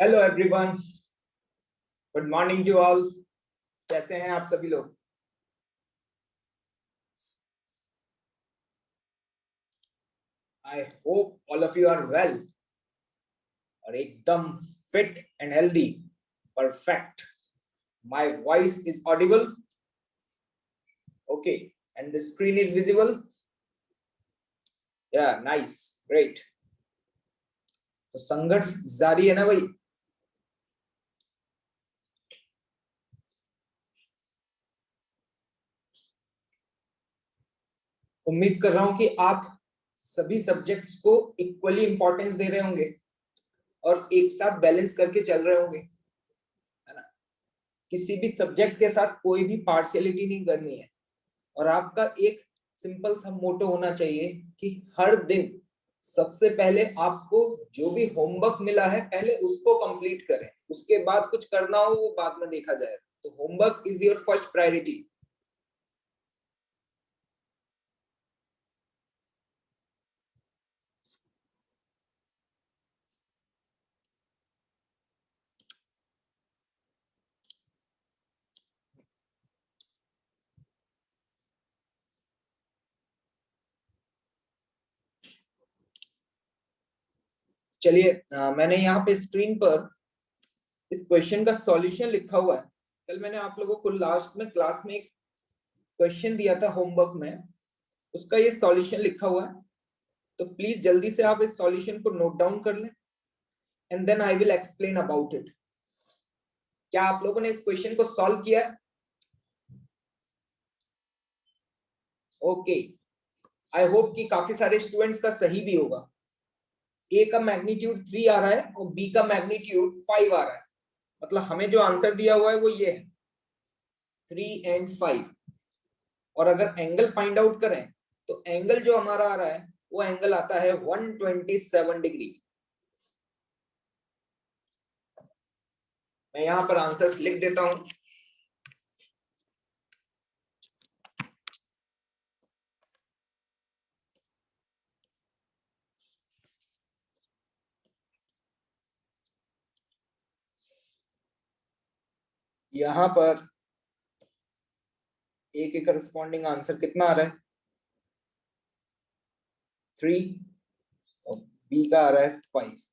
Hello everyone, good morning to all. कैसे हैं आप सभी लोग? I hope all of you are well और एकदम fit and healthy. Perfect. My voice is audible, okay, and the screen is visible. Yeah nice, great. तो संघर्ष जारी है ना भाई? उम्मीद कर रहा हूं कि आप सभी सब्जेक्ट्स को इक्वली इंपॉर्टेंस दे रहे होंगे और एक साथ बैलेंस करके चल रहे होंगे, है ना? किसी भी सब्जेक्ट के साथ कोई भी पार्शियलिटी नहीं करनी है। और आपका एक सिंपल सा मोटो होना चाहिए कि हर दिन सबसे पहले आपको जो भी होमवर्क मिला है पहले उसको कंप्लीट करें, उसके बाद कुछ करना हो वो बाद में देखा जाएगा। तो homework is your first priority. चलिए, मैंने यहाँ पे स्क्रीन पर इस क्वेश्चन का सॉल्यूशन लिखा हुआ है। कल मैंने आप लोगों को लास्ट में क्लास में एक क्वेश्चन दिया था होमवर्क में, उसका ये सॉल्यूशन लिखा हुआ है। तो प्लीज जल्दी से आप इस सॉल्यूशन को नोट डाउन कर लें and then I will explain about it. क्या आप लोगों ने इस क्वेश्चन को सॉल्व किया है? ओके, आई होप कि काफी सारे स्टूडेंट्स का सही भी होगा। ए का मैग्नीट्यूड 3 आ रहा है और बी का मैग्नीट्यूड 5 आ रहा है। मतलब हमें जो आंसर दिया हुआ है वो ये है, 3 and 5। और अगर एंगल फाइंड आउट करें तो एंगल जो हमारा आ रहा है वो एंगल आता है 127 डिग्री। मैं यहां पर आंसर्स लिख देता हूं। यहां पर ए के करस्पॉन्डिंग आंसर कितना आ रहा है? 3। और बी का आ रहा है 5।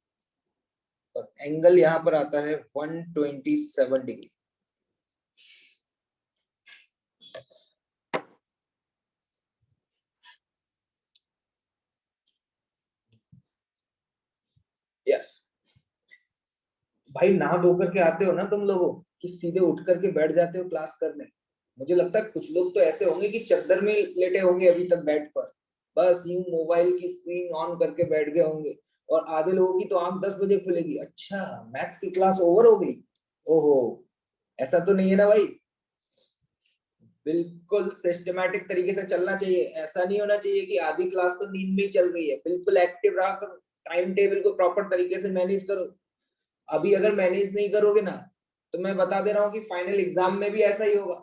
और एंगल यहां पर आता है 127 डिग्री। यस भाई, नहा धो करके आते हो ना तुम लोगों कि सीधे उठ करके बैठ जाते हो क्लास करने? मुझे लगता है कुछ लोग तो ऐसे होंगे कि चद्दर में लेटे होंगे अभी तक बेड पर, बस यूं मोबाइल की स्क्रीन ऑन करके बैठ गए होंगे। और आधे लोगों की तो आंख 10 बजे खुलेगी। अच्छा, मैथ्स की क्लास ओवर हो गई? ओहो, ऐसा तो नहीं है ना भाई? बिल्कुल सिस्टमैटिक तरीके से चलना चाहिए। ऐसा नहीं होना चाहिए कि आधी क्लास तो नींद में ही चल रही है। बिल्कुल एक्टिव रहा करो, टाइम टेबल को प्रॉपर तरीके से मैनेज करो। अभी अगर मैनेज नहीं करोगे ना तो मैं बता दे रहा हूँ कि फाइनल एग्जाम में भी ऐसा ही होगा।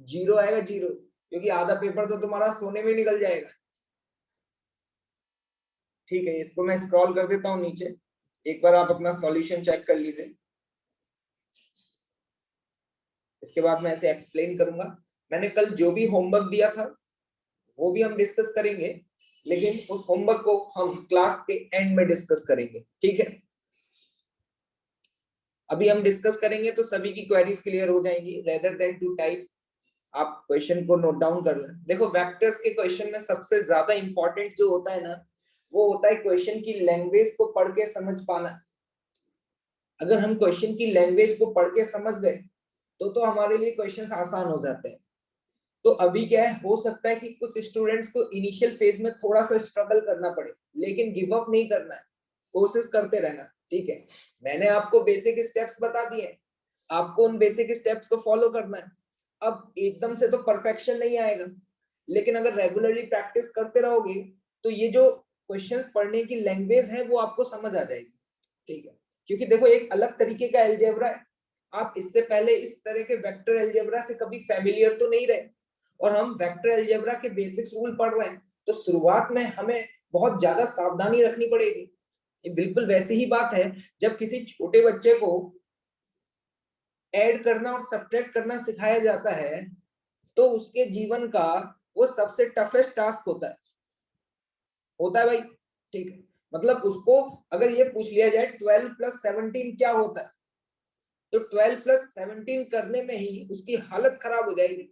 जीरो आएगा, जीरो, क्योंकि आधा पेपर तो तुम्हारा सोने में निकल जाएगा। ठीक है, इसको मैं स्क्रॉल कर देता हूँ नीचे। एक बार आप अपना सॉल्यूशन चेक कर लीजिए, इसके बाद मैं ऐसे एक्सप्लेन करूंगा। मैंने कल जो भी होमवर्क दिया था वो भी हम डिस्कस करेंगे, लेकिन उस होमवर्क को हम क्लास के एंड में डिस्कस करेंगे, ठीक है? अभी हम डिस्कस करेंगे तो सभी की क्वेरीज क्लियर हो जाएंगी। रेदर देन टू टाइप, आप क्वेश्चन को नोट डाउन कर लें। देखो, वेक्टर्स के क्वेश्चन में सबसे ज्यादा इंपॉर्टेंट जो होता है ना, वो होता है क्वेश्चन की लैंग्वेज को पढ़ के समझ पाना। अगर हम क्वेश्चन की लैंग्वेज को पढ़ के समझ गए तो हमारे लिए क्वेश्चंस आसान हो जाते हैं। तो अभी क्या है, हो सकता है कि कुछ स्टूडेंट्स को इनिशियल फेज में थोड़ा सा स्ट्रगल करना पड़े, लेकिन गिव अप नहीं करना है, कोशिश करते रहना, ठीक है? मैंने आपको बेसिक स्टेप्स बता दिए, आपको उन बेसिक स्टेप्स को फॉलो करना है। अब एकदम से तो परफेक्शन नहीं आएगा, लेकिन अगर रेगुलरली प्रैक्टिस करते रहोगे तो ये जो क्वेश्चंस पढ़ने की लैंग्वेज है वो आपको समझ आ जाएगी, ठीक है? क्योंकि देखो, एक अलग तरीके का अलजेब्रा है। आप इससे पहले इस तरह के वेक्टर अलजेब्रा से कभी फैमिलियर तो नहीं रहे, और हम वेक्टर अलजेब्रा के बेसिक्स रूल पढ़ रहे हैं। तो शुरुआत में हमें बहुत ज्यादा सावधानी रखनी पड़ेगी। ये बिल्कुल वैसी ही बात है जब किसी छोटे बच्चे को ऐड करना और सब्ट्रैक्ट करना सिखाया जाता है तो उसके जीवन का वो सबसे टफेस्ट टास्क होता है भाई, ठीक है। मतलब उसको अगर ये पूछ लिया जाए 12 + 17 क्या होता है, तो 12 + 17 करने में ही उसकी हालत खराब हो जाएगी,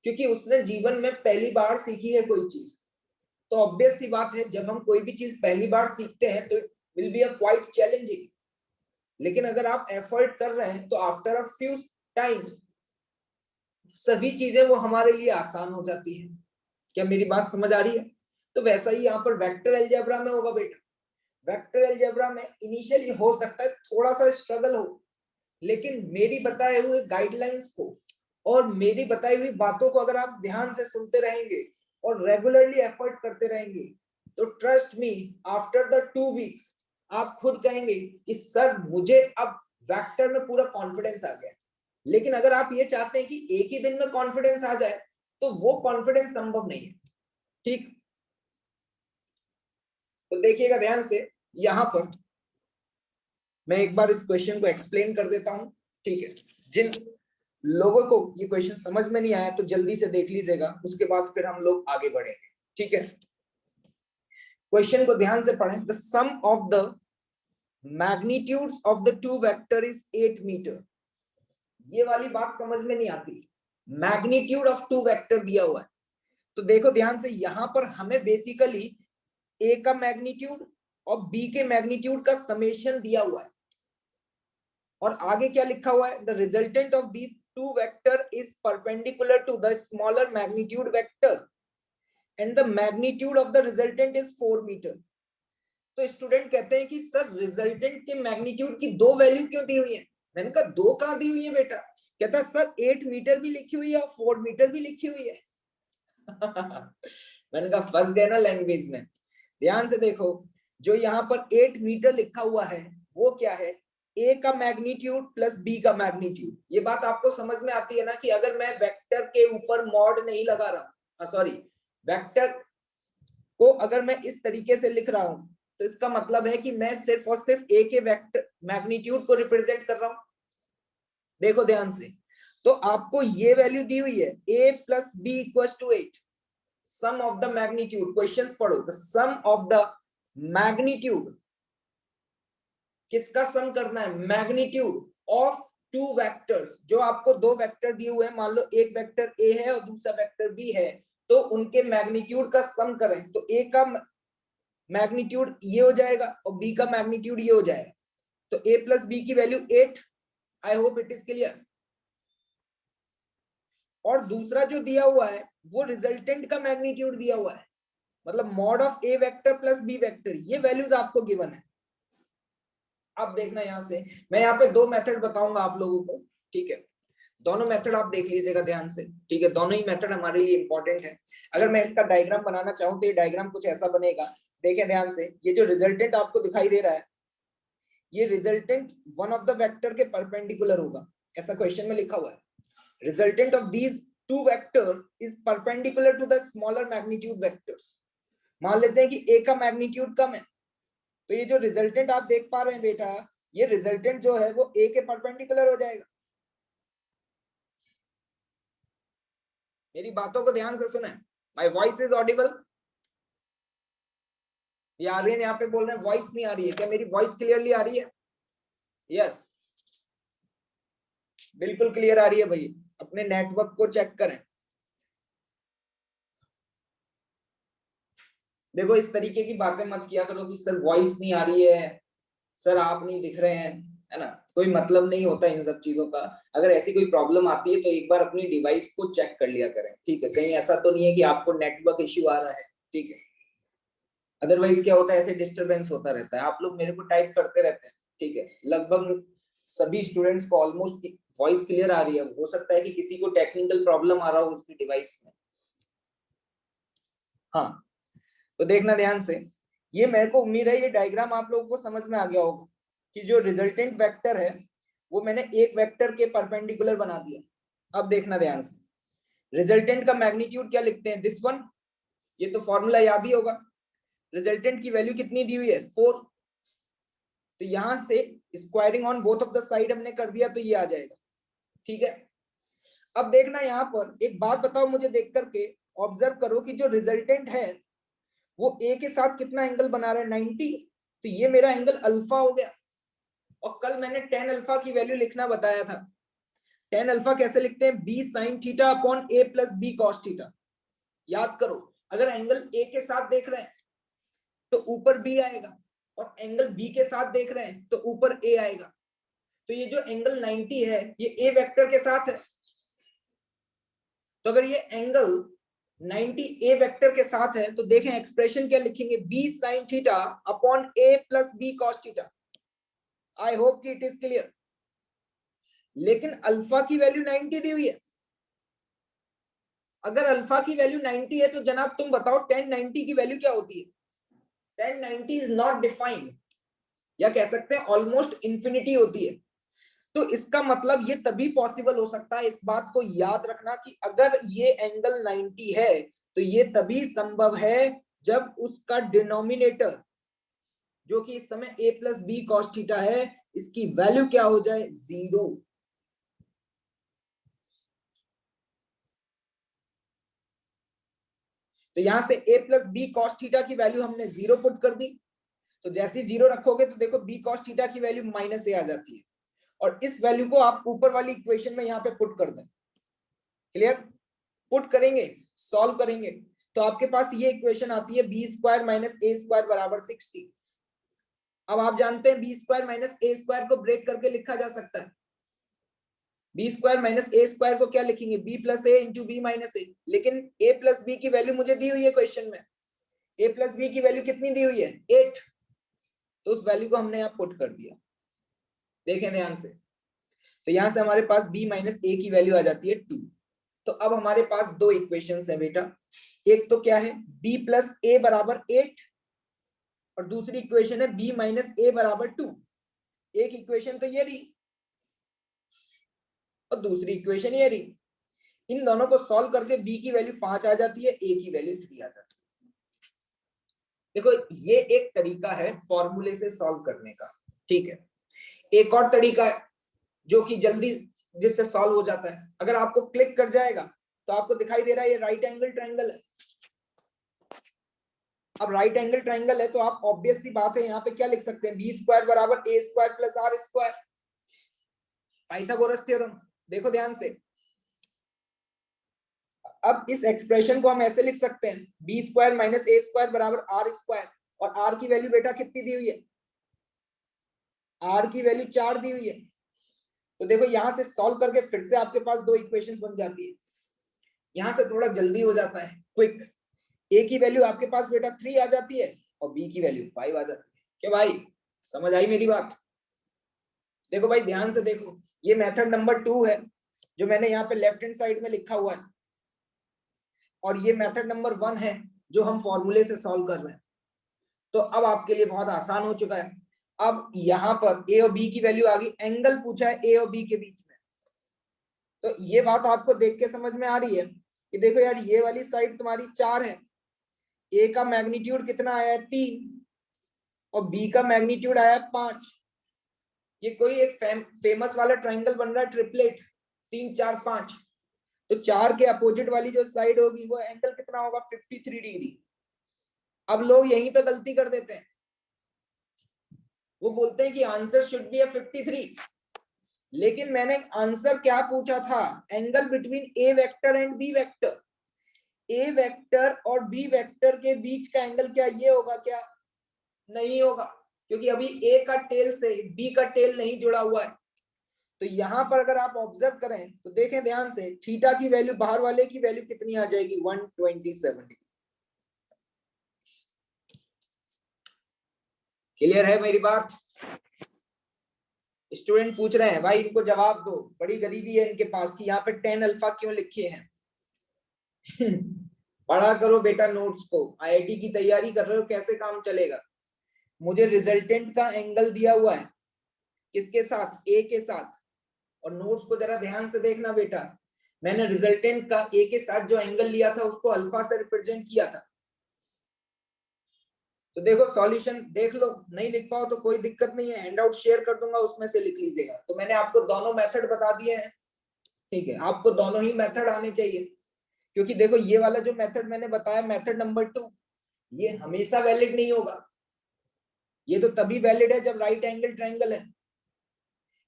क्योंकि उसने जीवन में पहली बार सीखी है कोई चीज। तो ऑब्वियस सी बात है, जब हम कोई भी चीज पहली बार सीखते हैं तो it will be a quite challenging. लेकिन अगर आप एफर्ट कर रहे हैं तो आफ्टर अ फ्यू टाइम सभी चीजें वो हमारे लिए आसान हो जाती है। क्या मेरी बात समझ आ रही है? तो वैसा ही यहाँ पर वेक्टर अलजेब्रा में होगा बेटा। वेक्टर अलजेब्रा में इनिशियली हो सकता है थोड़ा सा स्ट्रगल हो, लेकिन मेरी बताए हुए गाइडलाइंस को और मेरी बताई हुई बातों को अगर आप ध्यान से सुनते रहेंगे और रेगुलरली एफर्ट करते रहेंगे तो trust me, after the 2 weeks आप खुद कहेंगे कि सर मुझे अब वेक्टर में पूरा कॉन्फिडेंस आ गया। लेकिन अगर आप ये चाहते हैं कि एक ही दिन में कॉन्फिडेंस आ जाए तो वो कॉन्फिडेंस संभव नहीं है, ठीक। तो देखिएगा ध्यान से, यहां पर मैं एक बार इस क्वेश्चन को एक्सप्लेन कर देता हूं, ठीक है। जिन लोगों को ये क्वेश्चन समझ में नहीं आया तो जल्दी से देख लीजिएगा, उसके बाद फिर हम लोग आगे बढ़ेंगे, ठीक है। क्वेश्चन को ध्यान से पढ़ें। The sum of the magnitudes of the two vector is 8 metre. ये वाली बात समझ में नहीं आती, मैग्नीट्यूड ऑफ टू वेक्टर दिया हुआ है। तो देखो ध्यान से, यहां पर हमें बेसिकली ए का मैग्नीट्यूड और बी के मैग्नीट्यूड का समेशन दिया हुआ है, और आगे क्या लिखा हुआ है, the resultant of these two vector is perpendicular to the smaller magnitude vector and the magnitude of the resultant is 4 metre. तो स्टूडेंट कहते हैं कि सर रिजल्टेंट के मैग्नीट्यूड की दो वैल्यू क्यों दी हुई है? मैंने कहा दो कहां दी हुई है बेटा? कहता है सर 8 मीटर भी लिखी हुई है और 4 मीटर भी लिखी हुई है। मैंने कहा फंस गए ना लैंग्वेज में। ध्यान से देखो, जो यहाँ पर 8 मीटर लिखा हुआ है वो क्या है, ए का मैग्नीट्यूड प्लस बी का मैग्नीट्यूड। ये बात आपको समझ में आती है ना कि अगर मैं वेक्टर के ऊपर मॉड नहीं लगा रहा, सॉरी, वेक्टर को अगर मैं इस तरीके से लिख रहा हूं तो इसका मतलब है कि मैं सिर्फ और सिर्फ ए के वेक्टर मैग्नीट्यूड को रिप्रेजेंट कर रहा हूं। देखो ध्यान से, तो आपको ये वैल्यू दी हुई है a + b = 8, sum of the magnitude, questions पढ़ो, the sum of the magnitude, किसका सम करना है, मैग्नीट्यूड ऑफ टू वेक्टर्स। जो आपको दो वेक्टर दिए हुए हैं, मान लो एक वेक्टर ए है और दूसरा वेक्टर बी है, तो उनके मैग्नीट्यूड का सम करें तो ए का मैग्नीट्यूड ये हो जाएगा और बी का मैग्नीट्यूड ये हो जाएगा। तो a + b की value 8। I hope it is clear. और दूसरा जो दिया हुआ है वो रिजल्टेंट का मैग्नीट्यूड दिया हुआ है, मतलब mod of A vector plus B vector, ये वैल्यूज आपको गिवन है। अब देखना यहां से, मैं यहाँ पे दो मेथड बताऊंगा आप लोगों को, ठीक है। दोनों मेथड आप देख लीजिएगा ध्यान से, ठीक है। दोनों ही मेथड हमारे लिए इंपॉर्टेंट है। अगर मैं इसका डायग्राम बनाना चाहूँ तो ये डायग्राम कुछ ऐसा बनेगा। देखें ध्यान से, ये जो रिजल्टेंट आपको दिखाई दे रहा है, ये resultant one of the vector के परपेंडिकुलर होगा, ऐसा क्वेश्चन में लिखा हुआ है। Resultant of these two vector is perpendicular to the smaller magnitude vectors। मान लेते हैं कि a का मैग्नीट्यूड कम है, तो ये जो रिजल्टेंट आप देख पा रहे हैं बेटा, ये रिजल्टेंट जो है वो a के परपेंडिकुलर हो जाएगा। मेरी बातों को ध्यान से सुने। My voice is Audible? ये आर्यन यहाँ पे बोल रहे हैं वॉइस नहीं आ रही है, क्या मेरी वॉइस क्लियरली आ रही है? यस, बिल्कुल क्लियर आ रही है भाई। अपने नेटवर्क को चेक करें। देखो इस तरीके की बातें मत किया करो कि सर वॉइस नहीं आ रही है, सर आप नहीं दिख रहे हैं, है ना। कोई मतलब नहीं होता इन सब चीजों का। अगर ऐसी कोई प्रॉब्लम आती है तो एक बार अपनी डिवाइस को चेक कर लिया करें, ठीक है। कहीं ऐसा तो नहीं है कि आपको नेटवर्क इश्यू आ रहा है, ठीक है। अदरवाइज क्या होता है, ऐसे डिस्टरबेंस होता रहता है। आप लोग मेरे को टाइप करते रहते हैं, ठीक है। लगभग सभी स्टूडेंट्स को ऑलमोस्ट वॉइस क्लियर आ रही है। हो सकता है कि किसी को टेक्निकल प्रॉब्लम आ रहा हो उसकी डिवाइस में। हाँ, तो देखना ध्यान से, ये मेरे को उम्मीद है ये डायग्राम आप लोगों को समझ में आ गया होगा कि जो रिजल्टेंट वेक्टर है वो मैंने एक वेक्टर के परपेंडिकुलर बना दिया। अब देखना ध्यान से, रिजल्टेंट का मैग्नीट्यूड क्या लिखते हैं, दिस वन। ये तो फॉर्मूला याद ही होगा। रिजल्टेंट की वैल्यू कितनी दी हुई है, 4। तो यहां से squaring on both of the side हमने कर दिया तो ये आ जाएगा। ठीक है, अब देखना यहाँ पर एक बात बताओ मुझे देख करके, ऑब्जर्व करो कि जो रिजल्टेंट है वो ए के साथ कितना एंगल बना रहा है 90, तो ये मेरा एंगल अल्फा हो गया। और कल मैंने टेन अल्फा की वैल्यू लिखना बताया था। टेन अल्फा कैसे लिखते हैं, B sine theta upon A plus B cos theta. याद करो, अगर एंगल ए के साथ देख रहे हैं तो ऊपर बी आएगा, और एंगल बी के साथ देख रहे हैं तो ऊपर ए आएगा। तो ये जो एंगल 90 है ये ए वेक्टर के साथ है। तो अगर ये एंगल 90 ए वेक्टर के साथ है तो देखें एक्सप्रेशन क्या लिखेंगे, B sine theta upon A plus B cos theta. I hope कि इट इज क्लियर। लेकिन अल्फा की वैल्यू 90 दी हुई है। अगर अल्फा की वैल्यू 90 है तो जनाब तुम बताओ tan 90 की वैल्यू क्या होती है। tan 90 इज नॉट डिफाइंड, या कह सकते हैं ऑलमोस्ट इंफिनिटी होती है। तो इसका मतलब ये तभी पॉसिबल हो सकता है, इस बात को याद रखना कि अगर ये एंगल 90 है तो ये तभी संभव है जब उसका डिनोमिनेटर जो कि इस समय a plus B cos theta है, इसकी वैल्यू क्या हो जाए, 0। तो यहां से a plus B cos theta की वैल्यू हमने 0 पुट कर दी। तो जैसे ही 0 रखोगे तो देखो b कॉस थीटा की वैल्यू माइनस ए आ जाती है, और इस वैल्यू को आप ऊपर वाली इक्वेशन में यहाँ पे पुट कर दें। क्लियर, पुट करेंगे, सॉल्व करेंगे तो आपके पास ये इक्वेशन आती है बी स्क्वायर माइनस ए स्क्वायर बराबर 60। अब आप जानते हैं बी स्क्वायर माइनस ए स्क्वायर को ब्रेक करके लिखा जा सकता है। बी स्क्वायर माइनस ए स्क्वायर को क्या लिखेंगे, बी प्लस ए इंटू बी माइनस ए। लेकिन ए प्लस बी की वैल्यू मुझे दी हुई है क्वेश्चन में, ए प्लस बी की वैल्यू कितनी दी हुई है, 8। तो उस वैल्यू को हमने यहाँ पुट कर दिया। देखें ध्यान से, तो यहां से हमारे पास b माइनस ए की वैल्यू आ जाती है 2। तो अब हमारे पास दो इक्वेशंस हैं बेटा, एक तो क्या है b प्लस ए बराबर 8, और दूसरी इक्वेशन है b माइनस ए बराबर 2। एक इक्वेशन तो ये रही और दूसरी इक्वेशन ये रही। इन दोनों को सॉल्व करके b की वैल्यू 5 आ जाती है, a की वैल्यू 3 आ जाती है। देखो ये एक तरीका है फॉर्मूले से सॉल्व करने का। ठीक है, एक और तरीका है जो कि जल्दी जिससे सॉल्व हो जाता है। अगर आपको क्लिक कर जाएगा तो आपको दिखाई दे रहा है ये राइट एंगल ट्रायंगल है। अब राइट एंगल ट्रायंगल है तो आप ऑब्वियस सी बात है यहाँ पे क्या लिख सकते हैं, बी स्क्वायर बराबर a square plus r square, Pythagoras theorem. देखो ध्यान से, अब इस एक्सप्रेशन को हम ऐसे लिख सकते हैं, बी स्क्वायर माइनस ए स्क्वायर बराबर आर स्क्वायर, और आर की वैल्यू बेटा कितनी दी हुई है, आर की वैल्यू 4 दी हुई है। तो देखो यहां से सॉल्व करके फिर से आपके पास दो इक्वेशंस बन जाती है। यहां से थोड़ा जल्दी हो जाता है, क्विक। ए की वैल्यू आपके पास बेटा 3 आ जाती है और बी की वैल्यू 5 आ जाती है। क्या भाई समझ आई मेरी बात? देखो भाई ध्यान से देखो, ये मेथड नंबर 2 है जो मैंने यहाँ पे लेफ्ट हैंड साइड में लिखा हुआ है, और ये मेथड नंबर 1 है जो हम फॉर्मूले से सॉल्व कर रहे हैं। तो अब आपके लिए बहुत आसान हो चुका है। अब यहाँ पर ए और बी की वैल्यू आ गई, एंगल पूछा है ए और बी के बीच में। तो ये बात आपको देख के समझ में आ रही है कि देखो यार ये वाली साइड तुम्हारी 4 है, ए का मैग्नीट्यूड कितना आया है 3, और बी का मैग्नीट्यूड आया है 5। ये कोई एक फेमस वाला ट्राइंगल बन रहा है, ट्रिपलेट, 3 4 5। तो 4 के अपोजिट वाली जो साइड होगी वो एंगल कितना होगा, 53 डिग्री। अब लोग यहीं पे गलती कर देते हैं, वो बोलते हैं कि आंसर शुड बी 53। लेकिन मैंने आंसर क्या पूछा था, angle between A vector and B vector. A vector और बी वेक्टर के बीच का एंगल क्या ये होगा क्या, नहीं होगा, क्योंकि अभी ए का टेल से बी का टेल नहीं जुड़ा हुआ है। तो यहां पर अगर आप ऑब्जर्व करें तो देखें ध्यान से, थीटा की वैल्यू बाहर वाले की वैल्यू कितनी आ जाएगी, 127 डिग्री। क्लियर है मेरी बात? स्टूडेंट पूछ रहे हैं भाई इनको जवाब दो, बड़ी गरीबी है इनके पास कि यहाँ पे 10 अल्फा क्यों लिखे हैं। पढ़ा करो बेटा नोट्स को, आईआईटी की तैयारी कर रहे हो, कैसे काम चलेगा। मुझे रिजल्टेंट का एंगल दिया हुआ है, किसके साथ, ए के साथ। और नोट्स को जरा ध्यान से देखना बेटा, मैंने रिजल्टेंट का ए के साथ जो एंगल लिया था उसको अल्फा से रिप्रेजेंट किया था। तो देखो सॉल्यूशन देख लो, नहीं लिख पाओ तो कोई दिक्कत नहीं है, हैंडआउट शेयर कर दूंगा, उसमें से लिख लीजिएगा। तो मैंने आपको दोनों मेथड बता दिए हैं, ठीक है, आपको दोनों ही मेथड आने चाहिए, क्योंकि देखो ये वाला जो मेथड मैंने बताया मेथड नंबर 2, ये हमेशा वैलिड नहीं होगा, ये तो तभी वैलिड है जब राइट एंगल ट्रायंगल है।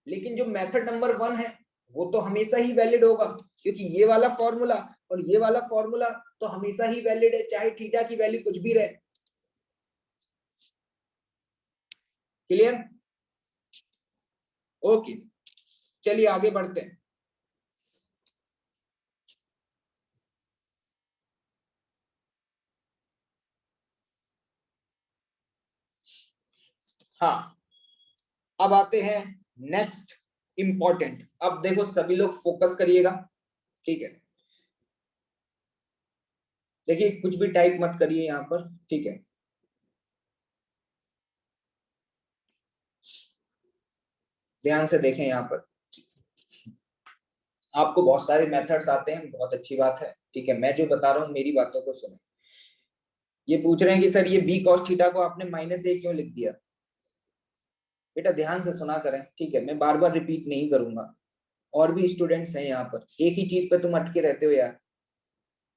लेकिन जो मेथड नंबर 1 है वो तो हमेशा ही वैलिड होगा, क्योंकि ये वाला फॉर्मूला और ये वाला फॉर्मूला तो हमेशा ही वैलिड है, चाहे थीटा की वैल्यू कुछ भी रहे। क्लियर? ओके, चलिए आगे बढ़ते हैं। हाँ, अब आते हैं नेक्स्ट इंपॉर्टेंट। अब देखो सभी लोग फोकस करिएगा, ठीक है, देखिए कुछ भी टाइप मत करिए यहां पर, ठीक है, ध्यान से देखें यहाँ पर। आपको बहुत सारे मेथड्स आते हैं, बहुत अच्छी बात है, ठीक है, मैं जो बता रहा हूँ मेरी बातों को सुनो। ये पूछ रहे हैं कि सर ये बी कॉस थीटा को आपने -a क्यों लिख दिया? बेटा ध्यान से सुना करें, ठीक है, मैं बार बार रिपीट नहीं करूंगा, और भी स्टूडेंट्स हैं यहाँ पर, एक ही चीज पे तुम अटके रहते हो यार।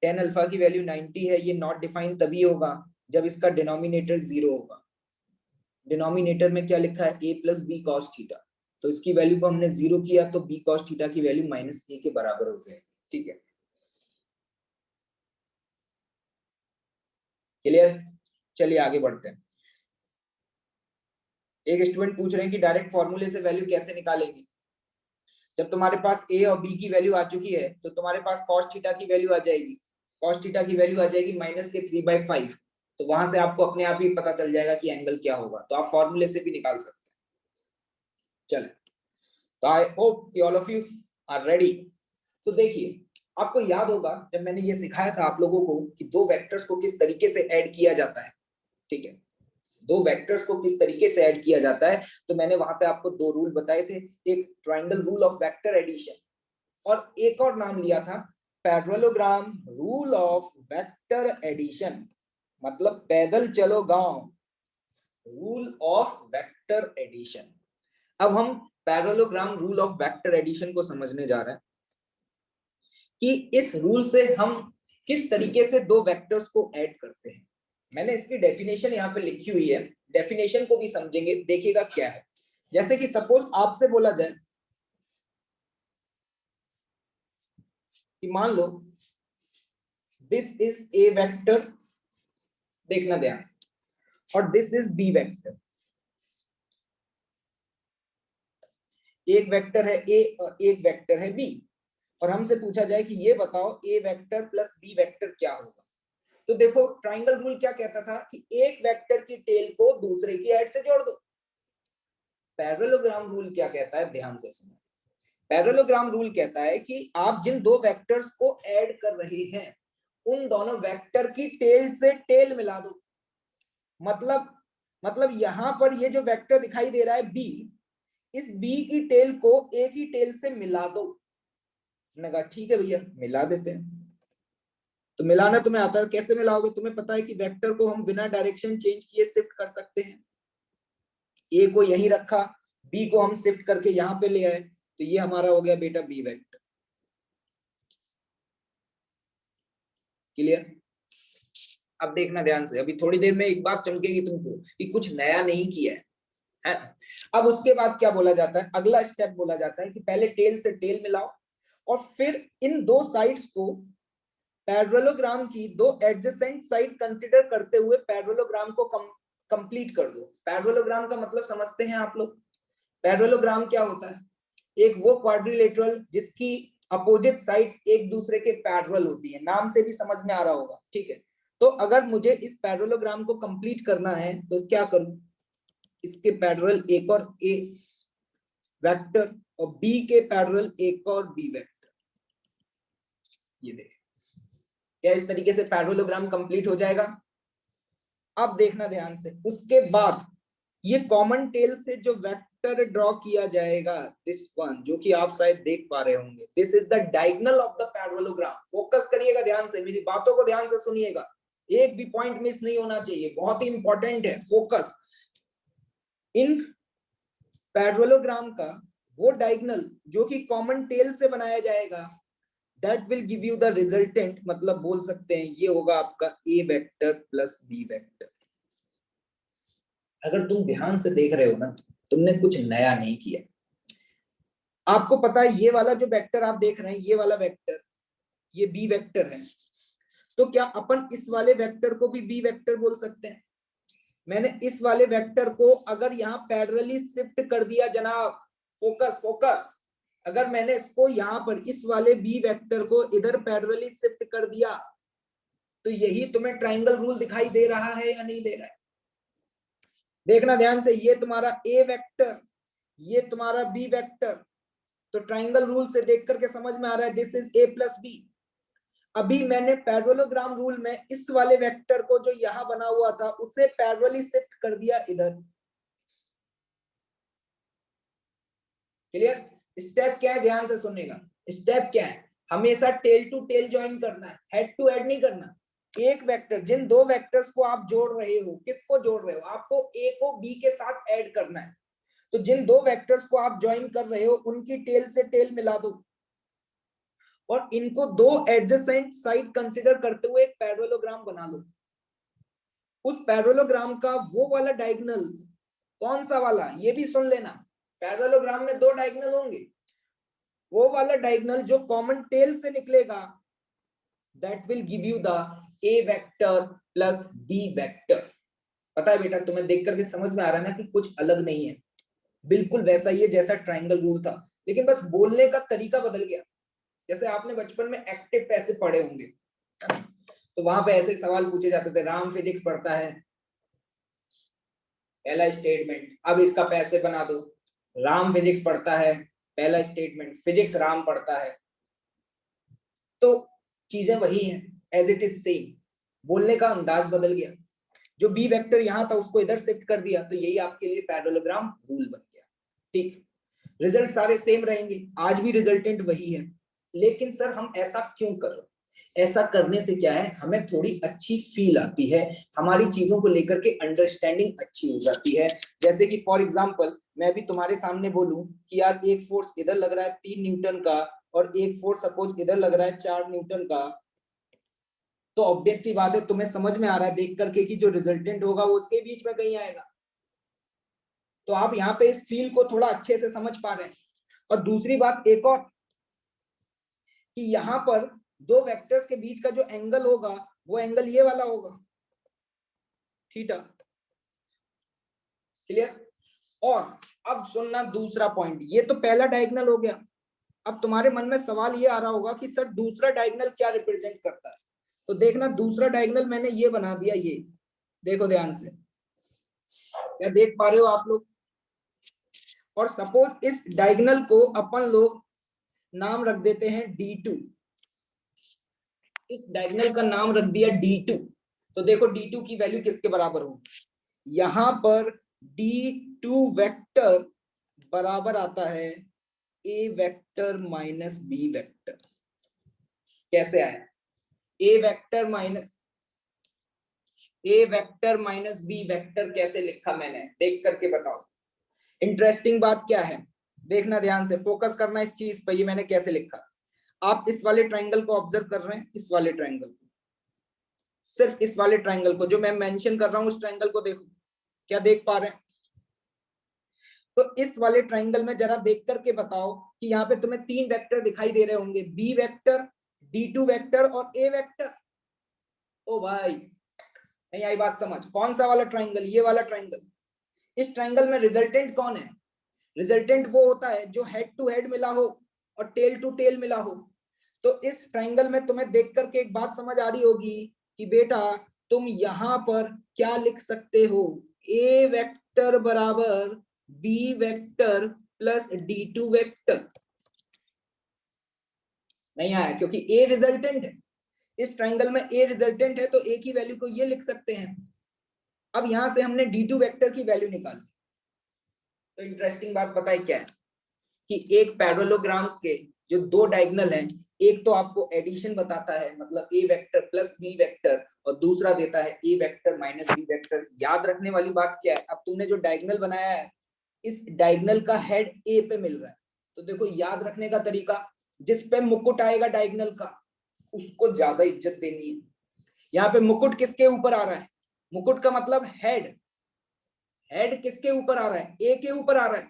टेन अल्फा की वैल्यू 90 है, ये नॉट डिफाइन तभी होगा जब इसका डिनोमिनेटर 0 होगा। डिनोमिनेटर में क्या लिखा है? a plus B cos theta, तो इसकी वैल्यू को हमने 0 किया तो बी कॉस थीटा की वैल्यू -a के बराबर हो जाएगी, ठीक है, क्लियर? चलिए आगे बढ़ते हैं। एक स्टूडेंट पूछ रहे हैं कि डायरेक्ट फॉर्मूले से वैल्यू कैसे निकालेंगे? जब तुम्हारे पास a और b की वैल्यू आ चुकी है तो तुम्हारे पास cos थीटा की वैल्यू आ जाएगी, cos थीटा की वैल्यू आ जाएगी -3/5, तो वहां से आपको अपने आप ही पता चल जाएगा कि एंगल क्या होगा, तो आप फॉर्मूले से भी निकाल सकते हैं। चले, तो I hope all of you are ready. तो देखिए, आपको याद होगा जब मैंने ये सिखाया था आप लोगों को कि दो वेक्टर्स को किस तरीके से ऐड किया जाता है, ठीक है, दो वेक्टर्स को किस तरीके से ऐड किया जाता है, तो मैंने वहां पे आपको दो रूल बताए थे, एक triangle rule of vector addition और एक और नाम लिया था parallelogram rule of vector addition, मतलब पैदल चलो गांव रूल ऑफ वेक्टर एडिशन। अब हम parallelogram rule of vector addition को समझने जा रहे हैं कि इस रूल से हम किस तरीके से दो वेक्टर्स को ऐड करते हैं। मैंने इसकी डेफिनेशन यहाँ पे लिखी हुई है, डेफिनेशन को भी समझेंगे, देखिएगा क्या है। जैसे कि सपोज आपसे बोला जाए कि मान लो दिस इज ए वेक्टर, देखना ध्यान से, और दिस इज बी वेक्टर। एक वेक्टर है ए और एक वेक्टर है बी, और हमसे पूछा जाए कि ये बताओ ए वेक्टर प्लस बी वेक्टर क्या होगा। तो देखो ट्रायंगल रूल क्या कहता था कि एक वेक्टर की टेल को दूसरे की हेड से जोड़ दो। पैरेललोग्राम रूल क्या कहता है, ध्यान से सुनो। पैरेललोग्राम रूल कहता है कि आप जिन दो वेक्टर्स को ऐड कर रहे हैं उन दोनों वेक्टर की टेल से टेल मिला दो। मतलब यहां पर ये जो वेक्टर दिखाई दे रहा है बी, इस बी की टेल को ए की टेल से मिला दो। मैंने कहा ठीक है भैया मिला देते हैं। तो मिलाना तुम्हें आता है, कैसे मिलाओगे? तुम्हें पता है कि वेक्टर को हम बिना डायरेक्शन चेंज किए शिफ्ट कर सकते हैं। ए को यहीं रखा, बी को हम शिफ्ट करके यहां पे ले आए, तो ये हमारा हो गया बेटा बी वेक्टर। क्लियर? अब देखना ध्यान से, अभी थोड़ी देर में एक बात चमकेगी तुमको कि कुछ नया नहीं किया है। अब उसके बाद क्या बोला जाता है, अगला स्टेप बोला जाता है कि पहले टेल से टेल मिलाओ और फिर इन दो साइड्स को पैरेललोग्राम की दो एडजेसेंट साइड कंसीडर करते हुए पैरेललोग्राम को कंप्लीट कर दो। पैरेललोग्राम का मतलब समझते हैं आप लोग? पैरेललोग्राम क्या होता है? एक वो क्वाड्रिलेटरल जिसकी अपोजिट साइड्स एक दूसरे के पैरेलल होती है, नाम से भी समझ में आ रहा होगा, ठीक है। तो अगर मुझे इस पैरेललोग्राम को कंप्लीट करना है तो क्या करूं, इसके पैरेलल एक और ए वेक्टर और बी के पैरेलल एक और बी वेक्टर, ये देखें क्या इस तरीके से पैरेललोग्राम कंप्लीट हो जाएगा। अब देखना ध्यान से, उसके बाद ये कॉमन टेल से जो वेक्टर ड्रॉ किया जाएगा, दिस वन, जो कि आप शायद देख पा रहे होंगे, this is the diagonal of the parallelogram. Focus करिएगा ध्यान से, मेरी बातों को ध्यान से सुनिएगा, एक भी पॉइंट मिस नहीं होना चाहिए, बहुत ही इंपॉर्टेंट है, फोकस। इन पैरेललोग्राम का वो डायगोनल जो कि कॉमन टेल से बनाया जाएगा, that will give you the resultant, मतलब बोल सकते हैं ये होगा आपका ए वेक्टर प्लस बी वेक्टर। अगर तुम ध्यान से देख रहे हो ना, तुमने कुछ नया नहीं किया। आपको पता है ये वाला जो वेक्टर आप देख रहे हैं, ये वाला वेक्टर, ये बी वेक्टर है, तो क्या अपन इस वाले वेक्टर को भी बी वेक्टर बोल सकते हैं? मैंने इस वाले वेक्टर को अगर यहाँ पैरेलली शिफ्ट कर दिया जनाब, फोकस फोकस, अगर मैंने इसको यहाँ पर इस वाले बी वेक्टर को इधर पैरेलली शिफ्ट कर दिया, तो यही तुम्हें ट्रायंगल रूल दिखाई दे रहा है या नहीं दे रहा है? देखना ध्यान से, ये तुम्हारा ए वेक्टर, ये तुम्हारा बी वेक्टर, तो ट्रायंगल रूल से देख करके समझ में आ रहा है this is A plus B. अभी मैंने पैरेललोग्राम रूल में इस वाले वेक्टर को जो यहां बना हुआ था उसे पैरेलली शिफ्ट कर दिया इधर। क्लियर? स्टेप क्या है, ध्यान से सुनेगा। स्टेप क्या है, हमेशा टेल टू टेल ज्वाइन करना है, हेड टू हेड नहीं करना। एक वेक्टर, जिन दो वेक्टर्स को आप जोड़ रहे हो, किसको जोड़ रहे हो? आपको ए को बी के साथ ऐड करना है, तो जिन दो वेक्टर्स को आप ज्वाइन कर रहे हो उनकी टेल से टेल मिला दो और इनको दो एडजेसेंट साइड कंसीडर करते हुए एक पैरेललोग्राम बना लो। उस पैरेललोग्राम का वो वाला डायगोनल, कौन सा वाला, ये भी सुन लेना, पैरेललोग्राम में दो डायगोनल होंगे, वो वाला डायगोनल जो कॉमन टेल से निकलेगा, that will give you the A vector plus B vector. पता है बेटा, तुम्हें देख करके समझ में आ रहा है ना कि कुछ अलग नहीं है, बिल्कुल वैसा ही है जैसा ट्रायंगल रूल था, लेकिन बस बोलने का तरीका बदल गया। जैसे आपने बचपन में एक्टिव पैसिव पढ़े होंगे, तो वहां पे ऐसे सवाल पूछे जाते थे, राम फिजिक्स पढ़ता है, पहला स्टेटमेंट, अब इसका पैसिव बना दो। राम फिजिक्स पढ़ता है, पहला स्टेटमेंट, फिजिक्स राम पढ़ता है। तो चीजें वही हैं, एज इट इज सेम, बोलने का अंदाज बदल गया। जो बी वेक्टर यहां था उसको इधर शिफ्ट कर दिया, तो यही आपके लिए पैरेललोग्राम रूल बन गया। ठीक, रिजल्ट सारे सेम रहेंगे, आज भी रिजल्टेंट वही है। लेकिन सर हम ऐसा क्यों कर रहे हैं? ऐसा करने से क्या है, हमें थोड़ी अच्छी फील आती है, हमारी चीजों को लेकर के अंडरस्टैंडिंग अच्छी हो जाती है। जैसे कि फॉर एग्जांपल मैं भी तुम्हारे सामने बोलूं कि यार एक फोर्स इधर लग रहा है 3 न्यूटन का और एक फोर्स सपोज इधर लग रहा है 4 न्यूटन का, तो ऑब्वियस सी बात है तुम्हें समझ में आ रहा है देख करके कि जो रिजल्टेंट होगा वो उसके बीच में कहीं आएगा। तो आप यहाँ पे इस फील को थोड़ा अच्छे से समझ पा रहे हैं। और दूसरी बात एक और, कि यहाँ पर दो वेक्टर्स के बीच का जो एंगल होगा वो एंगल ये वाला होगा, थीटा। क्लियर? और अब सुनना दूसरा पॉइंट, ये तो पहला डायगोनल हो गया। अब तुम्हारे मन में सवाल ये आ रहा होगा कि सर दूसरा डायगोनल क्या रिप्रेजेंट करता है? तो देखना, दूसरा डायगोनल मैंने ये बना दिया, ये देखो ध्यान से, क्या देख पा रहे हो आप लोग? और सपोज इस डायगोनल को अपन लोग नाम रख देते हैं D2, इस डायगोनल का नाम रख दिया D2। तो देखो D2 की वैल्यू किसके बराबर होगी? यहां पर D2 वेक्टर बराबर आता है A vector minus B vector. कैसे आया? A vector minus B vector कैसे लिखा मैंने, देख करके बताओ। इंटरेस्टिंग बात क्या है, देखना ध्यान से, फोकस करना इस चीज पर, ये मैंने कैसे लिखा। आप इस वाले ट्रायंगल को ऑब्जर्व कर रहे हैं, इस वाले ट्रायंगल को, सिर्फ इस वाले ट्रायंगल को जो मैं मेंशन कर रहा हूं, उस ट्रायंगल को देखो, क्या देख पा रहे हैं? तो इस वाले ट्रायंगल में जरा देख करके बताओ कि यहाँ पे तुम्हें तीन वेक्टर दिखाई दे रहे होंगे, बी वेक्टर, D2 वेक्टर और A वेक्टर। ओ भाई, नहीं आई बात समझ? कौन सा वाला ट्रायंगल? ये वाला ट्रायंगल। इस ट्रायंगल में रिजल्टेंट कौन है? रिजल्टेंट वो होता है जो हेड टू हेड मिला हो और टेल टू टेल मिला हो। तो इस ट्रायंगल में तुम्हें देख करके एक बात समझ आ रही होगी कि बेटा तुम यहां पर क्या लिख सकते हो, A वेक्टर बराबर B vector plus D2 vector. नहीं आया? क्योंकि A रिजल्टेंट है, इस ट्रायंगल में A रिजल्टेंट है, तो A की वैल्यू को ये लिख सकते हैं। अब यहां से हमने D2 वेक्टर की वैल्यू निकाली, तो इंटरेस्टिंग बात बताई क्या है, कि एक पैरेललोग्राम्स के जो दो डायगोनल हैं, एक तो आपको एडिशन बताता है मतलब ए वेक्टर प्लस बी वेक्टर, और दूसरा देता है a vector minus b vector. याद रखने वाली बात क्या है, अब तुमने जो डायगोनल बनाया है इस डायगोनल का हेड ए पे मिल रहा है, तो देखो याद रखने का तरीका, जिस पे मुकुट आएगा डायगोनल का उसको ज्यादा इज्जत देनी है। यहाँ पे मुकुट किसके ऊपर आ रहा है, मुकुट का मतलब हेड, हेड किसके ऊपर आ रहा है, ए के ऊपर आ रहा है,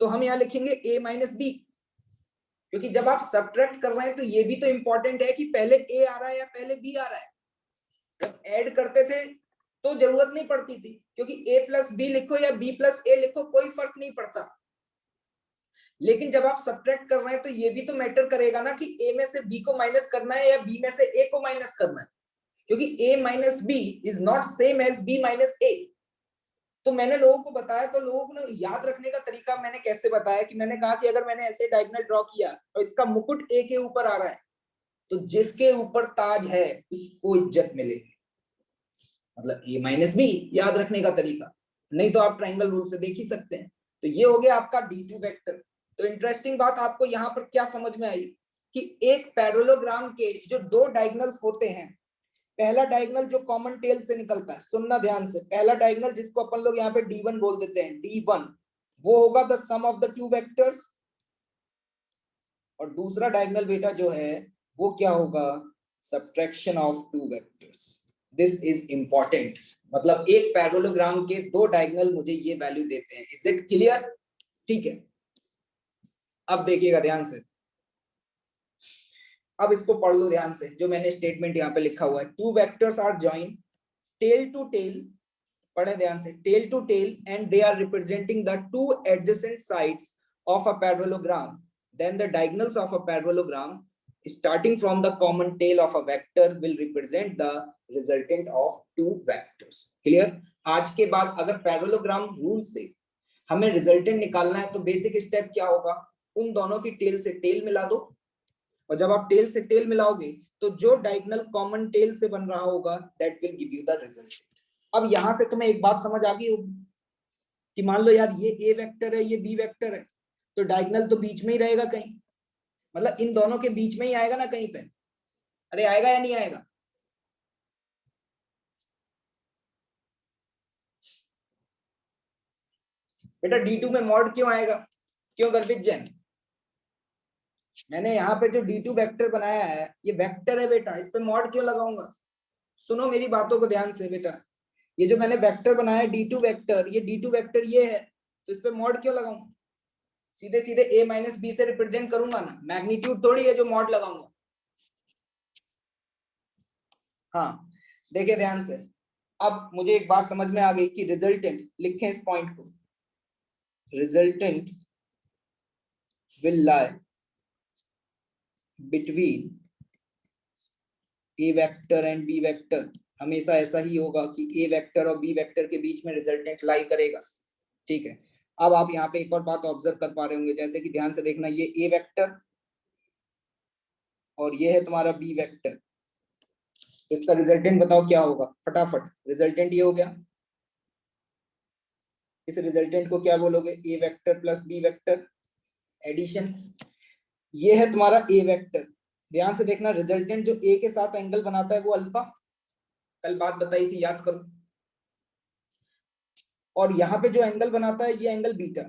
तो हम यहाँ लिखेंगे ए माइनस बी, क्योंकि जब आप सब्ट्रैक्ट कर रहे हैं तो ये भी तो इंपॉर्टेंट है कि पहले ए आ रहा है या पहले बी आ रहा है। जब ऐड करते थे तो जरूरत नहीं पड़ती थी, क्योंकि ए प्लस बी लिखो या बी प्लस ए लिखो कोई फर्क नहीं पड़ता, लेकिन जब आप सब्ट्रैक्ट कर रहे हैं तो ये भी तो मैटर करेगा ना कि ए में से बी को माइनस करना है या बी में से ए को माइनस करना है, क्योंकि a minus b is not same as b minus a. तो मैंने लोगों को बताया, तो लोगों को याद रखने का तरीका मैंने कैसे बताया कि मैंने कहा कि अगर मैंने ऐसे डायगोनल ड्रॉ किया और इसका मुकुट ए के ऊपर आ रहा है तो जिसके ऊपर ताज है उसको इज्जत मिलेगी, मतलब ए माइनस बी याद रखने का तरीका, नहीं तो आप ट्रायंगल रूल से देख ही सकते हैं। तो ये हो गया आपका D2 वेक्टर। तो इंटरेस्टिंग बात आपको यहाँ पर क्या समझ में आई कि एक पैरेललोग्राम के जो दो डायगोनल्स होते हैं, पहला डायगोनल जो कॉमन टेल से निकलता है, सुनना ध्यान से, पहला डायगोनल जिसको अपन लोग यहाँ पे D1 बोल देते हैं, D1 वो होगा the sum of the two vectors, और दूसरा डायगोनल बेटा जो है वो क्या होगा, subtraction of two vectors. This is important, मतलब एक पैरेललोग्राम के दो डायगोनल मुझे ये वैल्यू देते हैं। Is it clear? ठीक है, अब देखिएगा ध्यान से, अब इसको पढ़ लो ध्यान से, जो मैंने स्टेटमेंट यहाँ पे लिखा हुआ है, two vectors are join tail to tail, पढ़े ध्यान से, tail to tail and they are representing the two adjacent sides of a parallelogram, then the diagonals of a parallelogram starting from the common tail of a vector will represent the resultant of two vectors. Clear? आज के बाद अगर parallelogram rule से हमें resultant निकालना है तो basic step क्या होगा, उन दोनों की टेल से टेल मिला दो, और जब आप टेल से टेल मिलाओगे तो जो डायगोनल कॉमन टेल से बन रहा होगा that will give you the resultant. अब यहां से तुम्हें एक बात समझ आ गई होगी कि मान लो यार ये ए वेक्टर है ये बी वेक्टर है, तो डायगोनल तो बीच में ही रहेगा कहीं, मतलब इन दोनों के बीच में ही आएगा ना कहीं पे, अरे आएगा या नहीं आएगा? बेटा D2 में मॉड क्यों आएगा, क्यों गर्भित जैन? मैंने यहाँ पे जो D2 वेक्टर बनाया है ये वेक्टर है बेटा, इस पे मॉड क्यों लगाऊंगा? सुनो मेरी बातों को ध्यान से बेटा, ये जो मैंने वेक्टर बनाया है D2 वेक्टर, ये D2 वेक्टर ये है, तो इस पे मॉड क्यों लगाऊंगा? सीधे सीधे a माइनस बी से रिप्रेजेंट करूंगा ना, मैग्नीट्यूड थोड़ी है जो मॉड लगाऊंगा। हाँ देखिए ध्यान से, अब मुझे एक बात समझ में आ गई कि रिजल्टेंट, लिखें इस पॉइंट को, resultant will lie between A vector and B vector, हमेशा ऐसा ही होगा कि ए वेक्टर और बी वेक्टर के बीच में रिजल्टेंट लाई करेगा। ठीक है, अब आप यहाँ पे एक और बात ऑब्जर्व कर पा रहे होंगे, जैसे कि ध्यान से देखना, ये ए वेक्टर और ये है तुम्हारा बी वेक्टर, इसका रिजल्टेंट बताओ क्या होगा फटाफट। रिजल्टेंट ये हो गया, इस रिजल्टेंट को क्या बोलोगे, a vector plus B vector addition, ये है तुम्हारा ए वेक्टर। ध्यान से देखना, रिजल्टेंट जो ए के साथ एंगल बनाता है वो अल्फा, कल बात बताई थी याद करो, और यहाँ पे जो एंगल बनाता है ये एंगल बीटा।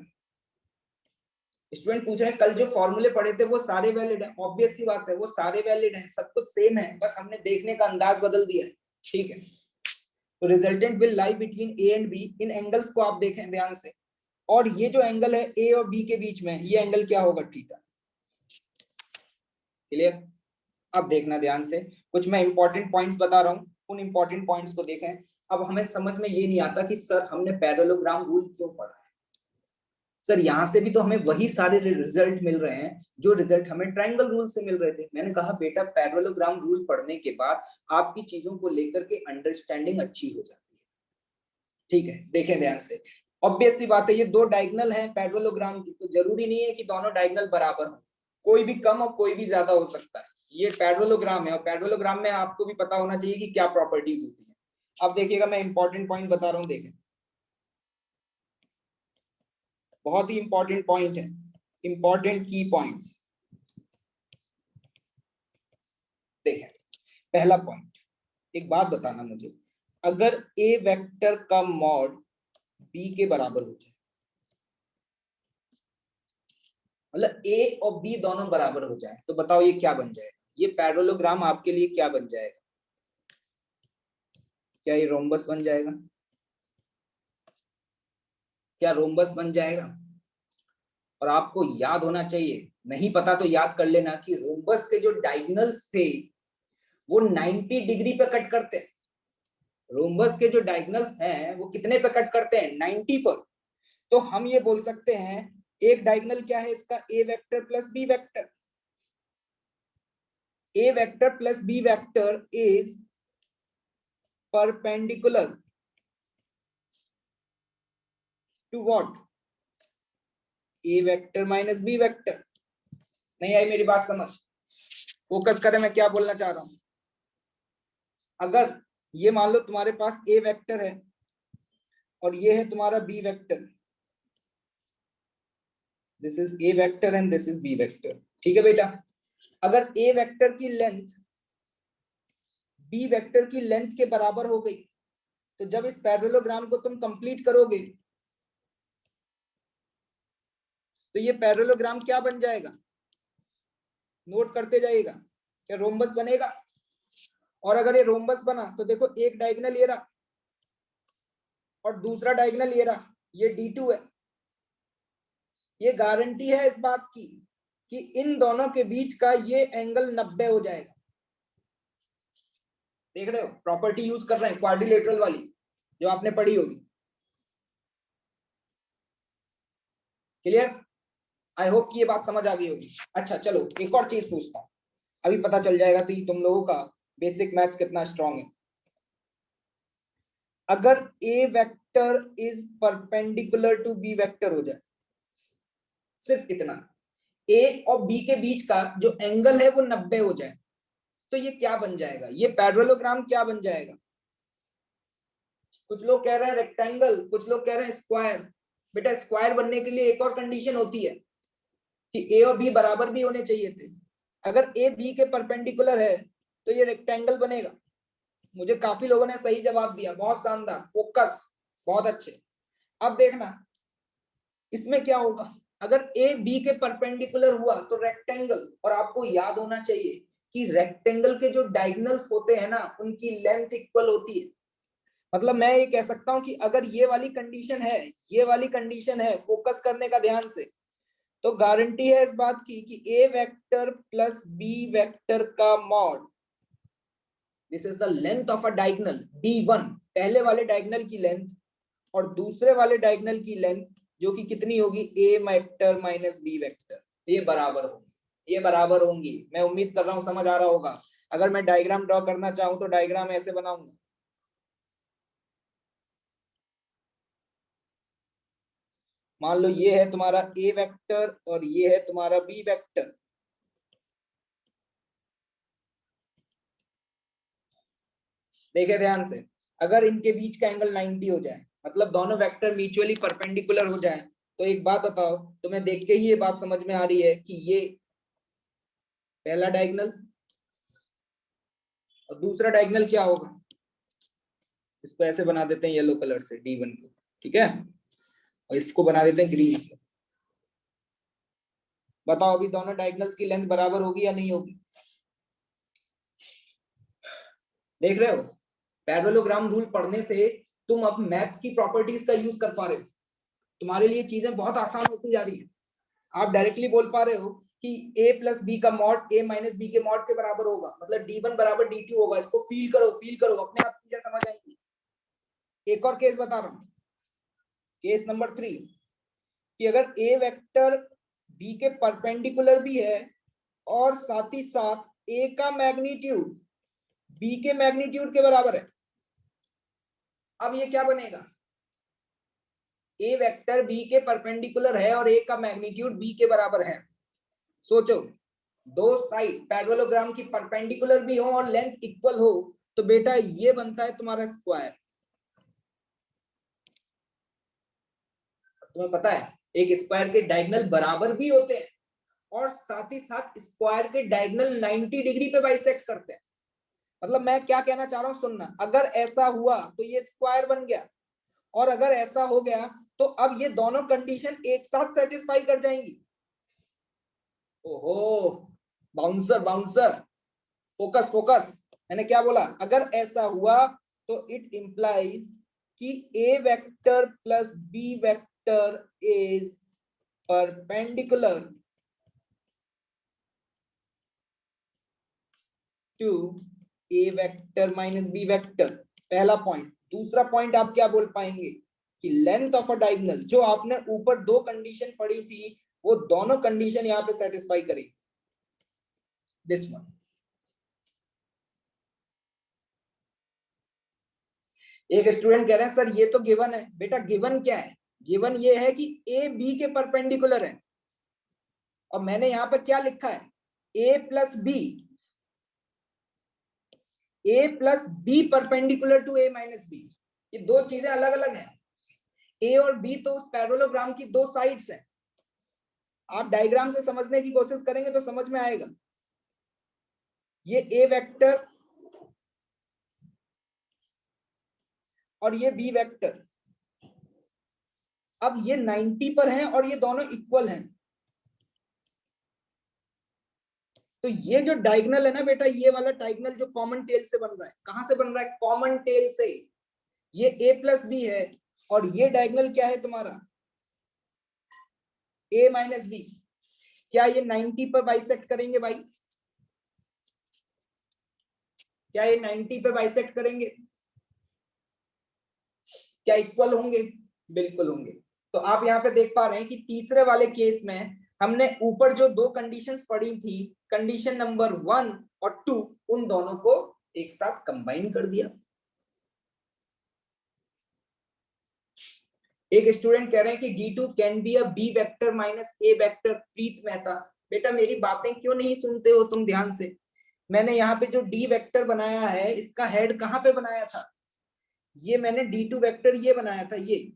स्टूडेंट पूछ रहे हैं कल जो फॉर्मूले पढ़े थे वो सारे वैलिड है, ऑब्वियस सी बात है वो सारे वैलिड है, सब कुछ सेम है, बस हमने देखने का अंदाज बदल दिया है। ठीक है, तो resultant will lie between A and B, इन एंगल्स को आप देखें ध्यान से, और ये जो एंगल है ए और बी के बीच में ये एंगल क्या होगा, थीटा। क्लियर? अब देखना ध्यान से, कुछ मैं इंपॉर्टेंट पॉइंट्स बता रहा हूँ, उन इंपॉर्टेंट पॉइंट्स को देखें। अब हमें समझ में ये नहीं आता कि सर हमने पैरेललोग्राम रूल क्यों पढ़ा है, सर यहाँ से भी तो हमें वही सारे रिजल्ट मिल रहे हैं जो रिजल्ट हमें ट्रायंगल रूल से मिल रहे थे। मैंने कहा बेटा पैरेललोग्राम रूल पढ़ने के बाद आपकी चीजों को लेकर के अंडरस्टैंडिंग अच्छी हो जाती है। ठीक है, देखें ध्यान से, ऑब्वियस सी बात है ये दो डायगोनल हैं पैरेललोग्राम की, तो जरूरी नहीं है कि दोनों डायगोनल बराबर हो, कोई भी कम और कोई भी ज्यादा हो सकता है। ये पैरेललोग्राम है और पैरेललोग्राम में आपको भी पता होना चाहिए कि क्या प्रॉपर्टीज होती है। अब देखिएगा मैं इंपॉर्टेंट पॉइंट बता रहा हूँ, देखें बहुत ही इंपॉर्टेंट पॉइंट है। इंपॉर्टेंट की पॉइंट्स देखें। पहला पॉइंट, एक बात बताना मुझे, अगर ए वेक्टर का मॉड बी के बराबर हो जाए, मतलब ए और बी दोनों बराबर हो जाए, तो बताओ ये क्या बन जाएगा? ये पैरेललोग्राम आपके लिए क्या बन जाएगा? क्या ये रोम्बस बन जाएगा? क्या रोम्बस बन जाएगा? और आपको याद होना चाहिए, नहीं पता तो याद कर लेना कि रोम्बस के जो डायगोनल्स थे वो 90 डिग्री पे कट करते हैं। रोम्बस के जो डायगोनल्स हैं वो कितने पे कट करते हैं? 90 पर। तो हम ये बोल सकते हैं एक डायगोनल क्या है इसका? A vector plus B vector. A vector plus B vector is perpendicular to what? A vector minus b vector. नहीं आई मेरी बात समझ? फोकस करें मैं क्या बोलना चाह रहा हूं। अगर ये मान लो तुम्हारे पास ए वेक्टर है और ये है तुम्हारा B vector, this is A vector and this is B vector, ठीक है बेटा? अगर ए वेक्टर की लेंथ बी वेक्टर की लेंथ के बराबर हो गई, तो जब इस पैरेललोग्राम को तुम कंप्लीट करोगे तो ये पैरेललोग्राम क्या बन जाएगा? नोट करते जाइएगा। क्या रोम्बस बनेगा? और अगर ये रोम्बस बना तो देखो एक डायगोनल ये रहा और दूसरा डायगोनल ये रहा, ये D2 है। ये गारंटी है इस बात की कि इन दोनों के बीच का ये एंगल 90 हो जाएगा। देख रहे हो? प्रॉपर्टी यूज कर रहे हैं क्वाड्रिलेटरल वाली जो आपने पढ़ी होगी। क्लियर? आई होप कि ये बात समझ आ गई होगी। अच्छा चलो एक और चीज पूछता हूं, अभी पता चल जाएगा कि तुम लोगों का बेसिक मैथ्स कितना स्ट्रांग है। अगर ए vector is perpendicular to b vector हो जाए, सिर्फ इतना, ए और बी के बीच का जो एंगल है वो 90 हो जाए, तो ये क्या बन जाएगा? ये पैरेललोग्राम क्या बन जाएगा? कुछ लोग कह रहे हैं रेक्टेंगल, कुछ लोग कह रहे हैं स्क्वायर। बेटा स्क्वायर बनने के लिए एक और कंडीशन होती है कि ए और बी बराबर भी होने चाहिए थे। अगर ए बी के परपेंडिकुलर है तो ये रेक्टेंगल बनेगा। मुझे काफी लोगों ने सही जवाब दिया, बहुत शानदार, फोकस, बहुत अच्छे। अब देखना इसमें क्या होगा। अगर ए बी के परपेंडिकुलर हुआ तो रेक्टेंगल, और आपको याद होना चाहिए कि रेक्टेंगल के जो डायगोनल्स होते हैं ना उनकी लेंथ इक्वल होती है। मतलब मैं ये कह सकता हूं कि अगर ये वाली कंडीशन है, ये वाली कंडीशन है, फोकस करने का ध्यान से, तो गारंटी है इस बात की कि ए वेक्टर प्लस बी वेक्टर का mod, this is the length of a diagonal D1, पहले वाले डायगोनल की लेंथ और दूसरे वाले डायगोनल की लेंथ जो कि कितनी होगी? ए वेक्टर माइनस बी वेक्टर, ये बराबर होंगी, ये बराबर होंगी। मैं उम्मीद कर रहा हूं समझ आ रहा होगा। अगर मैं डायग्राम ड्रॉ करना चाहूं तो डायग्राम ऐसे बनाऊंगा। मान लो ये है तुम्हारा ए वेक्टर और ये है तुम्हारा बी वेक्टर। देखे ध्यान से, अगर इनके बीच का एंगल 90 हो जाए, मतलब दोनों वेक्टर म्यूचुअली परपेंडिकुलर हो जाए, तो एक बात बताओ, तुम्हें देख के ही ये बात समझ में आ रही है कि ये पहला डायगोनल और दूसरा डायगोनल क्या होगा? इसको ऐसे बना देते हैं येलो कलर से D1 को, ठीक है? और इसको बना देते हैं ग्रीन से। बताओ अभी दोनों डायगोनल्स की लेंथ बराबर होगी या नहीं होगी? देख रहे हो? पैरेललोग्राम रूल पढ़ने से तुम अब मैथ्स की प्रॉपर्टीज का यूज कर पा रहे हो। तुम्हारे लिए चीजें बहुत आसान होती जा रही है। आप डायरेक्टली बोल पा रहे हो कि a प्लस बी का मॉड a माइनस बी के मॉड के बराबर होगा, मतलब D1 बराबर D2 होगा। इसको फील करो, फील करो, अपने आप चीजें समझ आएंगी। एक और केस बता रहा हूं, केस नंबर 3, कि अगर a वेक्टर b के परपेंडिकुलर भी है और साथ ही साथ a का मैग्नीट्यूड b के मैग्नीट्यूड के बराबर है। अब ये क्या बनेगा? ए वेक्टर बी के परपेंडिकुलर है और ए का मैग्नीट्यूड बी के बराबर है। सोचो, दो साइड पैरेललोग्राम की परपेंडिकुलर भी हो और लेंथ इक्वल हो, तो बेटा ये बनता है तुम्हारा स्क्वायर। तुम्हें पता है एक स्क्वायर के डायगोनल बराबर भी होते हैं और साथ ही साथ स्क्वायर के डायगोनल 90 डिग्री पे बाइसेक्ट करते हैं। मतलब मैं क्या कहना चाह रहा हूं सुनना, अगर ऐसा हुआ तो ये स्क्वायर बन गया, और अगर ऐसा हो गया तो अब ये दोनों कंडीशन एक साथ सेटिस्फाई कर जाएंगी। ओहो, बाउंसर बाउंसर, फोकस फोकस, मैंने क्या बोला, अगर ऐसा हुआ तो इट इंप्लाइज कि ए vector plus B vector is perpendicular to a vector minus b vector, पहला पॉइंट। दूसरा पॉइंट आप क्या बोल पाएंगे कि लेंथ ऑफ अ डायगोनल, जो आपने ऊपर दो कंडीशन पढ़ी थी वो दोनों कंडीशन यहां पे सेटिस्फाई करेगी, दिस वन। एक स्टूडेंट कह रहे हैं सर ये तो गिवन है। बेटा गिवन क्या है, गिवन ये है कि ए बी के परपेंडिकुलर है, और मैंने यहां पर क्या लिखा है, a plus b, a plus b perpendicular to a minus b. ये दो चीजें अलग अलग हैं। ए और बी तो उस पैरेललोग्राम की दो साइड्स हैं। आप डायग्राम से समझने की कोशिश करेंगे तो समझ में आएगा। ये ए वेक्टर और ये बी वेक्टर, अब ये 90 पर हैं और ये दोनों इक्वल हैं। तो ये जो डायगोनल है ना बेटा, ये वाला डायगोनल जो कॉमन टेल से बन रहा है, कहां से बन रहा है, कॉमन टेल से। ये a प्लस बी है और ये डायगोनल क्या है तुम्हारा, a माइनस बी। क्या ये 90 पर बाइसेक्ट करेंगे भाई, क्या ये 90 पे बाइसेक्ट करेंगे, क्या इक्वल होंगे, बिल्कुल होंगे। तो आप यहाँ पे देख पा रहे हैं कि तीसरे वाले केस में हमने ऊपर जो दो कंडीशंस पढ़ी थी, कंडीशन नंबर 1 और 2, उन दोनों को एक साथ कंबाइन कर दिया। एक स्टूडेंट कह रहे हैं कि D2 can be a b vector minus a vector, Preet Mehta. बेटा मेरी बातें क्यों नहीं सुनते हो तुम ध्यान से। मैंने यहाँ पे जो डी वेक्टर बनाया है, इसका हेड कहाँ पे बनाया था, ये मैंने D2 वेक्टर ये बनाया था। ये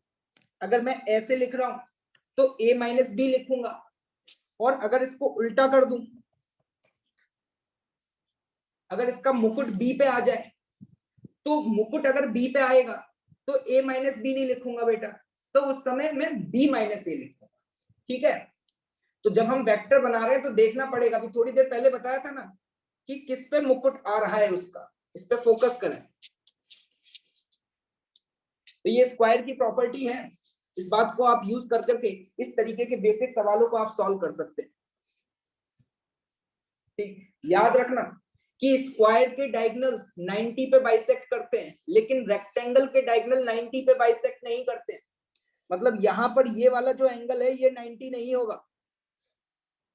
अगर मैं ऐसे लिख रहा हूं तो a माइनस बी लिखूंगा, और अगर इसको उल्टा कर दूं, अगर इसका मुकुट b पे आ जाए, तो मुकुट अगर b पे आएगा तो a माइनस बी नहीं लिखूंगा बेटा, तो उस समय मैं b माइनस ए लिखूंगा। ठीक है, तो जब हम वेक्टर बना रहे हैं तो देखना पड़ेगा, अभी थोड़ी देर पहले बताया था ना कि किस पे मुकुट आ रहा है उसका, इस पे फोकस करें। तो ये स्क्वायर की प्रॉपर्टी है, इस बात को आप यूज कर करके इस तरीके के बेसिक सवालों को आप सॉल्व कर सकते हैं। ठीक, याद रखना कि स्क्वायर के डायगोनल्स 90 पे बाइसेक्ट करते हैं, लेकिन रेक्टेंगल के डायगोनल 90 पे बाइसेक्ट नहीं करते हैं। मतलब यहां पर ये वाला जो एंगल है ये 90 नहीं होगा।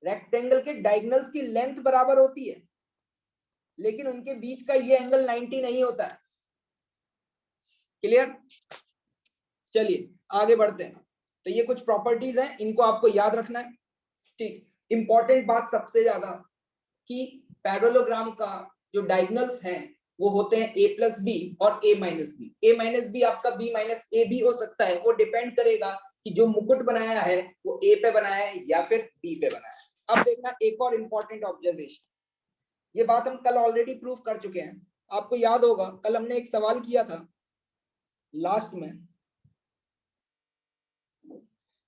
रेक्टेंगल के डायगोनल्स की लेंथ बराबर होती है, लेकिन उनके बीच का ये एंगल 90 नहीं होता है। क्लियर, चलिए आगे बढ़ते हैं। तो ये कुछ प्रॉपर्टीज हैं, इनको आपको याद रखना है। ठीक, इंपॉर्टेंट बात सबसे ज्यादा कि पैरेललोग्राम का जो डायगोनल्स हैं वो होते हैं a प्लस बी और a minus B. a minus B आपका b माइनस ए भी हो सकता है, वो डिपेंड करेगा कि जो मुकुट बनाया है वो a पे बनाया है या फिर b पे बनाया है। अब देखना एक और इंपॉर्टेंट ऑब्जर्वेशन, ये बात हम कल ऑलरेडी प्रूव कर चुके हैं। आपको याद होगा कल हमने एक सवाल किया था लास्ट में,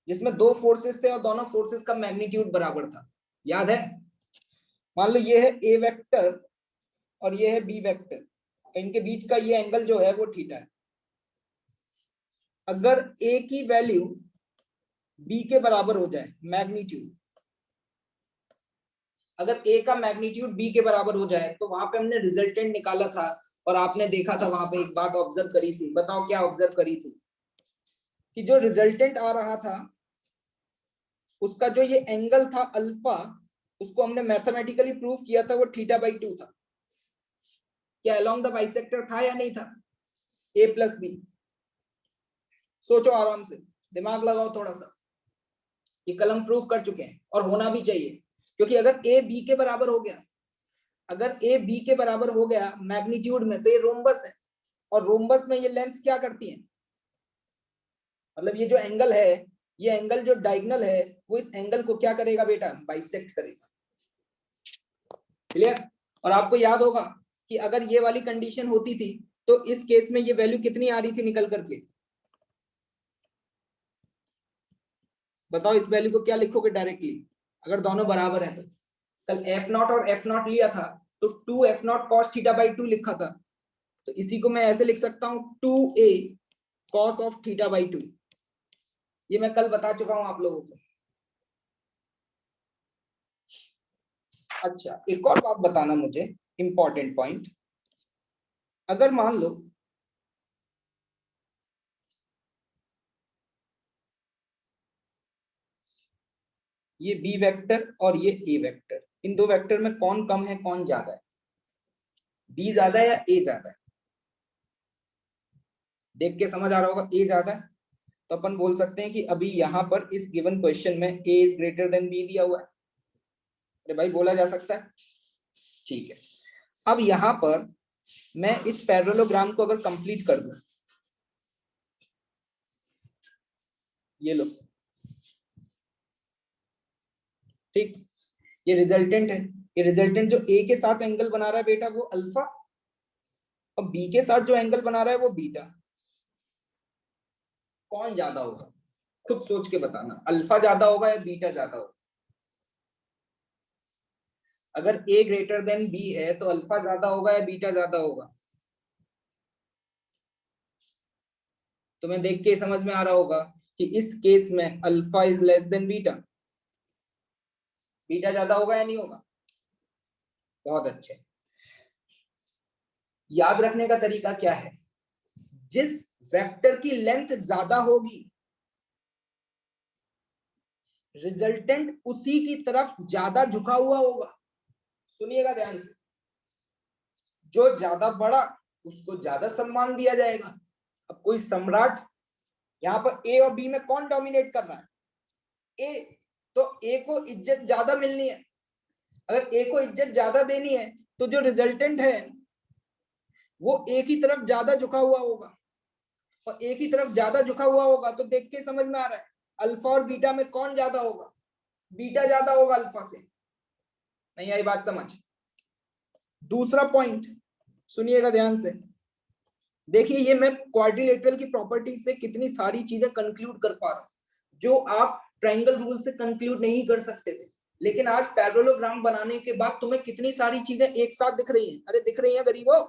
जिसमें दो फोर्सेस थे और दोनों फोर्सेस का मैग्नीट्यूड बराबर था, याद है। मान लो ये है ए वेक्टर और ये है बी वेक्टर, इनके बीच का ये एंगल जो है वो थीटा है। अगर ए की वैल्यू बी के बराबर हो जाए, मैग्नीट्यूड, अगर ए का मैग्नीट्यूड बी के बराबर हो जाए, तो वहां पे हमने रिजल्टेंट निकाला था और आपने देखा था वहां पे एक बात ऑब्जर्व करी थी। बताओ क्या ऑब्जर्व करी थी, कि जो रिजल्टेंट आ रहा था उसका जो ये एंगल था अल्फा, उसको हमने मैथमेटिकली प्रूव किया था, वो θ/2 था। क्या अलोंग द बाइसेक्टर था या नहीं था, a प्लस बी। सोचो आराम से, दिमाग लगाओ थोड़ा सा, ये कल हम प्रूव कर चुके हैं और होना भी चाहिए, क्योंकि अगर a b के बराबर हो गया, अगर a b के बराबर हो गया मैग्नीट्यूड में, तो ये रोम्बस है, और रोम्बस में ये लेंस क्या करती है, मतलब ये जो एंगल है ये एंगल जो डायगोनल है वो इस एंगल को क्या करेगा बेटा, बाइसेक्ट करेगा। क्लियर। और आपको याद होगा कि अगर ये वाली कंडीशन होती थी तो इस केस में ये वैल्यू कितनी आ रही थी निकल करके, बताओ इस वैल्यू को क्या लिखोगे डायरेक्टली अगर दोनों बराबर है तो। कल एफ नॉट और एफ नॉट लिया था तो 2f0 cos थीटा बाई 2 लिखा था, तो इसी को मैं ऐसे लिख सकता हूं 2a cos of theta by 2। ये मैं कल बता चुका हूं आप लोगों को। अच्छा एक और बात बताना मुझे, इंपॉर्टेंट पॉइंट, अगर मान लो ये बी वेक्टर और ये ए वेक्टर, इन दो वेक्टर में कौन कम है कौन ज्यादा है, बी ज्यादा है या ए ज्यादा है, देख के समझ आ रहा होगा ए ज्यादा है, तो अपन बोल सकते हैं कि अभी यहां पर इस गिवन क्वेश्चन में ए इज ग्रेटर देन बी दिया हुआ है। अरे भाई बोला जा सकता है, ठीक है। अब यहां पर मैं इस पैरेललोग्राम को अगर कंप्लीट कर दूं, ये लो, ठीक, ये रिजल्टेंट है, ये रिजल्टेंट जो ए के साथ एंगल बना रहा है बेटा वो अल्फा, और बी के साथ जो एंगल बना रहा है वो बीटा, कौन ज्यादा होगा खुद सोच के बताना, अल्फा ज्यादा होगा या बीटा ज्यादा होगा। अगर ए ग्रेटर देन बी है तो अल्फा ज्यादा होगा या बीटा ज्यादा होगा, तो मैं देख के समझ में आ रहा होगा कि इस केस में alpha is less than beta, beta ज्यादा होगा या नहीं होगा। बहुत अच्छे। याद रखने का तरीका क्या है, जिस वेक्टर की लेंथ ज्यादा होगी रिजल्टेंट उसी की तरफ ज्यादा झुका हुआ होगा। सुनिएगा ध्यान से, जो ज्यादा बड़ा उसको ज्यादा सम्मान दिया जाएगा। अब कोई सम्राट, यहाँ पर ए और बी में कौन डोमिनेट कर रहा है, ए, तो ए को इज्जत ज्यादा मिलनी है। अगर ए को इज्जत ज्यादा देनी है तो जो रिजल्टेंट है वो ए की तरफ ज्यादा झुका हुआ होगा, और ए की तरफ ज्यादा झुका हुआ होगा तो देख के समझ में आ रहा है अल्फा और बीटा में कौन ज्यादा होगा, बीटा ज्यादा होगा अल्फा से। नहीं आई बात समझ। दूसरा पॉइंट सुनिएगा ध्यान से, देखिए ये मैं क्वाड्रिलेटरल की प्रॉपर्टी से कितनी सारी चीजें कंक्लूड कर पा रहा हूं जो आप ट्रायंगल रूल से कंक्लूड नहीं कर सकते थे, लेकिन आज पैरेललोग्राम बनाने के बाद तुम्हें कितनी सारी चीजें एक साथ दिख रही हैं। अरे दिख रही हैं गरीबों।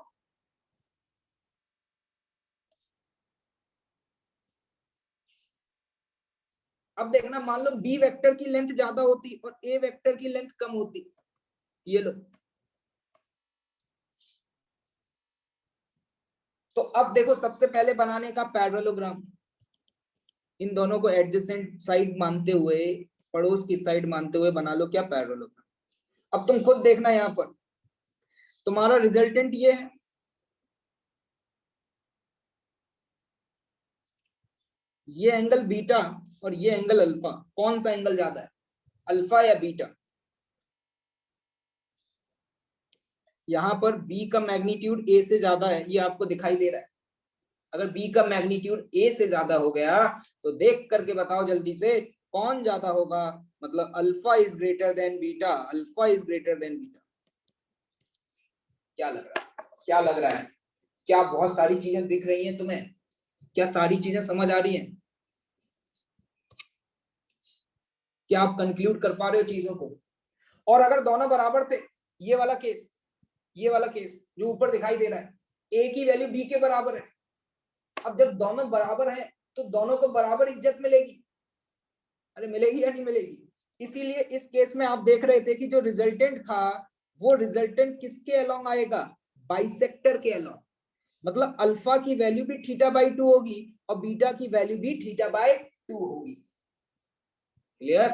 अब देखना, मान लो बी वेक्टर की लेंथ ज्यादा होती और ए वेक्टर की लेंथ कम होती, ये लो, तो अब देखो सबसे पहले बनाने का पैरेललोग्राम, इन दोनों को एडजेसेंट साइड मानते हुए, पड़ोस की साइड मानते हुए बना लो क्या, पैरेललोग्राम। अब तुम खुद देखना, यहां पर तुम्हारा रिजल्टेंट ये है, ये एंगल बीटा और ये एंगल अल्फा, कौन सा एंगल ज्यादा है, अल्फा या बीटा। यहां पर बी का मैग्नीट्यूड ए से ज्यादा है, ये आपको दिखाई दे रहा है। अगर बी का मैग्नीट्यूड ए से ज्यादा हो गया तो देख करके बताओ जल्दी से कौन ज्यादा होगा, मतलब alpha is greater than beta, alpha is greater than beta. क्या लग रहा है, क्या लग रहा है, क्या बहुत सारी चीजें दिख रही हैं तुम्हें, क्या सारी चीजें समझ आ रही हैं, क्या आप कंक्लूड कर पा रहे हो चीजों को। और अगर दोनों बराबर थे, ये वाला केस, ये वाला केस जो ऊपर दिखाई दे रहा है, ए की वैल्यू बी के बराबर है। अब जब दोनों बराबर हैं तो दोनों को बराबर इज्जत मिलेगी, अरे मिलेगी या नहीं मिलेगी। इसीलिए इस केस में आप देख रहे थे कि जो रिजल्टेंट था वो रिजल्टेंट किसके अलोंग आएगा, बाइसेक्टर के अलोंग, मतलब अल्फा की वैल्यू भी थीटा बाई 2 होगी और बीटा की वैल्यू भी थीटा बाई 2 होगी। क्लियर।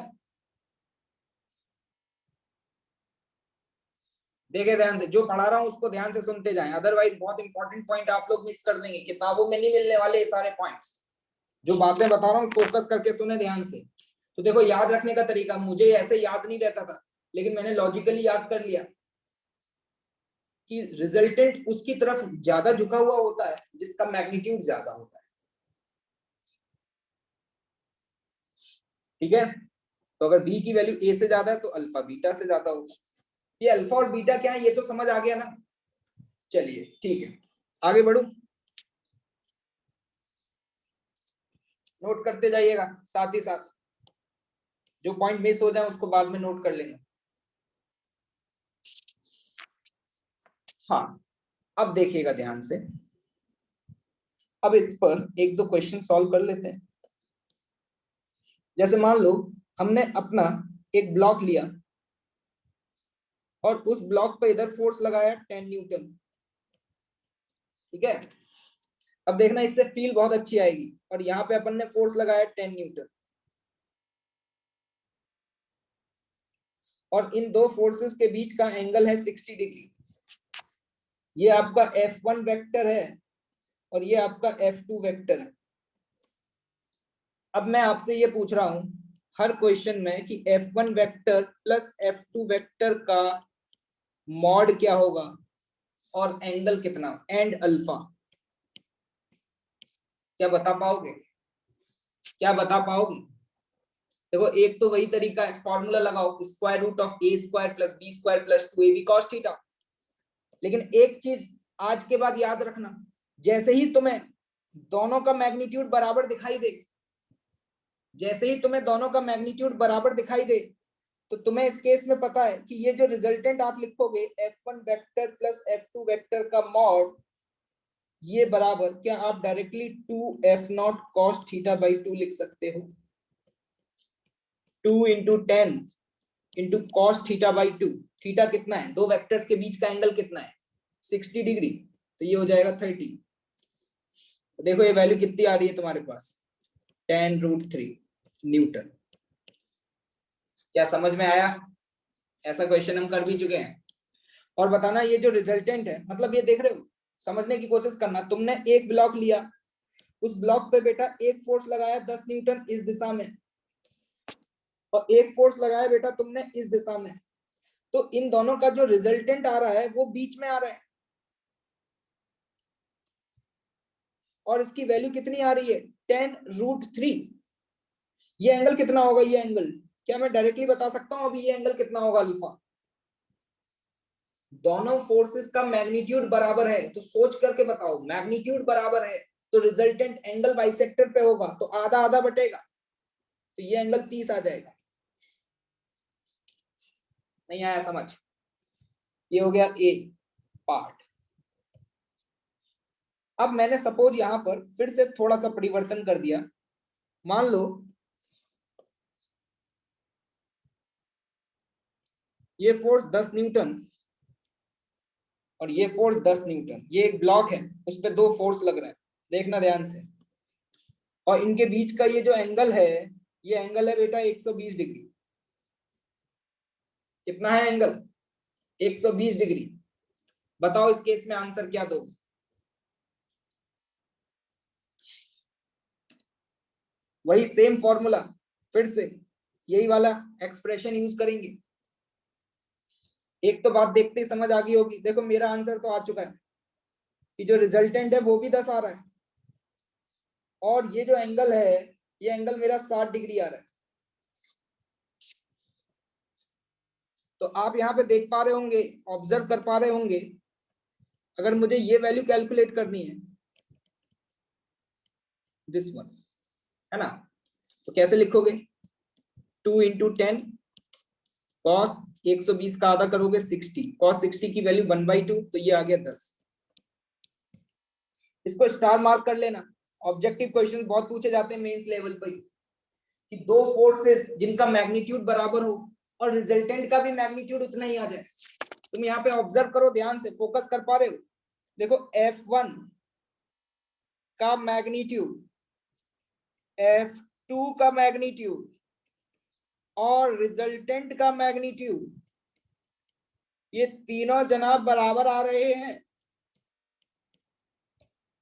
देखे ध्यान से, जो पढ़ा रहा हूं उसको ध्यान से सुनते जाएं, अदरवाइज बहुत इंपॉर्टेंट पॉइंट आप लोग मिस कर देंगे, किताबों में नहीं मिलने वाले ये सारे पॉइंट्स। जो बातें बता रहा हूँ फोकस करके सुने ध्यान से। तो देखो याद रखने का तरीका, मुझे ऐसे याद नहीं रहता था लेकिन मैंने लॉजिकली याद कर लिया कि रिजल्टेंट उसकी तरफ ज्यादा झुका हुआ होता है जिसका मैग्नीट्यूड ज्यादा होता है। ठीक है, तो अगर बी की वैल्यू ए से ज्यादा है तो अल्फा बीटा से ज्यादा होगा। ये अल्फा और बीटा क्या है ये तो समझ आ गया ना। चलिए ठीक है, आगे बढ़ू, नोट करते जाइएगा साथ ही साथ, जो पॉइंट मिस हो जाए उसको बाद में नोट कर लेंगे। हाँ, अब देखिएगा ध्यान से, अब इस पर एक दो क्वेश्चन सॉल्व कर लेते हैं। जैसे मान लो हमने अपना एक ब्लॉक लिया और उस ब्लॉक पे इधर फोर्स लगाया 10 न्यूटन, ठीक है। अब देखना इससे फील बहुत अच्छी आएगी, और यहाँ पे अपन ने फोर्स लगाया 10 न्यूटन, और इन दो फोर्सेस के बीच का एंगल है 60 डिग्री। ये आपका F1 वेक्टर है और ये आपका F2 वेक्टर है। अब मैं आपसे ये पूछ रहा हूं हर क्वेश्चन में कि F1 vector plus F2 vector का मॉड क्या होगा और एंगल कितना, एंड अल्फा। क्या बता पाओगे, क्या बता पाओगे? देखो एक तो वही तरीका है, फॉर्मूला लगाओ, square root of A square plus B square plus 2ab cos theta. लेकिन एक चीज आज के बाद याद रखना, जैसे ही तुम्हें दोनों का मैग्नीट्यूड बराबर दिखाई दे, जैसे ही तुम्हें दोनों का मैग्नीट्यूड बराबर दिखाई दे, तो तुम्हें इस केस में पता है कि ये जो रिजल्टेंट आप लिखोगे F1 vector plus F2 vector का मॉड, ये बराबर क्या आप directly 2f0 cos theta by 2 लिख सकते हो। 2 into 10 into cos theta by 2। Theta कितना है, दो वेक्टर्स के बीच का एंगल कितना है 60 डिग्री, तो ये हो जाएगा 30। तो देखो ये वैल्यू कितनी आ रही है तुम्हारे पास, 10√3 न्यूटन। क्या समझ में आया? ऐसा क्वेश्चन हम कर भी चुके हैं। और बताना ये जो रिजल्टेंट है, मतलब ये देख रहे हो, समझने की कोशिश करना। तुमने एक ब्लॉक लिया, उस ब्लॉक पे बेटा एक फोर्स लगाया 10 न्यूटन इस दिशा में, और एक फोर्स लगाया बेटा तुमने इस दिशा में, तो इन दोनों का जो रिजल्टेंट आ रहा है वो बीच में आ रहा है, और इसकी वैल्यू कितनी आ रही है 10√3। ये एंगल कितना होगा, ये एंगल क्या मैं डायरेक्टली बता सकता हूं अभी ये एंगल कितना होगा अल्फा? दोनों फोर्सेस का मैग्नीट्यूड बराबर है, तो सोच करके बताओ, मैग्नीट्यूड बराबर है तो रिजल्टेंट एंगल बाइसेक्टर पे होगा, तो आधा आधा बटेगा, तो ये एंगल 30 आ जाएगा। नहीं आया समझ? ये हो गया ए पार्ट। अब मैंने सपोज यहां पर फिर से थोड़ा सा परिवर्तन कर दिया। मान लो ये फोर्स 10 न्यूटन और ये फोर्स 10 न्यूटन, ये एक ब्लॉक है उस पर दो फोर्स लग रहे हैं, देखना ध्यान से। और इनके बीच का ये जो एंगल है, ये एंगल है बेटा 120 डिग्री। कितना है एंगल, 120 डिग्री। बताओ इस केस में आंसर क्या दो? वही सेम फॉर्मूला, फिर से यही वाला एक्सप्रेशन यूज करेंगे। एक तो बात देखते ही समझ आ गई होगी, देखो मेरा आंसर तो आ चुका है कि जो रिजल्टेंट है वो भी 10 आ रहा है, और ये जो एंगल है ये एंगल मेरा 60 डिग्री आ रहा है। तो आप यहाँ पे देख पा रहे होंगे, ऑब्जर्व कर पा रहे होंगे, अगर मुझे ये वैल्यू कैलकुलेट करनी है, दिस वन, है ना, तो कैसे लिखोगे, 2 इंटू 10 कॉस 120 का आधा करोगे 60, कॉस 60 की वैल्यू 1/2, तो ये आ गया 10। इसको स्टार मार्क कर लेना। ऑब्जेक्टिव क्वेश्चन बहुत पूछे जाते हैं मेंस लेवल पर, कि दो फोर्सेस जिनका मैग्नीट्यूड बराबर हो और रिजल्टेंट का भी मैग्नीट्यूड उतना ही आ जाए। तुम यहाँ पे ऑब्जर्व करो ध्यान से, फोकस कर पा रहे हो? देखो F1 का मैग्नीट्यूड, F2 का मैग्नीट्यूड और रिजल्टेंट का मैग्नीट्यूड, ये तीनों जनाब बराबर आ रहे हैं।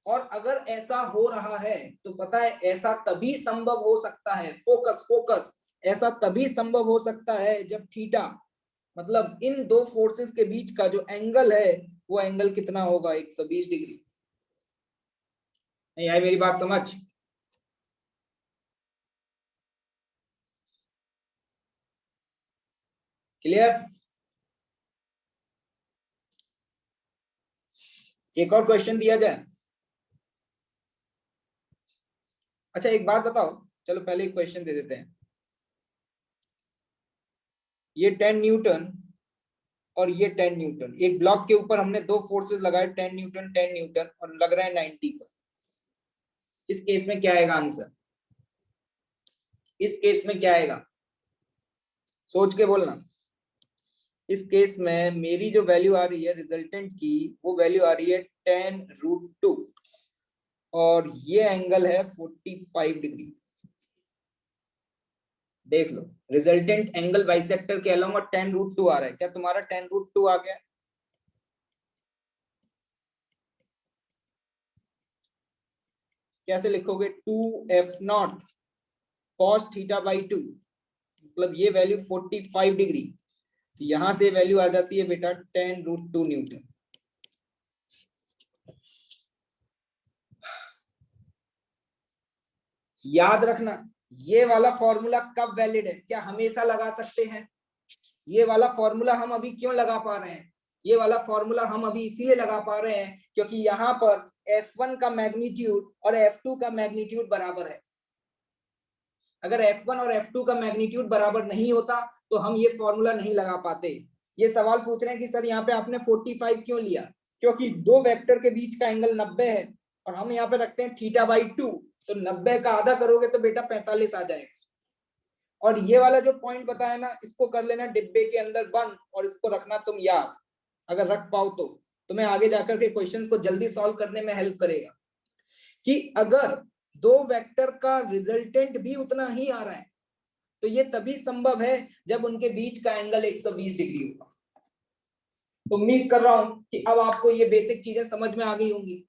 और अगर ऐसा हो रहा है तो पता है ऐसा तभी संभव हो सकता है, फोकस फोकस, ऐसा तभी संभव हो सकता है जब थीटा, मतलब इन दो फोर्सेस के बीच का जो एंगल है वो एंगल कितना होगा, 120 डिग्री। नहीं आई मेरी बात समझ? क्लियर? एक और क्वेश्चन दिया जाए। अच्छा एक बात बताओ, चलो पहले एक क्वेश्चन दे देते हैं। ये 10 न्यूटन और ये 10 न्यूटन, एक ब्लॉक के ऊपर हमने दो फोर्सेस लगाए, 10 न्यूटन 10 न्यूटन, और लग रहा है 90 का। इस केस में क्या आएगा आंसर? इस केस में क्या आएगा, सोच के बोलना। इस केस में मेरी जो वैल्यू आ रही है रिजल्टेंट की, वो वैल्यू आ रही है 10√2 और ये एंगल है 45 डिग्री। देख लो, रिजल्टेंट एंगल बाइसेक्टर के अलोंग 10√2 आ रहा है। क्या तुम्हारा 10√2 आ गया? कैसे लिखोगे? 2f0 cos θ/2, मतलब ये वैल्यू 45 डिग्री, तो यहां से वैल्यू आ जाती है बेटा 10√2 न्यूटन। याद रखना, ये वाला फॉर्मूला कब वैलिड है? क्या हमेशा लगा सकते हैं? ये वाला फॉर्मूला हम अभी क्यों लगा पा रहे हैं? ये वाला फॉर्मूला हम अभी इसीलिए लगा पा रहे हैं क्योंकि यहाँ पर F1 का मैग्नीट्यूड और F2 का मैग्नीट्यूड बराबर है। अगर F1 और F2 का मैग्नीट्यूड बराबर नहीं होता तो हम ये फॉर्मूला नहीं लगा पाते। ये सवाल पूछ रहे हैं कि सर यहाँ पे आपने 45 क्यों लिया? क्योंकि दो वेक्टर के बीच का एंगल 90 है और हम यहाँ पे रखते हैं θ/2, तो 90 का आधा करोगे तो बेटा 45 आ जाएगा। और ये वाला जो पॉइंट बताया ना, इसको कर लेना डिब्बे के अंदर बंद और इसको रखना तुम याद, अगर रख पाओ तो तुम्हें आगे जाकर के क्वेश्चंस को जल्दी सॉल्व करने में हेल्प करेगा। कि अगर दो वेक्टर का रिजल्टेंट भी उतना ही आ रहा है तो ये तभी संभव है जब उनके बीच का एंगल 120 डिग्री होगा। तो उम्मीद कर रहा हूं कि अब आपको ये बेसिक चीजें समझ में आ गई होंगी।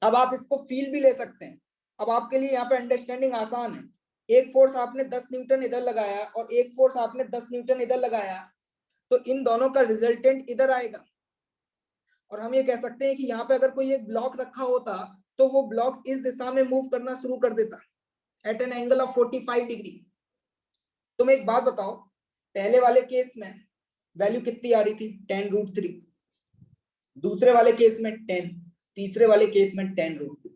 अब आप इसको फील भी ले सकते हैं। अब आपके लिए यहाँ पे अंडरस्टैंडिंग आसान है। एक फोर्स आपने 10 न्यूटन इधर लगाया और एक फोर्स आपने 10 न्यूटन इधर लगाया, तो इन दोनों का रिजल्टेंट इधर आएगा। और हम ये कह सकते हैं कि यहाँ पे अगर कोई एक ब्लॉक रखा होता तो वो ब्लॉक इस दिशा में मूव करना शुरू कर देता at an angle of 45 degree. तुम एक बात बताओ, पहले वाले केस में वैल्यू कितनी आ रही थी? 10√3। दूसरे वाले केस में 10, तीसरे वाले केस में 10√2।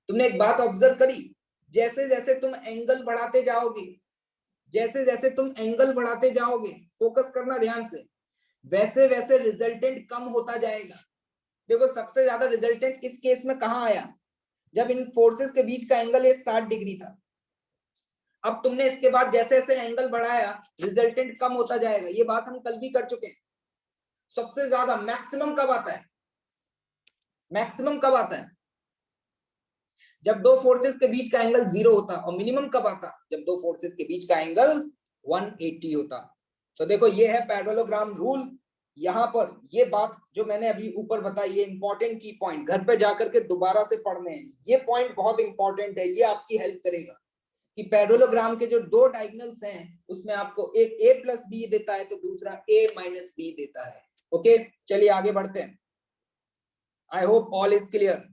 तुमने एक बात ऑब्जर्व करी, जैसे जैसे तुम एंगल बढ़ाते जाओगे, जैसे जैसे तुम एंगल बढ़ाते जाओगे, फोकस करना ध्यान से, वैसे वैसे रिजल्टेंट कम होता जाएगा। देखो सबसे ज्यादा रिजल्टेंट इस केस में कहां आया? जब इन फोर्सेस के बीच का एंगल ये 60 डिग्री था। अब तुमने इसके बाद जैसे जैसे एंगल बढ़ाया रिजल्टेंट कम होता जाएगा। ये बात हम कल भी कर चुके हैं। सबसे ज्यादा मैक्सिमम कब आता है? मैक्सिमम कब आता है? जब दो फोर्सेस के बीच का एंगल 0 होता। और मिनिमम कब आता? जब दो फोर्सेस के बीच का एंगल 180 होता। तो देखो ये है पैरेललोग्राम रूल। यहाँ पर ये बात जो मैंने अभी ऊपर बताई, ये इंपॉर्टेंट की पॉइंट घर पे जाकर के दोबारा से पढ़ने हैं। ये पॉइंट बहुत इंपॉर्टेंट है, ये आपकी हेल्प करेगा कि पैरेललोग्राम के जो दो डायगोनल्स हैं उसमें आपको एक a+b देता है तो दूसरा a-b देता है। ओके चलिए आगे बढ़ते हैं। I hope all is clear.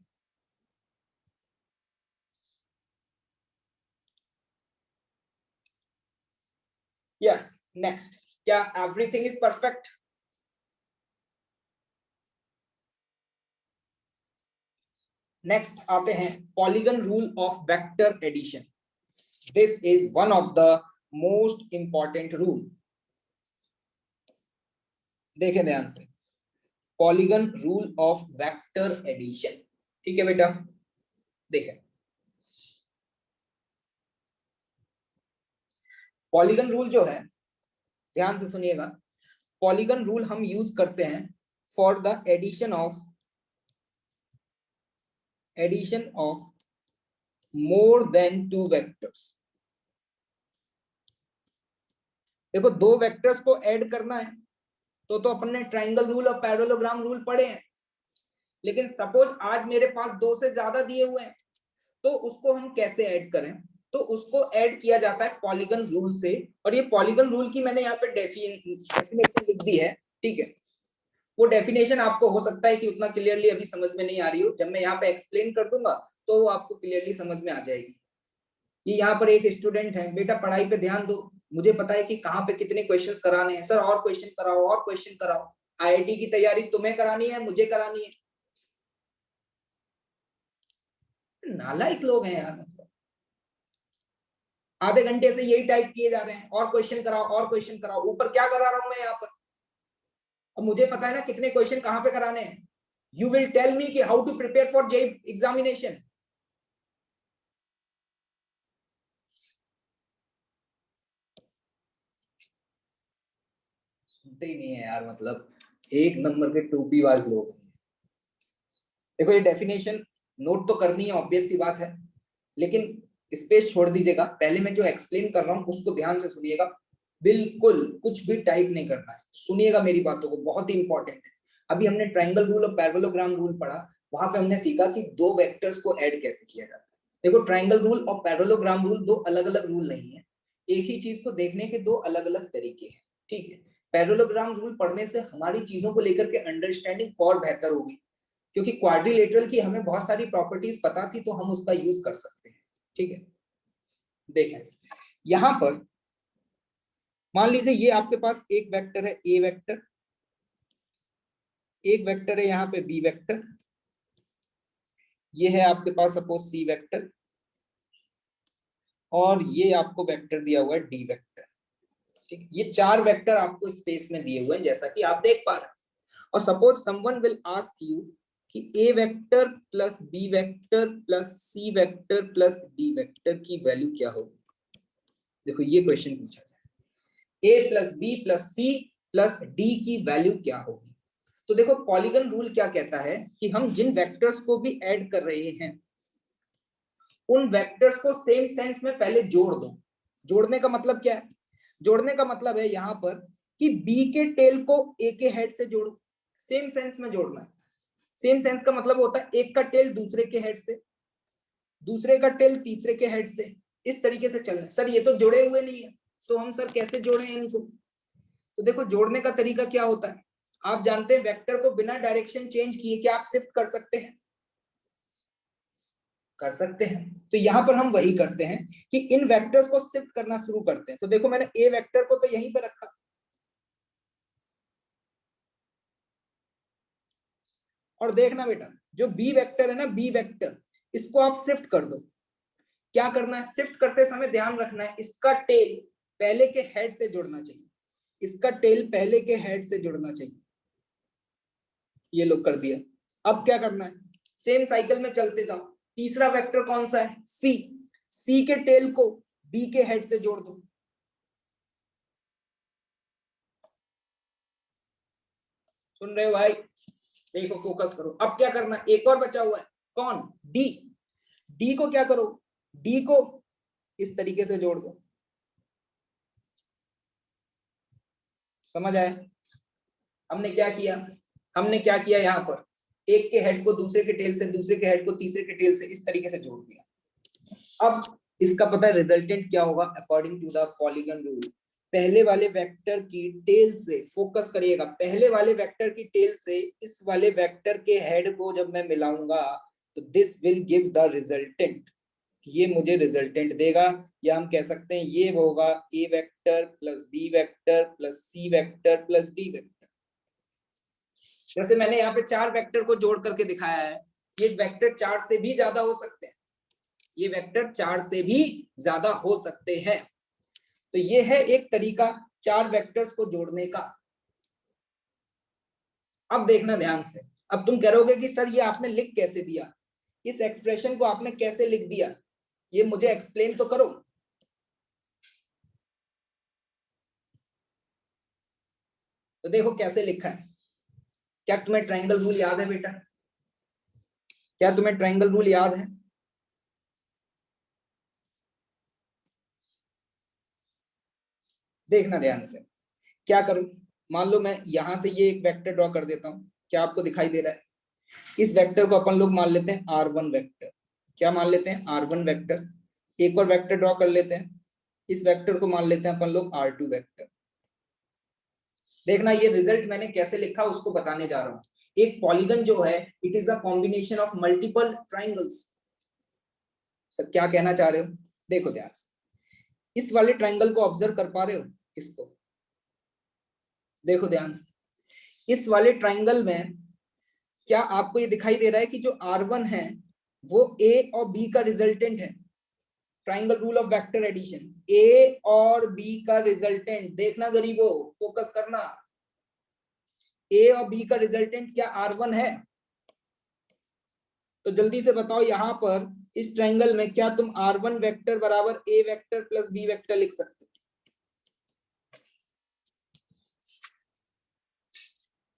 Yes next, क्या एवरीथिंग इज परफेक्ट? नेक्स्ट आते हैं polygon rule of vector addition. This is one of the most important rule. देखें ध्यान से, polygon rule of vector addition. ठीक है बेटा, देखें पॉलीगन रूल जो है, ध्यान से सुनिएगा, पॉलीगन रूल हम यूज करते हैं for the addition of more than 2 vectors. देखो दो वेक्टर्स को ऐड करना है तो अपन ने ट्राइंगल रूल और पैरेललोग्राम रूल पढ़े हैं। लेकिन सपोज आज मेरे पास 2 से ज्यादा दिए हुए हैं तो उसको हम कैसे ऐड करें? तो उसको ऐड किया जाता है पॉलीगन रूल से। और ये पॉलीगन रूल की मैंने यहाँ पे डेफिनेशन लिख दी है। ठीक है, वो डेफिनेशन आपको हो सकता है कि उतना क्लियरली अभी समझ में नहीं आ रही हो। जब मैं यहाँ पे एक्सप्लेन कर दूंगा तो वो आपको क्लियरली समझ में आ जाएगी। ये यहाँ पर एक स्टूडेंट है, बेटा पढ़ाई पे ध्यान दो, मुझे पता है कि कहाँ पे कितने क्वेश्चंस कराने हैं। सर और क्वेश्चन कराओ, और क्वेश्चन कराओ। आईआईटी की तैयारी तुम्हें करानी है, मुझे करानी है? नालायक लोग हैं यार। मतलब आधे घंटे से यही टाइप किए जा रहे हैं, और क्वेश्चन कराओ, और क्वेश्चन कराओ। ऊपर क्या करा रहा हूं मैं यहाँ पर? अब मुझे पता है ना कितने क्वेश्चन कहाँ पे कराने हैं। यू विल टेल मी कि how to prepare for JEE examination. सुनते ही नहीं है यार। मतलब एक नंबर के टोपीबाज लोग हैं। देखो ये डेफिनेशन नोट तो करनी है, ऑब्वियस सी बात है, लेकिन स्पेस छोड़ दीजिएगा। पहले मैं जो एक्सप्लेन कर रहा हूँ उसको ध्यान से सुनिएगा। बिल्कुल कुछ भी टाइप नहीं करना है, सुनिएगा मेरी बातों को, बहुत ही इंपॉर्टेंट है। अभी हमने ट्राइंगल रूल और पैरेललोग्राम रूल पढ़ा, वहां पे हमने सीखा कि दो वेक्टर्स को ऐड कैसे किया जाता है। देखो ट्राइंगल रूल और पैरेललोग्राम रूल दो अलग अलग रूल नहीं है, एक ही चीज को देखने के दो अलग अलग तरीके हैं, ठीक है। पैरेललोग्राम रूल पढ़ने से हमारी चीजों को लेकर के अंडरस्टैंडिंग और बेहतर होगी, क्योंकि क्वाड्रिलेटरल की हमें बहुत सारी प्रॉपर्टीज पता थी तो हम उसका यूज कर सकते हैं, ठीक है। देखें यहां पर मान लीजिए ये आपके पास एक वेक्टर है ए वेक्टर, एक वेक्टर है यहाँ पे बी वेक्टर, ये है आपके पास सपोज सी वेक्टर, और ये आपको वेक्टर दिया हुआ है डी वेक्टर, ठीक। ये चार वेक्टर आपको स्पेस में दिए हुए हैं जैसा कि आप देख पा रहे हैं। और suppose someone will ask you कि ए vector plus B vector plus c vector plus d vector की वैल्यू क्या होगी। देखो ये क्वेश्चन पूछा जाए, a plus b plus c plus d की वैल्यू क्या होगी। तो देखो पॉलीगन रूल क्या कहता है कि हम जिन वेक्टर्स को भी ऐड कर रहे हैं उन वेक्टर्स को सेम सेंस में पहले जोड़ दो। जोड़ने का मतलब क्या है? जोड़ने का मतलब है यहां पर कि बी के टेल को ए के हेड से जोड़ो, सेम सेंस में जोड़ना है। सेम सेंस का मतलब होता है एक का टेल दूसरे के हेड से, दूसरे का टेल तीसरे के हेड से, इस तरीके से चलना है। सर ये तो जुड़े हुए नहीं है, तो हम सर कैसे जोड़े इनको? तो देखो जोड़ने का तरीका क्या होता है, आप जानते हैं वेक्टर को बिना डायरेक्शन चेंज किए क्या आप शिफ्ट कर सकते हैं? कर सकते हैं। तो यहां पर हम वही करते हैं कि इन वेक्टर्स को शिफ्ट करना शुरू करते हैं। तो देखो मैंने ए वेक्टर को तो यहीं पर रखा, और देखना बेटा जो बी वेक्टर है ना, बी वेक्टर, इसको आप शिफ्ट कर दो। क्या करना है, शिफ्ट करते समय ध्यान रखना है इसका टेल पहले के हेड से जुड़ना चाहिए, इसका टेल पहले के हेड से जुड़ना चाहिए। ये लोग कर दिया। अब क्या करना है, सेम साइकिल में चलते जाओ। तीसरा वेक्टर कौन सा है, सी, सी के टेल को बी के हेड से जोड़ दो। सुन रहे हो भाई? देखो फोकस करो। अब क्या करना, एक और बचा हुआ है, कौन, डी। डी को क्या करो, डी को इस तरीके से जोड़ दो। समझ आया? हमने क्या किया, हमने क्या किया, यहाँ पर एक के हेड को दूसरे के टेल से, दूसरे के हेड को तीसरे के टेल से, इस तरीके से जोड़ दिया। अब इसका पता है रिजल्टेंट क्या होगा according to the polygon rule. पहले वाले वेक्टर की टेल से, फोकस करिएगा, पहले वाले वेक्टर की टेल से इस वाले वेक्टर के हेड को जब मैं मिलाऊंगा तो this will give the resultant, ये मुझे रिजल्टेंट देगा। या हम कह सकते हैं ये होगा a vector plus B vector plus c vector plus d vector. जैसे मैंने यहाँ पे चार वेक्टर को जोड़ करके दिखाया है, ये वेक्टर चार से भी ज्यादा हो सकते हैं, ये वेक्टर चार से भी ज्यादा हो सकते हैं। तो ये है एक तरीका चार वेक्टर्स को जोड़ने का। अब देखना ध्यान से, अब तुम कहोगे कि सर ये आपने लिख कैसे दिया, इस एक्सप्रेशन को आपने कैसे लिख दिया, ये मुझे एक्सप्लेन तो करो। तो देखो कैसे लिखा है। क्या तुम्हें ट्रायंगल रूल याद है बेटा? क्या तुम्हें ट्रायंगल रूल याद है? देखना ध्यान से। क्या करूं, मान लो मैं यहां से ये एक वेक्टर ड्रॉ कर देता हूं, क्या आपको दिखाई दे रहा है? इस वेक्टर को अपन लोग मान लेते हैं R1 वेक्टर। क्या मान लेते हैं? R1 vector. एक और वेक्टर ड्रॉ कर लेते हैं, इस वेक्टर को मान लेते हैं अपन लोग R2 वेक्टर। देखना ये रिजल्ट मैंने कैसे लिखा उसको बताने जा रहा हूं। एक पॉलीगन जो है it is a combination of multiple triangles. Sir क्या कहना चाह रहे हो? देखो ध्यान से, इस वाले ट्रायंगल को ऑब्जर्व कर पा रहे हो? इसको देखो ध्यान से, इस वाले ट्रायंगल में क्या आपको ये दिखाई दे रहा है कि जो R1 है वो A और B का रिजल्टेंट है? Triangle rule of vector addition, A और B का रिजल्टेंट देखना गरीबो, फोकस करना। A और B का रिजल्टेंट क्या R1 है? तो जल्दी से बताओ यहां पर इस ट्रायंगल में क्या तुम R1 वेक्टर बराबर A vector plus B vector लिख सकते हो?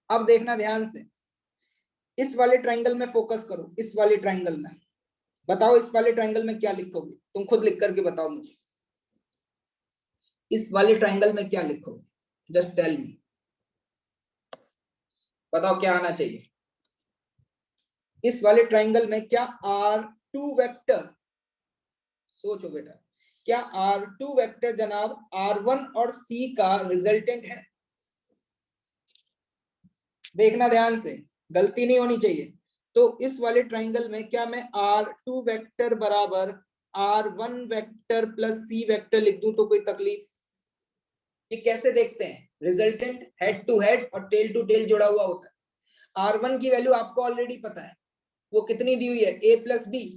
अब देखना ध्यान से, इस वाले ट्रायंगल में फोकस करो, इस वाले ट्रायंगल में बताओ, इस वाले ट्रायंगल में क्या लिखोगे? तुम खुद लिख करके बताओ मुझे, इस वाले ट्रायंगल में क्या लिखोगे? जस्ट टेल मी, बताओ क्या आना चाहिए? इस वाले ट्रायंगल में क्या R2 वेक्टर, सोचो बेटा, क्या R2 वेक्टर जनाब R1 और C का रिजल्टेंट है? देखना ध्यान से, गलती नहीं होनी चाहिए। तो इस वाले ट्रायंगल में क्या मैं R2 वेक्टर बराबर R1 vector plus C vector लिख दूं तो कोई तकलीफ? ये कैसे देखते हैं? रिजल्टेंट हेड टू हेड और टेल टू टेल जुड़ा हुआ होता है। R1 की वैल्यू आपको ऑलरेडी पता है, वो कितनी दी हुई है? A plus B.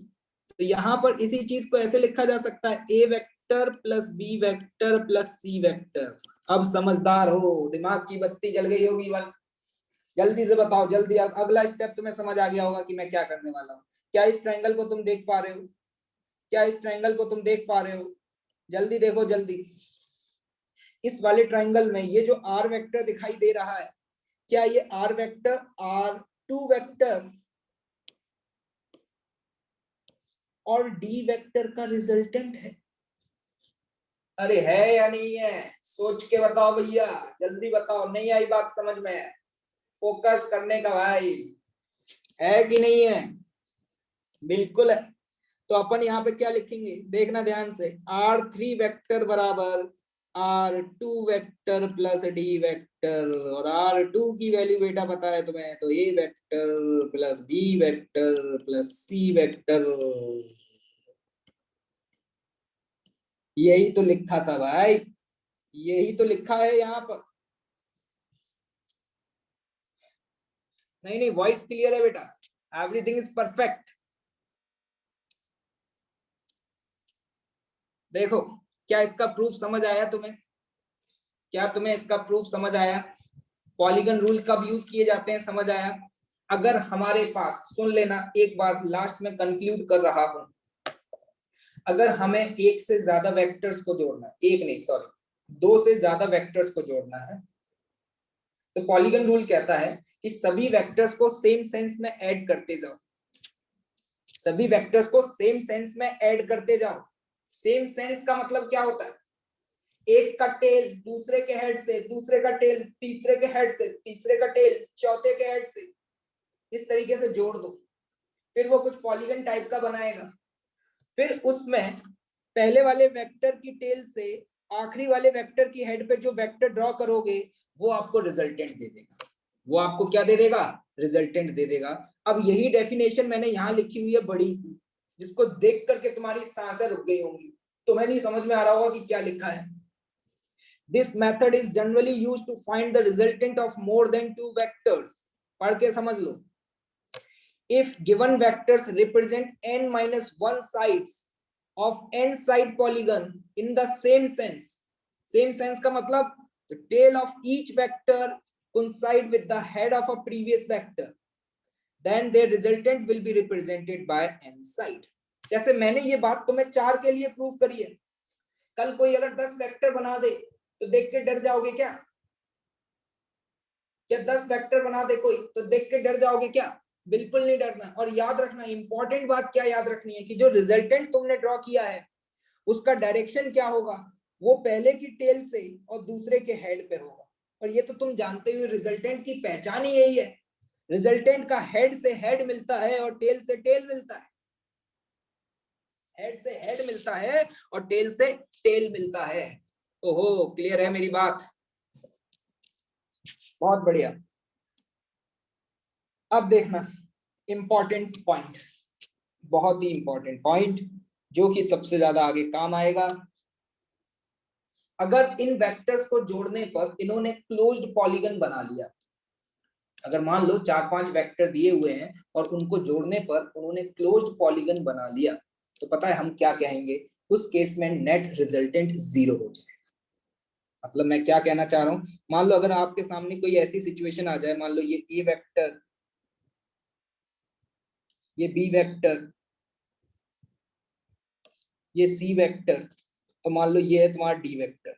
तो यहां पर इसी चीज को ऐसे लिखा जा सकता है, A vector plus B vector plus C vector. अब समझदार हो, दिमाग की बत्ती जल गई होगी वाल। जल्दी से बताओ, जल्दी। अब अगला स्टेप तुम्हें समझ आ गया होगा कि मैं क्या करने वाला हूँ। क्या इस ट्रायंगल को तुम देख पा रहे हो? क्या इस ट्रायंगल को तुम देख पा रहे हो? जल्दी देखो जल्दी। इस वाले ट्रायंगल में ये जो R वेक्टर दिखाई दे रहा है, क्या ये R वेक्टर R2 वेक्टर और D वेक्टर का रिजल्टेंट है? अरे है या नहीं है? सोच के बताओ भैया, जल्दी बताओ। नहीं आई बात समझ में? फोकस करने का भाई, है कि नहीं है? बिल्कुल है। तो अपन यहाँ पे क्या लिखेंगे? देखना ध्यान से, R3 वेक्टर बराबर R2 vector plus D vector, और R2 की वैल्यू बेटा पता है तुम्हें, तो A vector plus B vector plus C vector. यही तो लिखा था भाई, यही तो लिखा है यहाँ पर। नहीं नहीं, वॉइस क्लियर है बेटा, एवरीथिंग इज परफेक्ट। देखो, क्या इसका प्रूफ समझ आया तुम्हें? क्या तुम्हें इसका प्रूफ समझ आया? पॉलीगन रूल कब यूज किए जाते हैं समझ आया? अगर हमारे पास, सुन लेना एक बार, लास्ट में कंक्लूड कर रहा हूं, अगर हमें एक से ज्यादा वेक्टर्स को जोड़ना है, एक नहीं सॉरी, दो से ज्यादा वेक्टर्स को जोड़ना है, तो पॉलीगन रूल कहता है कि सभी वेक्टर्स को सेम सेंस में ऐड करते जाओ, सभी वेक्टर्स को सेम सेंस में ऐड करते जाओ। सेम सेंस का मतलब क्या होता है? एक का टेल दूसरे के हेड से, दूसरे का टेल तीसरे के हेड से, तीसरे का टेल चौथे के हेड से, इस तरीके से जोड़ दो, फिर वो कुछ पॉलीगन टाइप का बनाएगा। फिर उसमें पहले वाले वेक्टर की टेल से आखिरी वाले वेक्टर की हेड पे जो वेक्टर ड्रॉ करोगे वो आपको रिजल्टेंट दे देगा। वो आपको क्या दे देगा? रिजल्टेंट दे देगा। अब यही डेफिनेशन मैंने यहां लिखी हुई है बड़ी सी, जिसको देख करके तुम्हारी सांसें रुक गई होंगी, तुम्हें नहीं समझ में आ रहा होगा कि क्या लिखा है। This method is generally used to find the resultant of more than two vectors. पढ़ के समझ लो। If given vectors represent n minus 1 sides of n side polygon in the same sense का मतलब the tail of each vector coincide with the head of a previous vector, then their resultant will be represented by n side. जैसे मैंने ये बात तुम्हें 4 के लिए proof करी है, कल कोई अगर 10 वेक्टर बना दे तो देख के डर जाओगे क्या? क्या 10 वेक्टर बना दे कोई तो देख के डर जाओगे क्या? बिल्कुल नहीं डरना। और याद रखना, इंपॉर्टेंट बात क्या याद रखनी है कि जो रिजल्टेंट तुमने ड्रॉ किया है उसका डायरेक्शन क्या होगा? वो पहले की टेल से और दूसरे के हेड पे होगा। और ये तो तुम जानते हो, रिजल्टेंट की पहचान ही यही है। रिजल्टेंट का हेड से हेड मिलता है और टेल से टेल मिलता है, हेड से हेड मिलता है और टेल से टेल मिलता है। ओहो, क्लियर है मेरी बात? बहुत बढ़िया। अब देखना इंपॉर्टेंट पॉइंट, बहुत ही इंपॉर्टेंट पॉइंट जो कि सबसे ज्यादा आगे काम आएगा। अगर इन वेक्टर्स को जोड़ने पर इन्होंने क्लोज्ड पॉलीगन बना लिया, अगर मान लो 4-5 वेक्टर दिए हुए हैं और उनको जोड़ने पर उन्होंने क्लोज्ड पॉलीगन बना लिया, तो पता है हम क्या कहेंगे? उस केस में नेट रिजल्टेंट 0 हो जाए। मतलब मैं क्या कहना चाह रहा हूं, मान लो अगर आपके सामने कोई ऐसी सिचुएशन आ जाए, मान लो ये ए वेक्टर, ये बी वेक्टर, ये सी वेक्टर, तो मान लो ये है तुम्हारा डी वेक्टर।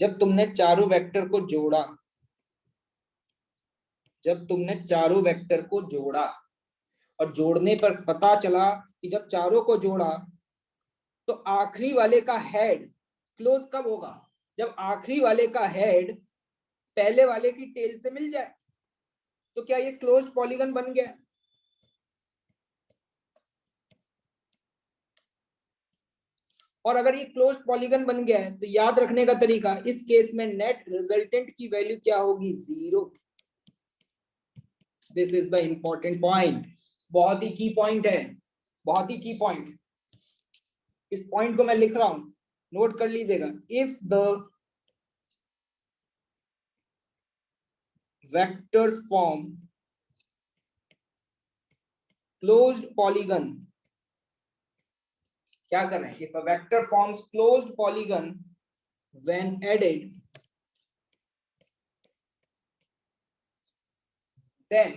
जब तुमने चारों वेक्टर को जोड़ा, जब तुमने चारों वेक्टर को जोड़ा और जोड़ने पर पता चला कि जब चारों को जोड़ा तो आखिरी वाले का हेड क्लोज कब होगा? जब आखिरी वाले का हेड पहले वाले की टेल से मिल जाए, तो क्या ये क्लोज्ड पॉलीगन बन गया? और अगर ये क्लोज्ड पॉलीगन बन गया है तो याद रखने का तरीका, इस केस में नेट रिजल्टेंट की वैल्यू क्या होगी? 0। This is the important point, बहुत ही की पॉइंट है, बहुत ही की पॉइंट। इस पॉइंट को मैं लिख रहा हूं, नोट कर लीजिएगा। If the vectors form closed polygon, क्या कर रहे हैं? If a vector forms closed polygon when added, then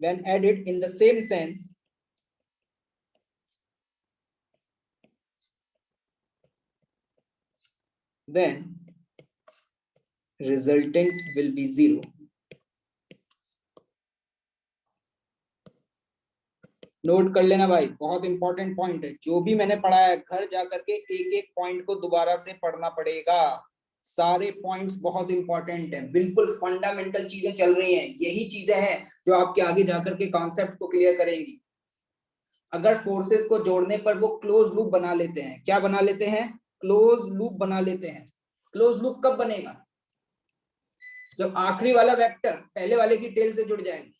when added in the same sense, then resultant will be 0. Note कर लेना भाई, बहुत इंपॉर्टेंट पॉइंट है। जो भी मैंने पढ़ाया है घर जाकर के एक एक पॉइंट को दोबारा से पढ़ना पड़ेगा। सारे पॉइंट्स बहुत इंपॉर्टेंट हैं, बिल्कुल फंडामेंटल चीजें चल रही हैं, यही चीजें हैं जो आपके आगे जाकर के कॉन्सेप्ट को क्लियर करेंगी। अगर फोर्सेस को जोड़ने पर वो क्लोज लूप बना लेते हैं, क्या बना लेते हैं? क्लोज लूप बना लेते हैं। क्लोज लूप कब बनेगा? जब आखिरी वाला वेक्टर पहले वाले की टेल से जुड़ जाएगा,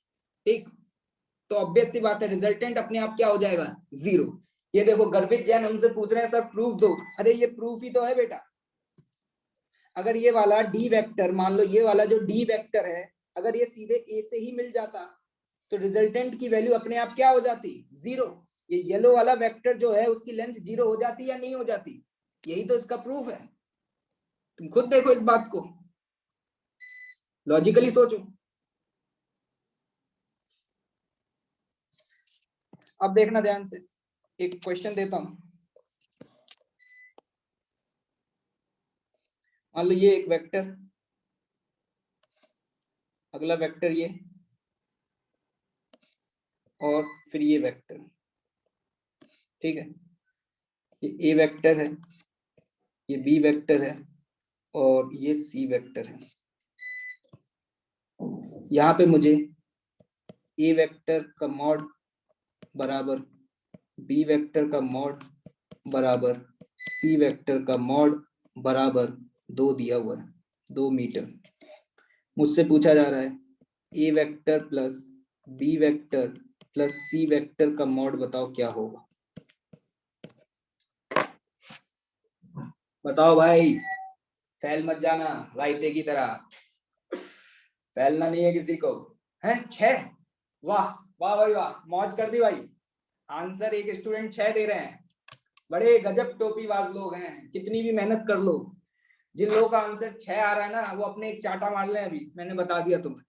ठीक? तो ऑब्वियस सी बात है रिजल्टेंट अपने आप क्या हो जाएगा? 0। ये देखो गर्भित जैन हमसे पूछ रहे हैं सर प्रूफ दो, अरे ये प्रूफ ही तो है बेटा। अगर ये वाला डी वेक्टर, मान लो ये वाला जो डी वेक्टर है, अगर ये सीधे ए से ही मिल जाता तो रिजल्टेंट की वैल्यू अपने आप क्या हो जाती? 0। ये येलो वाला वेक्टर जो है उसकी लेंथ 0 हो जाती या नहीं हो जाती? यही तो इसका प्रूफ है। तुम खुद देखो इस बात को, लॉजिकली सोचो। अब देखना ध्यान से, एक क्वेश्चन देता हूं। मान लो ये एक वेक्टर, अगला वेक्टर ये, और फिर ये वेक्टर, ठीक है? ये ए वेक्टर है, ये बी वेक्टर है, और ये सी वेक्टर है। यहां पे मुझे ए वेक्टर का मॉड बराबर बी वेक्टर का मॉड बराबर सी वेक्टर का मॉड बराबर 2 दिया हुआ है, 2 मीटर। मुझसे पूछा जा रहा है a vector plus B vector plus c vector का मॉड बताओ क्या होगा? बताओ भाई, फैल मत जाना रायते की तरह, फैलना नहीं है किसी को। है 6? वाह वाह भाई वाह, मौज कर दी भाई। आंसर एक स्टूडेंट 6 दे रहे हैं, बड़े गजब टोपीबाज लोग हैं। कितनी भी मेहनत कर लो, जिन लोगों का आंसर 6 आ रहा है ना, वो अपने एक चाटा मार लें। अभी मैंने बता दिया तुम्हें,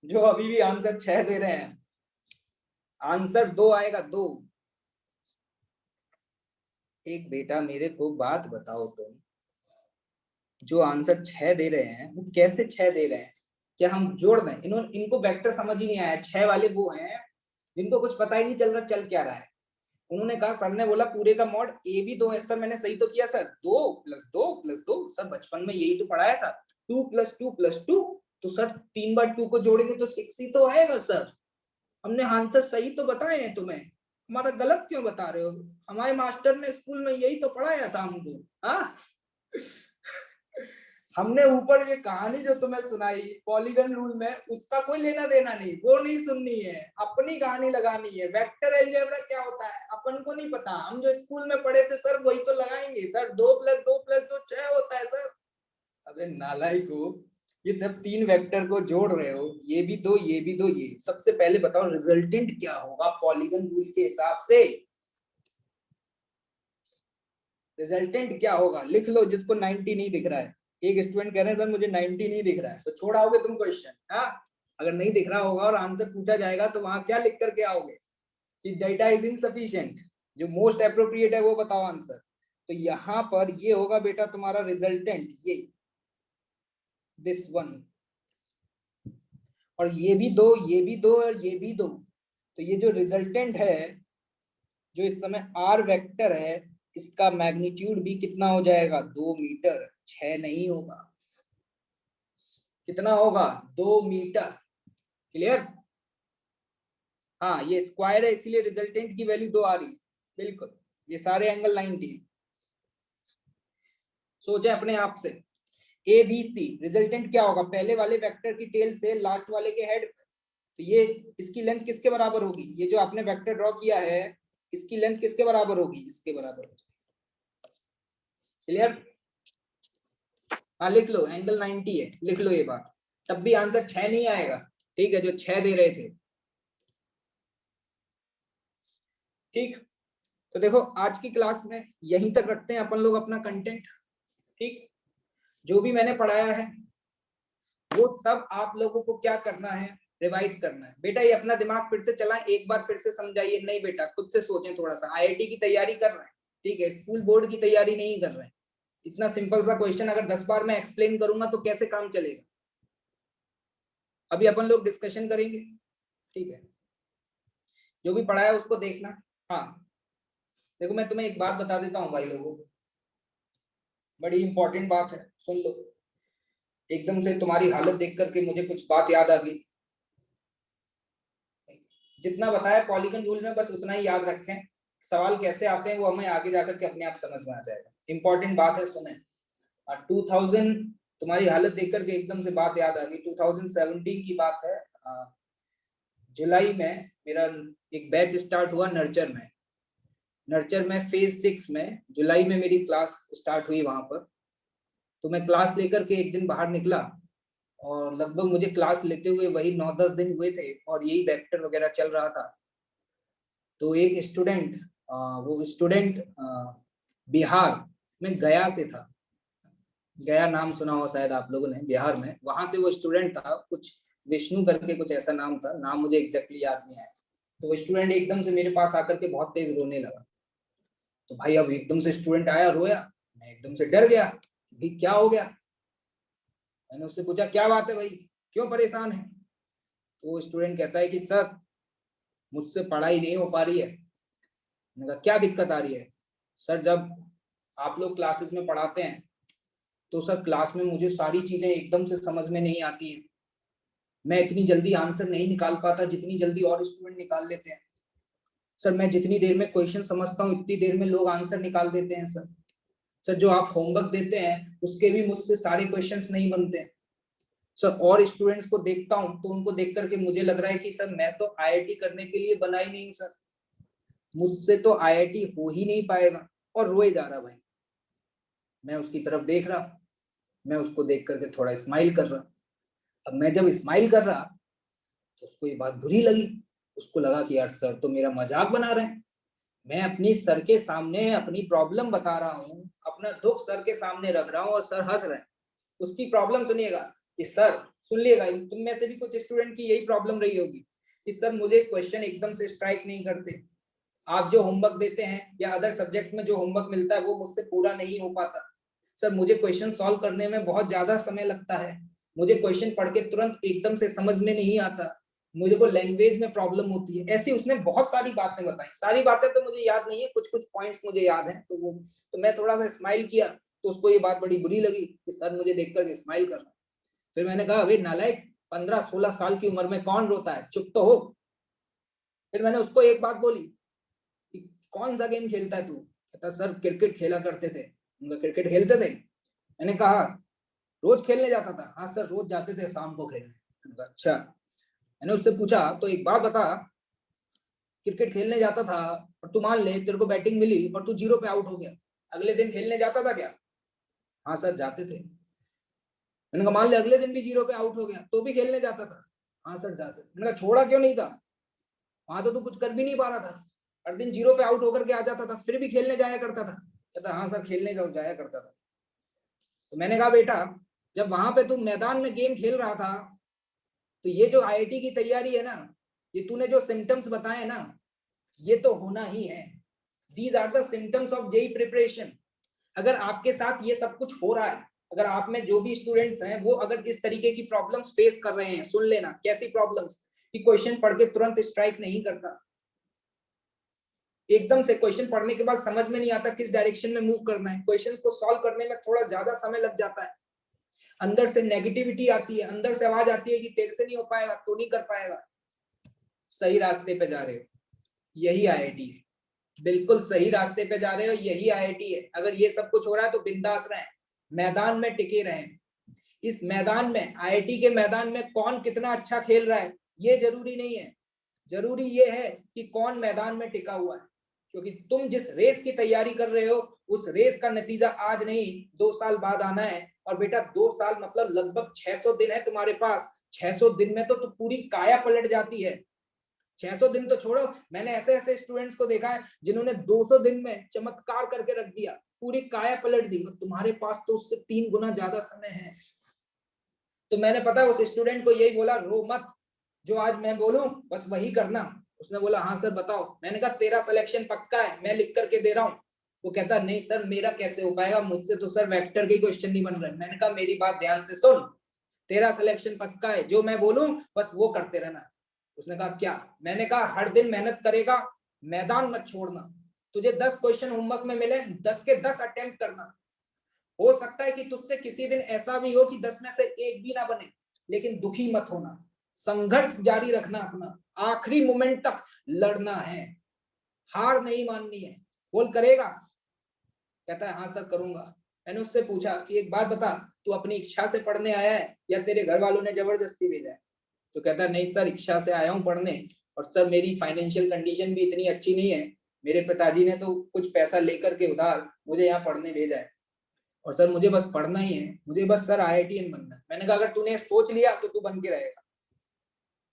जो अभी भी आंसर 6 दे रहे हैं, आंसर 2 आएगा, 2। एक बेटा मेरे को बात बताओ तुम, जो आंसर 6 दे रहे हैं वो कैसे 6 दे रहे हैं? क्या हम जोड़ दें? इनको वेक्टर समझ ही नहीं आया। 6 वाले वो हैं जिनको कुछ पता ही नहीं चल रहा चल क्या रहा है। उन्होंने कहा, सर ने बोला पूरे का मॉड ए भी 2 है। सर मैंने सही तो किया सर, 2 + 2 + 2। सर बचपन में यही तो पढ़ाया था, 2 + 2 + 2। तो सर 3 बार 2 को जोड़ेंगे तो 6 ही तो आएगा सर। हमने आंसर सही तो बताए हैं तुम्हें, हमारा गलत क्यों बता रहे हो? हमारे मास्टर ने स्कूल में यही तो पढ़ाया था हमको। हाँ हमने ऊपर ये कहानी जो तुम्हें सुनाई पॉलीगन रूल में, उसका कोई लेना देना नहीं, वो नहीं सुननी है, अपनी कहानी लगानी है। वेक्टर अलजेब्रा क्या होता है अपन को नहीं पता, हम जो स्कूल में पढ़े थे सर वही तो लगाएंगे। सर 2+2+2 6 होता है सर। अबे नालायको, ये जब 3 वेक्टर को जोड़ रहे हो, ये भी दो ये भी दो, ये सबसे पहले बताओ रिजल्टेंट क्या होगा पॉलीगन रूल के हिसाब से। रिजल्टेंट क्या होगा लिख लो, जिसको 90 नहीं दिख रहा है। एक स्टूडेंट कह रहे हैं सर मुझे 90 नहीं दिख रहा है, तो छोड़ आओगे तुम क्वेश्चन? हाँ, अगर नहीं दिख रहा होगा और आंसर पूछा जाएगा तो वहां क्या लिख करके आओगे कि डेटा इज इनसफिशिएंट, जो मोस्ट अप्रोप्रिएट है वो बताओ आंसर। तो यहाँ पर ये होगा बेटा तुम्हारा रिजल्टेंट, ये दिस वन, और ये भी दो ये भी दो और ये भी दो। तो ये जो रिजल्टेंट है, जो इस समय आर वेक्टर है, इसका मैग्नीट्यूड भी कितना हो जाएगा? 2 मीटर, 6 नहीं होगा। कितना होगा? 2 मीटर। क्लियर? हाँ, ये स्क्वायर है इसीलिए रिजल्टेंट की वैल्यू 2 आ रही है। बिल्कुल, ये सारे एंगल 90 है। सोचे अपने आप से। ए बी सी रिजल्टेंट क्या होगा? पहले वाले वेक्टर की टेल से लास्ट वाले के हेड, तो ये इसकी लेंथ किसके बराबर होगी? ये जो आपने वेक्टर ड्रॉ किया है, इसकी लेंथ किसके बराबर होगी? इसके बराबर हो जाएगी। क्लियर? हाँ लिख लो, एंगल 90 है, लिख लो ये बात। तब भी आंसर 6 नहीं आएगा, ठीक है, जो 6 दे रहे थे। ठीक, तो देखो आज की क्लास में यहीं तक रखते हैं अपन लोग अपना कंटेंट। ठीक, जो भी मैंने पढ़ाया है वो सब आप लोगों को क्या करना है? रिवाइज करना है। बेटा ये अपना दिमाग फिर से चलाएं, एक बार फिर से समझाइए। नहीं बेटा, खुद से सोचें थोड़ा सा। आईआईटी की तैयारी कर रहे हैं, ठीक है, स्कूल बोर्ड की तैयारी नहीं कर रहे हैं। इतना सिंपल सा क्वेश्चन अगर 10 बार मैं एक्सप्लेन करूंगा तो कैसे काम चलेगा? अभी अपन लोग डिस्कशन करेंगे, ठीक है, जो भी पढ़ा है उसको देखना। हाँ देखो, मैं तुम्हें एक बात बता देता हूँ भाई लोगों, बड़ी इंपॉर्टेंट बात है, सुन लो। एकदम से तुम्हारी हालत देख करके मुझे कुछ बात याद आ गई। जितना बताया पॉलीगन रूल में बस उतना ही याद रखें। सवाल कैसे आते हैं वो हमें आगे जाकर के अपने आप समझ में आ जाएगा। इंपॉर्टेंट बात है, सुने। 2000, तुम्हारी हालत देख करके एकदम से बात याद आ गई। 2017 की बात है। जुलाई में मेरा एक बैच स्टार्ट हुआ नर्चर में। नर्चर में फेज 6 में जुलाई में मेरी क्लास स्टार्ट हुई वहां पर। तो मैं क्लास लेकर के एक दिन बाहर निकला, और लगभग मुझे क्लास लेते हुए वही 9-10 दिन हुए थे, और यही वेक्टर वगैरह चल रहा था। तो एक स्टूडेंट, वो स्टूडेंट बिहार में गया से था। गया नाम सुना हो शायद आप लोगों ने, बिहार में, वहां से वो स्टूडेंट था। कुछ विष्णु करके कुछ ऐसा नाम था, नाम मुझे एग्जैक्टली याद नहीं आया। तो वो स्टूडेंट एकदम से मेरे पास आकर के बहुत तेज रोने लगा। तो भाई अब एकदम से स्टूडेंट आया रोया, मैं एकदम से डर गया, भाई क्या हो गया? मैंने उससे पूछा क्या बात है भाई, क्यों परेशान है? तो वो स्टूडेंट कहता है कि सर मुझसे पढ़ाई नहीं हो पा रही है। मैंने कहा क्या दिक्कत आ रही है? सर जब आप लोग क्लासेस में पढ़ाते हैं तो सर क्लास में मुझे सारी चीजें एकदम से समझ में नहीं आती है। मैं इतनी जल्दी आंसर नहीं निकाल पाता जितनी जल्दी और स्टूडेंट निकाल लेते हैं। सर मैं जितनी देर में क्वेश्चन समझता हूँ इतनी देर में लोग आंसर निकाल देते हैं। सर सर जो आप होमवर्क देते हैं उसके भी मुझसे सारे क्वेश्चंस नहीं बनते हैं। सर और स्टूडेंट्स को देखता हूँ तो उनको देख करके मुझे लग रहा है कि सर मैं तो आईआईटी करने के लिए बना ही नहीं सर, मुझसे तो आईआईटी हो ही नहीं पाएगा। और रोए जा रहा भाई। मैं उसकी तरफ देख रहा, मैं उसको देख करके थोड़ा स्माइल कर रहा। अब मैं जब स्माइल कर रहा तो उसको ये बात बुरी लगी। उसको लगा कि यार सर तो मेरा मजाक बना रहे हैं। मैं अपनी सर के सामने अपनी प्रॉब्लम बता रहा हूँ, अपना दुख सर के सामने रख रहा हूँ और सर हंस रहे हैं। उसकी प्रॉब्लम सुनिएगा कि सर, सुन लिएगा, तुम में से भी कुछ स्टूडेंट की यही प्रॉब्लम रही होगी कि सर मुझे क्वेश्चन एकदम से स्ट्राइक नहीं करते। आप जो होमवर्क देते हैं या अदर सब्जेक्ट में जो होमवर्क मिलता है वो मुझसे पूरा नहीं हो पाता। सर मुझे क्वेश्चन सॉल्व करने में बहुत ज्यादा समय लगता है। मुझे क्वेश्चन पढ़ के तुरंत एकदम से समझ में नहीं आता। मुझे को लैंग्वेज में प्रॉब्लम होती है। ऐसी उसने बहुत सारी बातें बताई। सारी बातें तो मुझे याद नहीं है, कुछ कुछ पॉइंट्स मुझे याद हैं। तो मैं थोड़ा सा स्माइल किया तो उसको ये बात बड़ी बुरी लगी कि सर मुझे देख कर स्माइल कर रहा। फिर मैंने कहा अबे नालायक, 15-16 साल की उम्र में कौन रोता है, चुप तो हो। फिर मैंने उसको एक बात बोली कि कौन सा गेम खेलता है तू? कहता सर क्रिकेट खेला करते थे। क्रिकेट खेलते थे? मैंने कहा रोज खेलने जाता था? हाँ सर रोज जाते थे शाम को खेलने। मैंने कहा अच्छा। मैंने उससे पूछा तो एक बात बता, क्रिकेट खेलने जाता था और तू मान ले तेरे को बैटिंग मिली और तू 0 पे आउट हो गया, अगले दिन खेलने जाता था क्या? हाँ सर जाते थे। मैंने कहा मान ले अगले दिन भी 0 पे आउट हो गया तो भी खेलने जाता था? हाँ सर जाते थे। मैंने कहा छोड़ा क्यों नहीं था? वहां तो तू कुछ कर भी नहीं पा रहा था, हर दिन 0 पे आउट होकर के आ जाता था, फिर भी खेलने जाया करता था। कहता हाँ सर खेलने जाया करता था। तो मैंने कहा बेटा जब वहां पे तू मैदान में गेम खेल रहा था तो ये जो आईआईटी की तैयारी है ना, ये तूने जो सिम्टम्स बताए ना, ये तो होना ही है। These are the symptoms of JEE preparation. अगर आपके साथ ये सब कुछ हो रहा है, अगर आप में जो भी स्टूडेंट्स हैं वो अगर इस तरीके की प्रॉब्लम्स फेस कर रहे हैं, सुन लेना कैसी प्रॉब्लम्स, कि क्वेश्चन पढ़ के तुरंत स्ट्राइक नहीं करता, एकदम से क्वेश्चन पढ़ने के बाद समझ में नहीं आता किस डायरेक्शन में मूव करना है, क्वेश्चंस को सॉल्व करने में थोड़ा ज्यादा समय लग जाता है, अंदर से नेगेटिविटी आती है, अंदर से आवाज आती है कि तेरे से नहीं हो पाएगा, तू नहीं कर पाएगा। सही रास्ते पे जा रहे हो, यही आईआईटी है। बिल्कुल सही रास्ते पे जा रहे हो, यही आईआईटी है। अगर ये सब कुछ हो रहा है तो बिंदास रहें, मैदान में टिके रहें। इस मैदान में, आईआईटी के मैदान में कौन कितना अच्छा खेल रहा है ये जरूरी नहीं है, जरूरी ये है कि कौन मैदान में टिका हुआ है। क्योंकि तुम जिस रेस की तैयारी कर रहे हो उस रेस का नतीजा आज नहीं 2 साल बाद आना है। और बेटा 2 साल मतलब लगभग 600 दिन है तुम्हारे पास। 600 दिन में तो पूरी काया पलट जाती है। 600 दिन तो छोड़ो, मैंने ऐसे ऐसे स्टूडेंट्स को देखा है जिन्होंने 200 दिन में चमत्कार करके रख दिया, पूरी काया पलट दी, और तुम्हारे पास तो उससे 3 गुना ज्यादा समय है। तो मैंने पता है उस स्टूडेंट को यही बोला, रो मत, जो आज मैं बोलूं बस वही करना। उसने बोला हाँ सर बताओ। मैंने कहा तेरा सिलेक्शन पक्का है, मैं लिख करके दे रहा हूँ। वो कहता नहीं सर मेरा कैसे हो पाएगा, मुझसे तो सर वेक्टर के क्वेश्चन नहीं बन रहे। मैंने कहा मेरी बात ध्यान से सुन, तेरा सिलेक्शन पक्का है, जो मैं बोलूं बस वो करते रहना। उसने कहा क्या? मैंने कहा हर दिन मेहनत करेगा, मैदान मत छोड़ना। तुझे 10 क्वेश्चन होमवर्क में मिले, 10 के 10 अटेम्प्ट करना। हो सकता है कि तुझसे किसी दिन ऐसा भी हो कि 10 में से एक भी ना बने, लेकिन दुखी मत होना, संघर्ष जारी रखना, अपना आखिरी मोमेंट तक लड़ना है, हार नहीं माननी है। बोल करेगा? कहता है हाँ सर करूंगा। मैंने उससे पूछा कि एक बात बता, तू अपनी इच्छा से पढ़ने आया है या तेरे घर वालों ने जबरदस्ती भेजा है? तो कहता है नहीं सर इच्छा से आया हूँ पढ़ने, और सर मेरी फाइनेंशियल कंडीशन भी इतनी अच्छी नहीं है, मेरे पिताजी ने तो कुछ पैसा लेकर के उधार मुझे यहाँ पढ़ने भेजा है, और सर मुझे बस पढ़ना ही है, मुझे बस सर आईआईटीएन बनना है। मैंने कहा अगर तूने सोच लिया तो तू बन के रहेगा,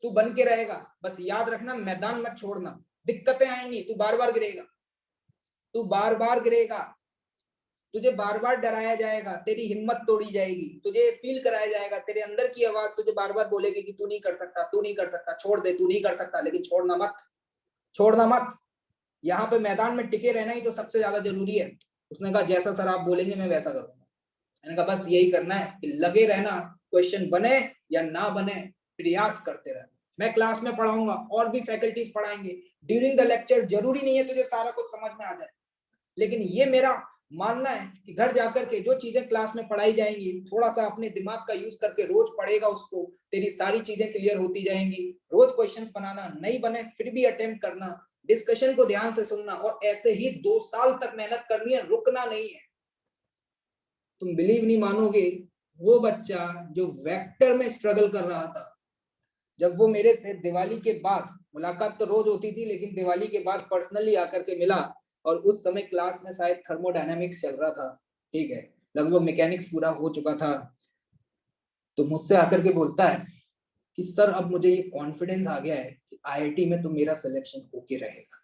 तू बन के रहेगा, बस याद रखना मैदान मत छोड़ना। दिक्कतें आएंगी, तू बार बार गिरेगा, तू बार बार गिरेगा, तुझे बार बार डराया जाएगा, तेरी हिम्मत तोड़ी जाएगी, तुझे फील कराया जाएगा, तेरे अंदर की आवाज तुझे बार बार बोलेगी कि तू नहीं कर सकता, तू नहीं कर सकता, छोड़ दे, तू नहीं कर सकता। लेकिन छोड़ना मत, छोड़ना मत। यहाँ पे मैदान में टिके रहना ही तो सबसे ज्यादा जरूरी है। उसने कहा जैसा सर आप बोलेंगे मैं वैसा करूंगा। मैंने कहा बस यही करना है कि लगे रहना, क्वेश्चन बने या ना बने प्रयास करते रहना। मैं क्लास में पढ़ाऊंगा और भी फैकल्टीज पढ़ाएंगे, ड्यूरिंग द लेक्चर जरूरी नहीं है तुझे सारा कुछ समझ में आ जाए, लेकिन ये मेरा मानना है कि घर जाकर के जो चीजें क्लास में पढ़ाई जाएंगी थोड़ा सा अपने दिमाग का यूज करके रोज पढ़ेगा उसको, तेरी सारी चीजें क्लियर होती जाएंगी। रोज क्वेश्चंस बनाना, नहीं बने फिर भी अटेम्प्ट करना, डिस्कशन को ध्यान से सुनना, और ऐसे ही 2 साल तक मेहनत करनी है, रुकना नहीं है। तुम बिलीव नहीं मानोगे, वो बच्चा जो वेक्टर में स्ट्रगल कर रहा था, जब वो मेरे से दिवाली के बाद, मुलाकात तो रोज होती थी लेकिन दिवाली के बाद पर्सनली आकर के मिला, और उस समय क्लास में शायद थर्मोडायनामिक्स चल रहा था, ठीक है, लगभग मैकेनिक्स पूरा हो चुका था, तो मुझसे आकर के बोलता है कि सर अब मुझे ये कॉन्फिडेंस आ गया है कि आईआईटी में तो मेरा सिलेक्शन होके रहेगा,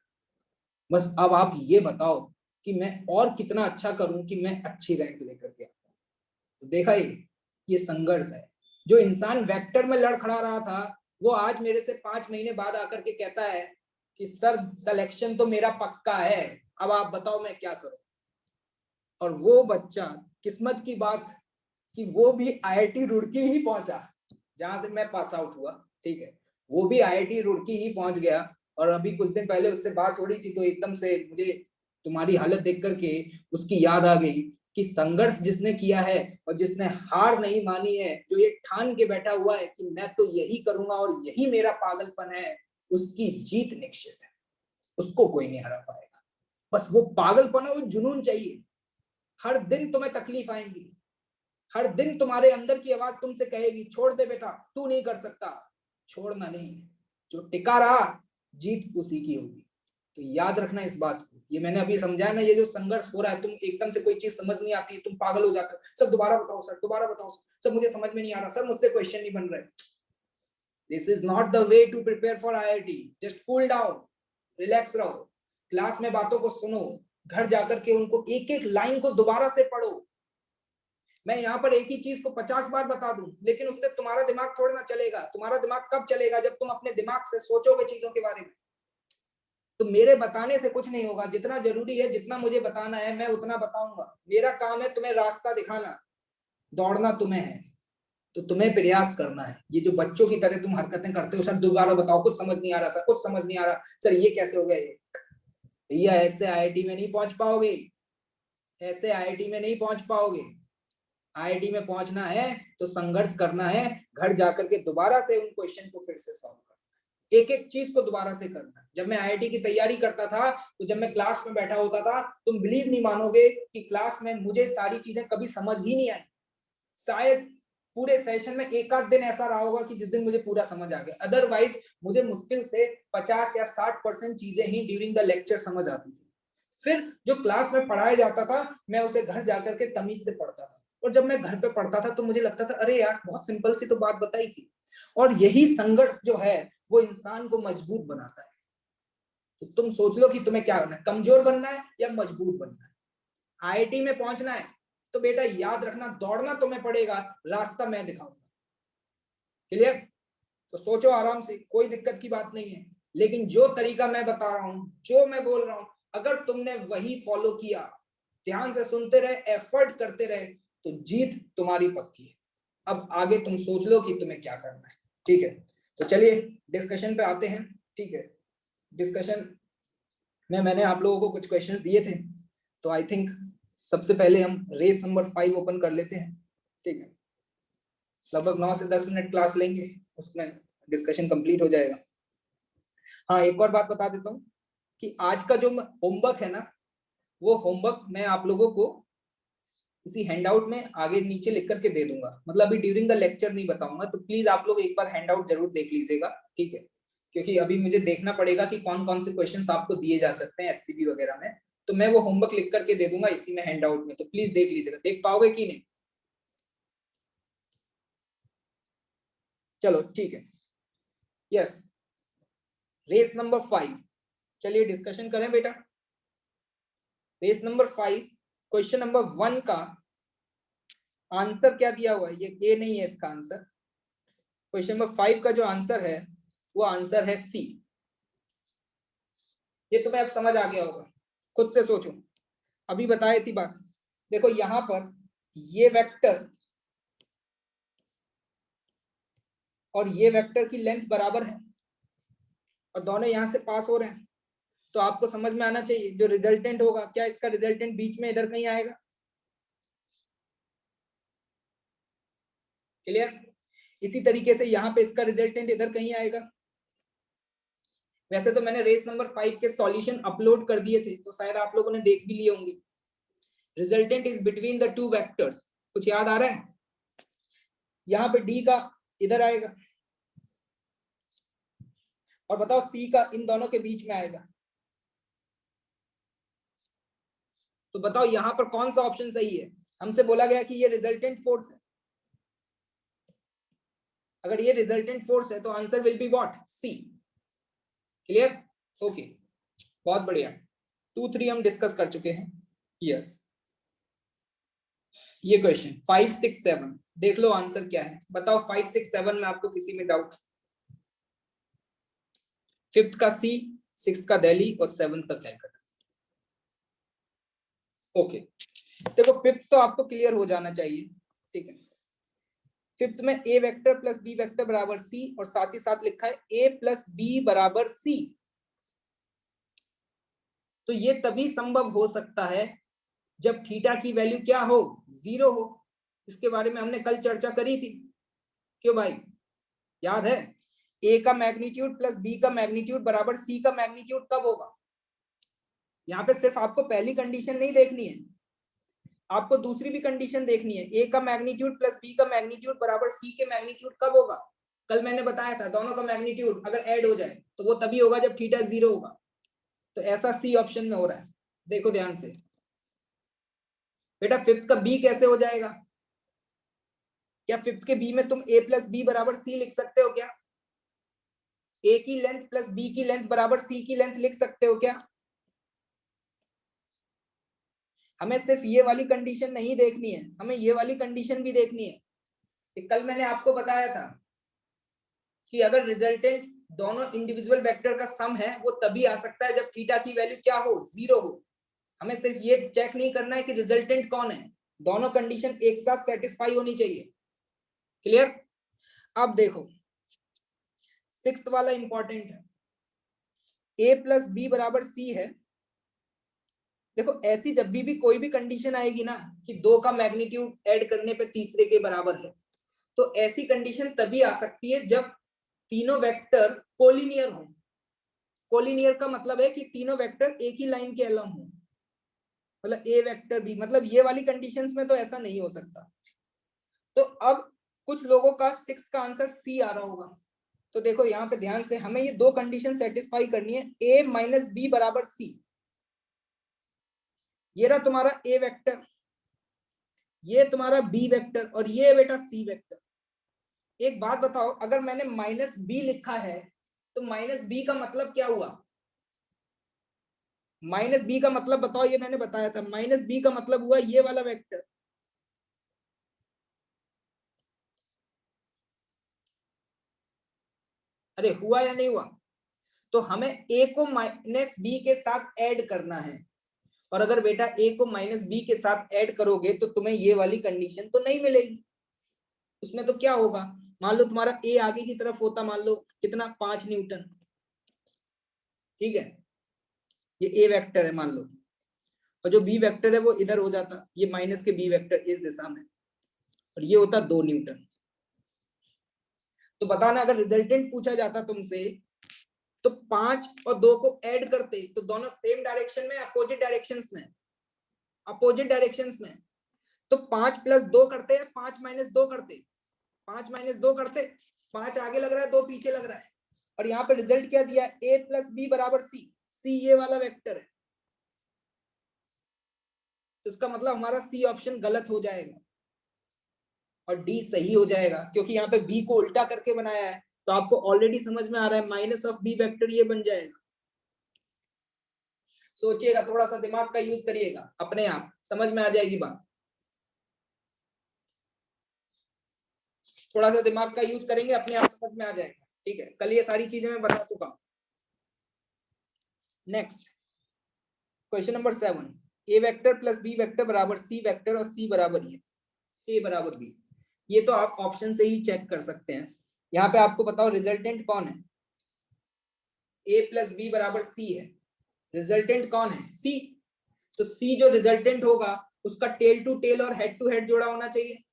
बस अब आप ये बताओ कि मैं और कितना अच्छा करूं कि मैं अच्छी रैंक लेकर के आऊं। तो देखा ये संघर्ष है। जो इंसान वेक्टर में लड़खड़ा रहा था वो आज मेरे से 5 महीने बाद आकर के कहता है कि सर सिलेक्शन तो मेरा पक्का है, अब आप बताओ मैं क्या करूं। और वो बच्चा, किस्मत की बात कि वो भी आईआईटी रुड़की ही पहुंचा, जहां से मैं पास आउट हुआ, ठीक है, वो भी आईआईटी रुड़की ही पहुंच गया। और अभी कुछ दिन पहले उससे बात हो रही थी तो एकदम से मुझे तुम्हारी हालत देख करके उसकी याद आ गई कि संघर्ष जिसने किया है और जिसने हार नहीं मानी है, जो ये ठान के बैठा हुआ है कि मैं तो यही करूंगा और यही मेरा पागलपन है, उसकी जीत निश्चित है, उसको कोई नहीं हरा पाएगा। बस वो पागलपन है, वो जुनून चाहिए। हर दिन तुम्हें तकलीफ आएंगी, हर दिन तुम्हारे अंदर की आवाज तुमसे कहेगी छोड़ दे बेटा, तू नहीं कर सकता। छोड़ना नहीं, जो टिका रहा जीत उसी की होगी। तो याद रखना इस बात को। ये मैंने अभी समझाया ना, ये जो संघर्ष हो रहा है, तुम एकदम से कोई चीज समझ नहीं आती, तुम पागल हो जाते हो, सर दोबारा बताओ, सर दोबारा बताओ, सर मुझे समझ में नहीं आ रहा, सर मुझसे क्वेश्चन नहीं बन रहे। This is not the way to prepare for IIT। Just cool down, relax रहो, क्लास में बातों को सुनो, घर जाकर के उनको एक एक लाइन को दोबारा से पढ़ो। मैं यहाँ पर एक ही चीज को 50 बार बता दूं, लेकिन उससे तुम्हारा दिमाग थोड़ा ना चलेगा। तुम्हारा दिमाग कब चलेगा? जब तुम अपने दिमाग से सोचोगे चीजों के बारे में। तो मेरे बताने से कुछ नहीं होगा। जितना जरूरी है, जितना मुझे बताना है, मैं उतना बताऊंगा। मेरा काम है तुम्हें रास्ता दिखाना, दौड़ना तुम्हें है। तो तुम्हें प्रयास करना है। ये जो बच्चों की तरह तुम हरकतें करते हो, सर दोबारा बताओ, कुछ समझ नहीं आ रहा सर, कुछ समझ नहीं आ रहा सर, ये कैसे हो गया ये? भैया ऐसे IIT में नहीं पहुंच पाओगे, ऐसे IIT में नहीं पहुंच पाओगे। IIT में पहुंचना है तो संघर्ष करना है, घर जाकर के दोबारा से उन क्वेश्चन को फिर से सॉल्व करना, एक एक चीज को दोबारा से करना। जब मैं IIT की तैयारी करता था, तो जब मैं क्लास में बैठा होता था, तुम बिलीव नहीं मानोगे कि क्लास में मुझे सारी चीजें कभी समझ ही नहीं आई। शायद पूरे सेशन में एक आध दिन ऐसा रहा होगा कि जिस दिन मुझे पूरा समझ आ गया, अदरवाइज मुझे मुश्किल से 50 या 60% चीजें ही ड्यूरिंग द लेक्चर समझ आती थी। फिर जो क्लास में पढ़ाया जाता था, मैं उसे घर जाकर के तमीज से पढ़ता था। और जब मैं घर पे पढ़ता था तो मुझे लगता था अरे यार बहुत सिंपल सी तो बात बताई थी। और यही संघर्ष जो है वो इंसान को मजबूत बनाता है। तो तुम सोच लो कि तुम्हें क्या करना है, कमजोर बनना है या मजबूत बनना है। IIT में पहुंचना है तो बेटा याद रखना, दौड़ना तुम्हें पड़ेगा, रास्ता मैं दिखाऊंगा। क्लियर? तो सोचो आराम से, कोई दिक्कत की बात नहीं है। लेकिन जो तरीका मैं बता रहा हूं, जो मैं बोल रहा हूं, अगर तुमने वही फॉलो किया, ध्यान से सुनते रहे, एफर्ट करते रहे, तो जीत तुम्हारी पक्की है। अब आगे तुम सोच लो कि तुम्हें क्या करना है। ठीक है, तो चलिए डिस्कशन पे आते हैं। ठीक है, डिस्कशन में मैंने आप लोगों को कुछ क्वेश्चंस दिए थे, तो आई थिंक सबसे पहले हम रेस नंबर 5 ओपन कर लेते हैं। ठीक है, लगभग 9 से 10 मिनट क्लास लेंगे, उसमें डिस्कशन कंप्लीट हो जाएगा। हाँ, एक और बात बता देता हूँ कि आज का जो होमवर्क है ना, वो होमवर्क मैं आप लोगों को इसी हैंडआउट में आगे नीचे लिख करके दे दूंगा। मतलब अभी ड्यूरिंग द लेक्चर नहीं बताऊंगा, तो प्लीज आप लोग एक बार हैंडआउट जरूर देख लीजिएगा। ठीक है, क्योंकि अभी मुझे देखना पड़ेगा कि कौन कौन से क्वेश्चंस आपको दिए जा सकते हैं SCB वगैरह में। तो मैं वो होमवर्क लिख करके दे दूंगा इसी में हैंडआउट में, तो प्लीज देख लीजिएगा। देख पाओगे कि नहीं? चलो ठीक है, यस, रेस नंबर 5। चलिए डिस्कशन करें बेटा। रेस नंबर 5, क्वेश्चन नंबर 1 का आंसर क्या दिया हुआ है? ये ए नहीं है इसका आंसर। क्वेश्चन नंबर 5 का जो आंसर है वो आंसर है सी। ये तुम्हें अब समझ आ गया होगा, खुद से सोचो। अभी बताई थी बात, देखो यहां पर ये वेक्टर और ये वेक्टर की लेंथ बराबर है और दोनों यहां से पास हो रहे हैं, तो आपको समझ में आना चाहिए जो रिजल्टेंट होगा, क्या इसका रिजल्टेंट बीच में इधर कहीं आएगा? क्लियर? इसी तरीके से यहाँ पे इसका रिजल्टेंट इधर कहीं आएगा। वैसे तो मैंने रेस नंबर 5 के सॉल्यूशन अपलोड कर दिए थे, तो शायद आप लोगों ने देख भी लिए होंगे। Resultant is between the two vectors, कुछ याद आ रहा है? यहाँ पे डी का इधर आएगा और बताओ सी का इन दोनों के बीच में आएगा। तो बताओ यहाँ पर कौन सा ऑप्शन सही है? हमसे बोला गया कि ये रिजल्टेंट फोर्स है। अगर ये रिजल्टेंट फोर्स है तो answer will be what? C. Clear? Okay, बहुत बढ़िया। 2, 3 हम डिस्कस कर चुके हैं। यस, ये क्वेश्चन 5, 6, 7 देख लो आंसर क्या है। बताओ 5, 6, 7 में आपको किसी में डाउट? 5th का सी, 6th का दिल्ली और 7th का कैलकाटा। ओके, देखो 5th तो आपको क्लियर हो जाना चाहिए। ठीक है, 5th में ए वेक्टर प्लस बी वेक्टर बराबर सी और साथ ही साथ लिखा है ए प्लस बी बराबर सी। तो ये तभी संभव हो सकता है जब थीटा की वैल्यू क्या हो? 0 हो। इसके बारे में हमने कल चर्चा करी थी, क्यों भाई? याद है? ए का मैग्नीट्यूड प्लस बी का मैग्नीट्यूड बराबर सी का मैग्नीट्यूड कब होगा? यहाँ पे सिर्फ आपको पहली कंडीशन नहीं देखनी है, आपको दूसरी भी कंडीशन देखनी है, ए का मैग्नीट्यूड प्लस बी का मैग्नीट्यूड बराबर सी के मैग्नीट्यूड कब होगा? कल मैंने बताया था दोनों का मैग्नीट्यूड अगर ऐड हो जाए तो वो तभी होगा जब थीटा 0 होगा। तो ऐसा सी ऑप्शन में हो रहा है, देखो ध्यान से बेटा। फिफ्थ का बी कैसे हो जाएगा? क्या फिफ्थ के बी में तुम ए प्लस बी बराबर सी लिख सकते हो क्या? ए की लेंथ प्लस बी की लेंथ बराबर सी की लेंथ लिख सकते हो क्या? हमें सिर्फ ये वाली कंडीशन नहीं देखनी है, हमें ये वाली कंडीशन भी देखनी है कि कल मैंने आपको बताया था कि अगर रिजल्टेंट दोनों इंडिविजुअल वेक्टर का सम है वो तभी आ सकता है जब थीटा की वैल्यू क्या हो? 0 हो। हमें सिर्फ ये चेक नहीं करना है कि रिजल्टेंट कौन है, दोनों कंडीशन एक साथ सेटिस्फाई होनी चाहिए। क्लियर? अब देखो सिक्स्थ वाला इंपॉर्टेंट है, ए प्लस बी बराबर सी है। देखो ऐसी जब भी कोई भी कंडीशन आएगी ना कि दो का मैग्नीट्यूड ऐड करने पे तीसरे के बराबर है, तो ऐसी कंडीशन तभी आ सकती है जब तीनों वेक्टर कोलिनियर हो। कोलिनियर का मतलब है कि तीनों वेक्टर एक ही लाइन के अलग हो, मतलब ए वेक्टर भी, मतलब ये वाली कंडीशंस में तो ऐसा नहीं हो सकता। तो अब कुछ लोगों का सिक्स का आंसर सी आ रहा होगा। तो देखो यहाँ पे ध्यान से, हमें ये दो कंडीशन सेटिस्फाई करनी है, ए माइनस बी बराबर सी। ये रहा तुम्हारा ए वेक्टर, ये तुम्हारा बी वेक्टर और ये बेटा सी वेक्टर। एक बात बताओ, अगर मैंने माइनस बी लिखा है तो माइनस बी का मतलब क्या हुआ? माइनस बी का मतलब बताओ, ये मैंने बताया था, माइनस बी का मतलब हुआ ये वाला वेक्टर। अरे हुआ या नहीं हुआ? तो हमें ए को माइनस बी के साथ ऐड करना है, और अगर बेटा ए को माइनस बी के साथ ऐड करोगे तो तुम्हें ये वाली कंडीशन तो नहीं मिलेगी। उसमें तो क्या होगा, मान लो तुम्हारा ए आगे की तरफ होता, मान लो कितना, 5 न्यूटन, ठीक है, ये ए वेक्टर है मान लो, और जो बी वेक्टर है वो इधर हो जाता, ये माइनस के बी वेक्टर इस दिशा में, और ये होता 2 न्यूटन। तो बताना अगर रिजल्टेंट पूछा जाता तुमसे तो 5 और 2 को ऐड करते तो दोनों सेम डायरेक्शन में, अपोजिट डायरेक्शंस में, अपोजिट डायरेक्शंस में। तो 5 प्लस 2 करते हैं, 5 माइनस 2 करते, 5 माइनस 2 करते, 5 आगे लग रहा है 2 पीछे लग रहा है, और यहाँ पे रिजल्ट क्या दिया, ए प्लस बी बराबर सी। सी ये वाला वेक्टर है, तो इसका मतलब हमारा सी ऑप्शन गलत हो जाएगा और डी सही हो जाएगा, क्योंकि यहाँ पे बी को उल्टा करके बनाया है। तो आपको ऑलरेडी समझ में आ रहा है माइनस ऑफ बी वेक्टर ये बन जाएगा। सोचिएगा, थोड़ा सा दिमाग का यूज करिएगा, अपने आप समझ में आ जाएगी बात। थोड़ा सा दिमाग का यूज करेंगे, अपने आप समझ में आ जाएगा। ठीक है, कल ये सारी चीजें मैं बता चुका हूं। नेक्स्ट क्वेश्चन नंबर 7, ए वेक्टर प्लस बी वेक्टर बराबर सी वेक्टर और सी बराबर ए बराबर बी। ये तो आप ऑप्शन से ही चेक कर सकते हैं। यहाँ पे आपको बताओ रिजल्टेंट कौन है, ए प्लस बी बराबर सी है, रिजल्टेंट कौन है, सी। तो सी जो रिजल्टेंट होगा उसका टेल टू टेल और हेड टू हेड जोड़ा होना चाहिए।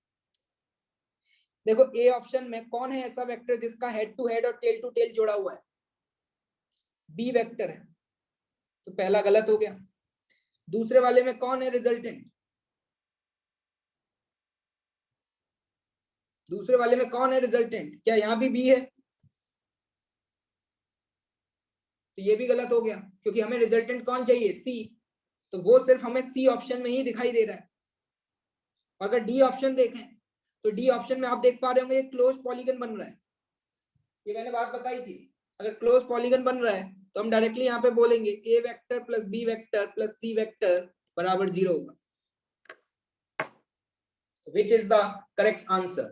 देखो ए ऑप्शन में कौन है ऐसा वेक्टर जिसका हेड टू हेड और टेल टू टेल जोड़ा हुआ है? बी वेक्टर है, तो पहला गलत हो गया। दूसरे वाले में कौन है रिजल्टेंट? दूसरे वाले में कौन है रिजल्टेंट? क्या यहाँ भी बी है? तो ये भी गलत हो गया, क्योंकि हमें रिजल्टेंट कौन चाहिए, सी। तो वो सिर्फ हमें सी ऑप्शन में ही दिखाई दे रहा है। अगर डी ऑप्शन देखें तो डी ऑप्शन में आप देख पा रहे होंगे क्लोज पॉलीगन बन रहा है, ये मैंने बात बताई थी। अगर क्लोज पॉलीगन बन रहा है तो हम डायरेक्टली यहाँ पे बोलेंगे a vector plus B vector plus c vector बराबर 0 होगा। Which is the correct answer?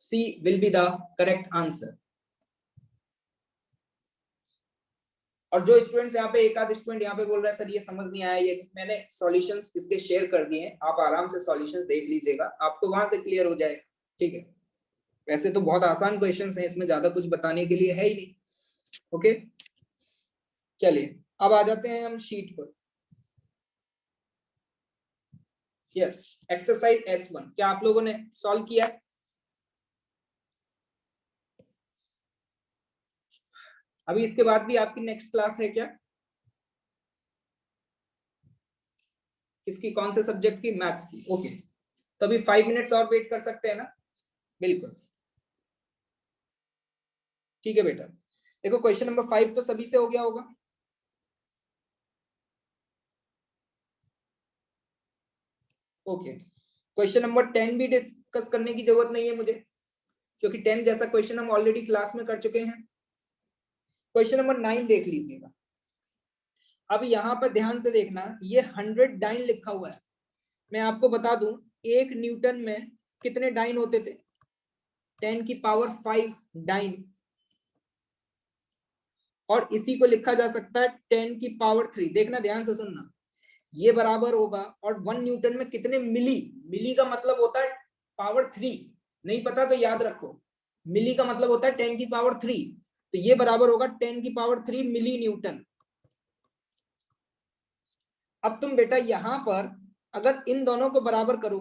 C will be the correct answer. और जो स्टूडेंट्स यहाँ पे, एक आध स्टूडेंट यहाँ पे बोल रहा है सर ये समझ नहीं आया, ये मैंने सॉल्यूशंस इसके शेयर कर दिए हैं, आप आराम से सॉल्यूशंस देख लीजिएगा, आपको वहां से क्लियर हो जाएगा। ठीक है, वैसे तो बहुत आसान क्वेश्चंस हैं, इसमें ज्यादा कुछ बताने के लिए है ही नहीं। ओके, चलिए अब आ जाते हैं हम शीट पर। यस, एक्सरसाइज S1 क्या आप लोगों ने सॉल्व किया? अभी इसके बाद भी आपकी नेक्स्ट क्लास है क्या? किसकी, कौन से सब्जेक्ट की, मैथ्स की। ओके, तो अभी 5 मिनट्स और वेट कर सकते हैं ना? बिल्कुल ठीक है बेटा। देखो क्वेश्चन नंबर 5 तो सभी से हो गया होगा। ओके, क्वेश्चन नंबर 10 भी डिस्कस करने की जरूरत नहीं है मुझे, क्योंकि 10 जैसा क्वेश्चन हम ऑलरेडी क्लास में कर चुके हैं। क्वेश्चन नंबर 9 देख लीजिएगा। अब यहाँ पर ध्यान से देखना, ये 100 डाइन लिखा हुआ है। मैं आपको बता दूं, 1 न्यूटन में कितने डाइन होते थे? 10 की पावर 5 डाइन। और इसी को लिखा जा सकता है 10 की पावर 3। देखना ध्यान से सुनना, ये बराबर होगा, और 1 न्यूटन में कितने मिली, मिली का मतलब होता है पावर 3। नहीं पता तो याद रखो, मिली का मतलब होता है 10 की पावर 3। तो ये बराबर होगा 10 की पावर 3 मिली न्यूटन। अब तुम बेटा यहां पर अगर इन दोनों को बराबर करो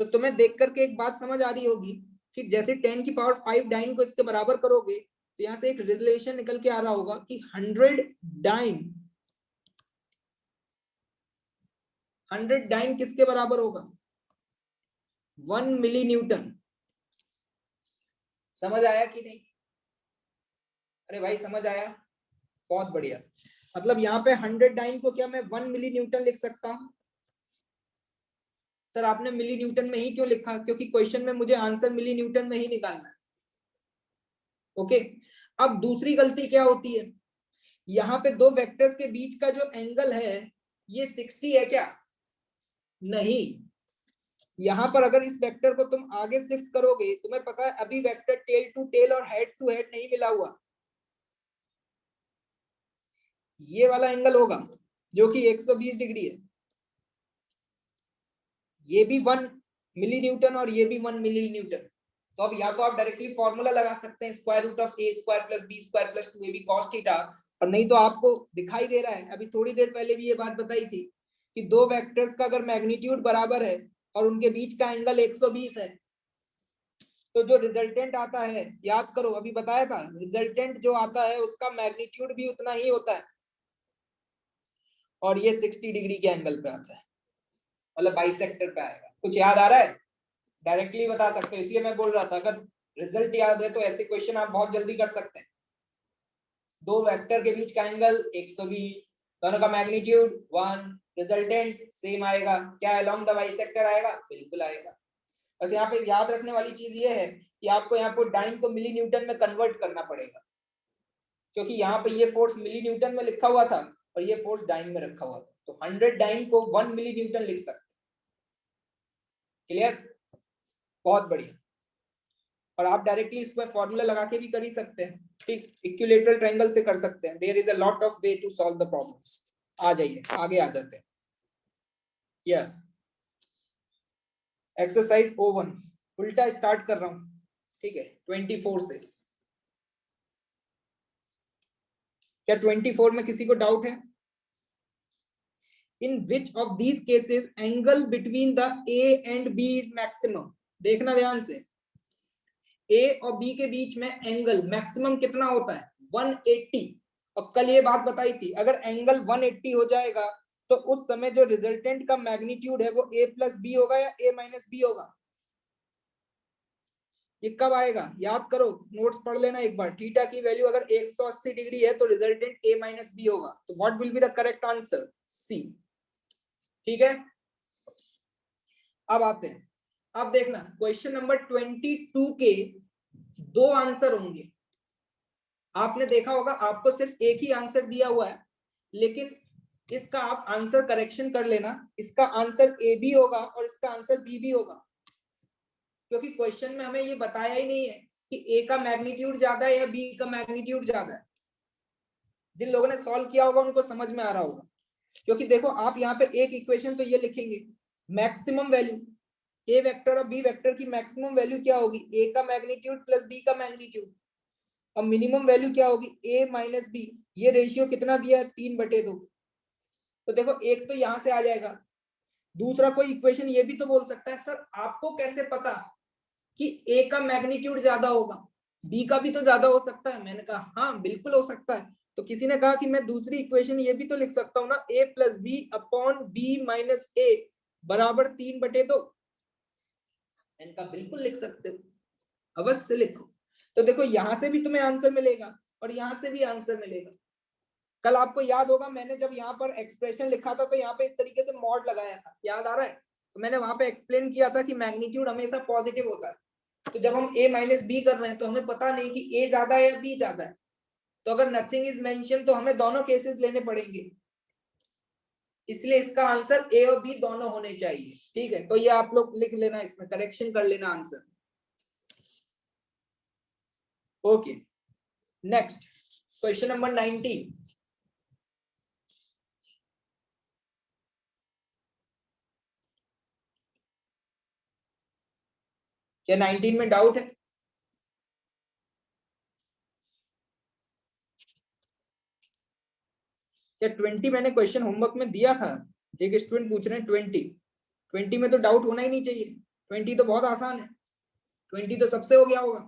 तो तुम्हें देख करके एक बात समझ आ रही होगी कि जैसे 10 की पावर 5 डाइन को इसके बराबर करोगे तो यहां से एक रिलेशन निकल के आ रहा होगा कि 100 डाइन किसके बराबर होगा? 1 मिली न्यूटन। समझ आया कि नहीं? अरे भाई समझ आया, बहुत बढ़िया। मतलब यहाँ पे 100 डाइन को क्या मैं 1 मिली न्यूटन लिख सकता हूं? सर आपने मिली न्यूटन में ही क्यों लिखा? क्योंकि क्वेश्चन में मुझे आंसर मिली न्यूटन में ही निकालना है। ओके, अब दूसरी गलती क्या होती है, यहाँ पे दो वेक्टर्स के बीच का जो एंगल है ये 60 है क्या? नहीं। यहां पर अगर इस वेक्टर को तुम आगे शिफ्ट करोगे, तुम्हें पता है अभी वेक्टर टेल टू टेल और हेड टू हेड नहीं मिला हुआ, ये वाला एंगल होगा जो कि 120 डिग्री है। ये भी 1 मिली न्यूटन और ये भी 1 मिली न्यूटन। तो अब या तो आप डायरेक्टली फॉर्मूला लगा सकते हैं square root of A square plus B square plus 2ab cos theta, और नहीं तो आपको दिखाई दे रहा है, अभी थोड़ी देर पहले भी ये बात बताई थी कि दो वेक्टर्स का अगर मैग्नीट्यूड बराबर है और उनके बीच का एंगल 120 है तो जो रिजल्टेंट आता है, याद करो अभी बताया था, रिजल्टेंट जो आता है उसका मैग्नीट्यूड भी उतना ही होता है, और ये 60 डिग्री के एंगल पे आता है, मतलब बाइसेक्टर पे आएगा। कुछ याद आ रहा है? डायरेक्टली बता सकते हो, इसलिए मैं बोल रहा था अगर रिजल्ट याद है तो ऐसे क्वेश्चन आप बहुत जल्दी कर सकते हैं। दो वेक्टर के बीच का एंगल 120, दोनों का मैग्नीट्यूड 1, रिजल्टेंट सेम आएगा, क्या अलोंग द बाइसेक्टर आएगा? बिल्कुल आएगा। बस यहाँ पे याद रखने वाली चीज ये है कि आपको यहाँ पर डाइन को मिली न्यूटन में कन्वर्ट करना पड़ेगा, क्योंकि यहाँ पे ये फोर्स मिली न्यूटन में लिखा हुआ था और ये फोर्स डाइन में रखा हुआ था, तो 100 डाइन को 1 मिली न्यूटन लिख सकते। क्लियर? बहुत बढ़िया। और आप डायरेक्टली इसमें फॉर्मूला लगा के भी कर ही सकते हैं, ठीक, इक्विलैटरल ट्रायंगल से कर सकते हैं। There is a lot of way to solve the problems. आ जाइए आगे आ जाते हैं। यस, एक्सरसाइज O1 उल्टा स्टार्ट कर रहा हूं, ठीक है, 24 से। क्या 24 में किसी को डाउट है? In which of these cases angle between the A and B is maximum? देखना ध्यान से, A और B के बीच में एंगल मैक्सिमम कितना होता है? 180। और कल ये बात बताई थी, अगर एंगल 180 हो जाएगा तो उस समय जो रिजल्टेंट का मैग्नीट्यूड है वो A प्लस बी होगा या A माइनस बी होगा? ये कब आएगा? याद करो, नोट्स पढ़ लेना एक बार। थीटा की वैल्यू अगर 180 डिग्री है तो रिजल्टेंट A माइनस बी होगा। तो what will be the correct answer? C। ठीक है, अब आते हैं। अब देखना क्वेश्चन नंबर 22 के दो आंसर होंगे। आपने देखा होगा आपको सिर्फ एक ही आंसर दिया हुआ है, लेकिन इसका आप आंसर करेक्शन कर लेना, इसका आंसर ए बी होगा और इसका आंसर बी भी होगा, क्योंकि क्वेश्चन में हमें ये बताया ही नहीं है कि ए का मैग्नीट्यूड ज्यादा है या बी का मैग्नीट्यूड ज्यादा है। जिन लोगों ने सॉल्व किया होगा उनको समझ में आ रहा होगा, क्योंकि देखो आप यहाँ पे एक इक्वेशन तो ये लिखेंगे, मैक्सिमम वैल्यू ए वेक्टर और बी वेक्टर की मैक्सिमम वैल्यू क्या होगी? ए का मैग्नीट्यूड प्लस बी का मैग्नीट्यूड। अब मिनिमम वैल्यू क्या होगी? ए माइनस बी। ये रेशियो कितना दिया है? 3/2। तो देखो एक तो यहां से आ जाएगा, दूसरा कोई इक्वेशन ये भी तो बोल सकता है सर आपको कैसे पता कि ए का मैग्नीट्यूड ज्यादा होगा, बी का भी तो ज्यादा हो सकता है। मैंने कहा हाँ बिल्कुल हो सकता है, तो किसी ने कहा कि मैं दूसरी इक्वेशन ये भी तो लिख सकता हूँ ना, a plus b upon b minus a बराबर 3/2। इनका बिल्कुल लिख सकते हो, अवश्य लिखो। तो देखो यहां से भी तुम्हें आंसर मिलेगा और यहां से भी आंसर मिलेगा। कल आपको याद होगा मैंने जब यहाँ पर एक्सप्रेशन लिखा था तो यहाँ पे इस तरीके से मॉड लगाया था, याद आ रहा है? तो मैंने वहां पे एक्सप्लेन किया था कि मैग्नीट्यूड हमेशा पॉजिटिव होता है। तो जब हम a माइनस बी कर रहे हैं तो हमें पता नहीं कि a ज्यादा है या b ज्यादा है, तो अगर नथिंग इज मेंशन तो हमें दोनों केसेस लेने पड़ेंगे, इसलिए इसका आंसर a और b दोनों होने चाहिए। ठीक है, तो ये आप लोग लिख लेना, इसमें करेक्शन कर लेना answer. Okay, next question number 19। क्या 19 में डाउट है? क्या 20 मैंने क्वेश्चन होमवर्क में दिया था? एक स्टूडेंट पूछ रहे हैं 20 में तो डाउट होना ही नहीं चाहिए, 20 तो बहुत आसान है, 20 तो सबसे हो गया होगा।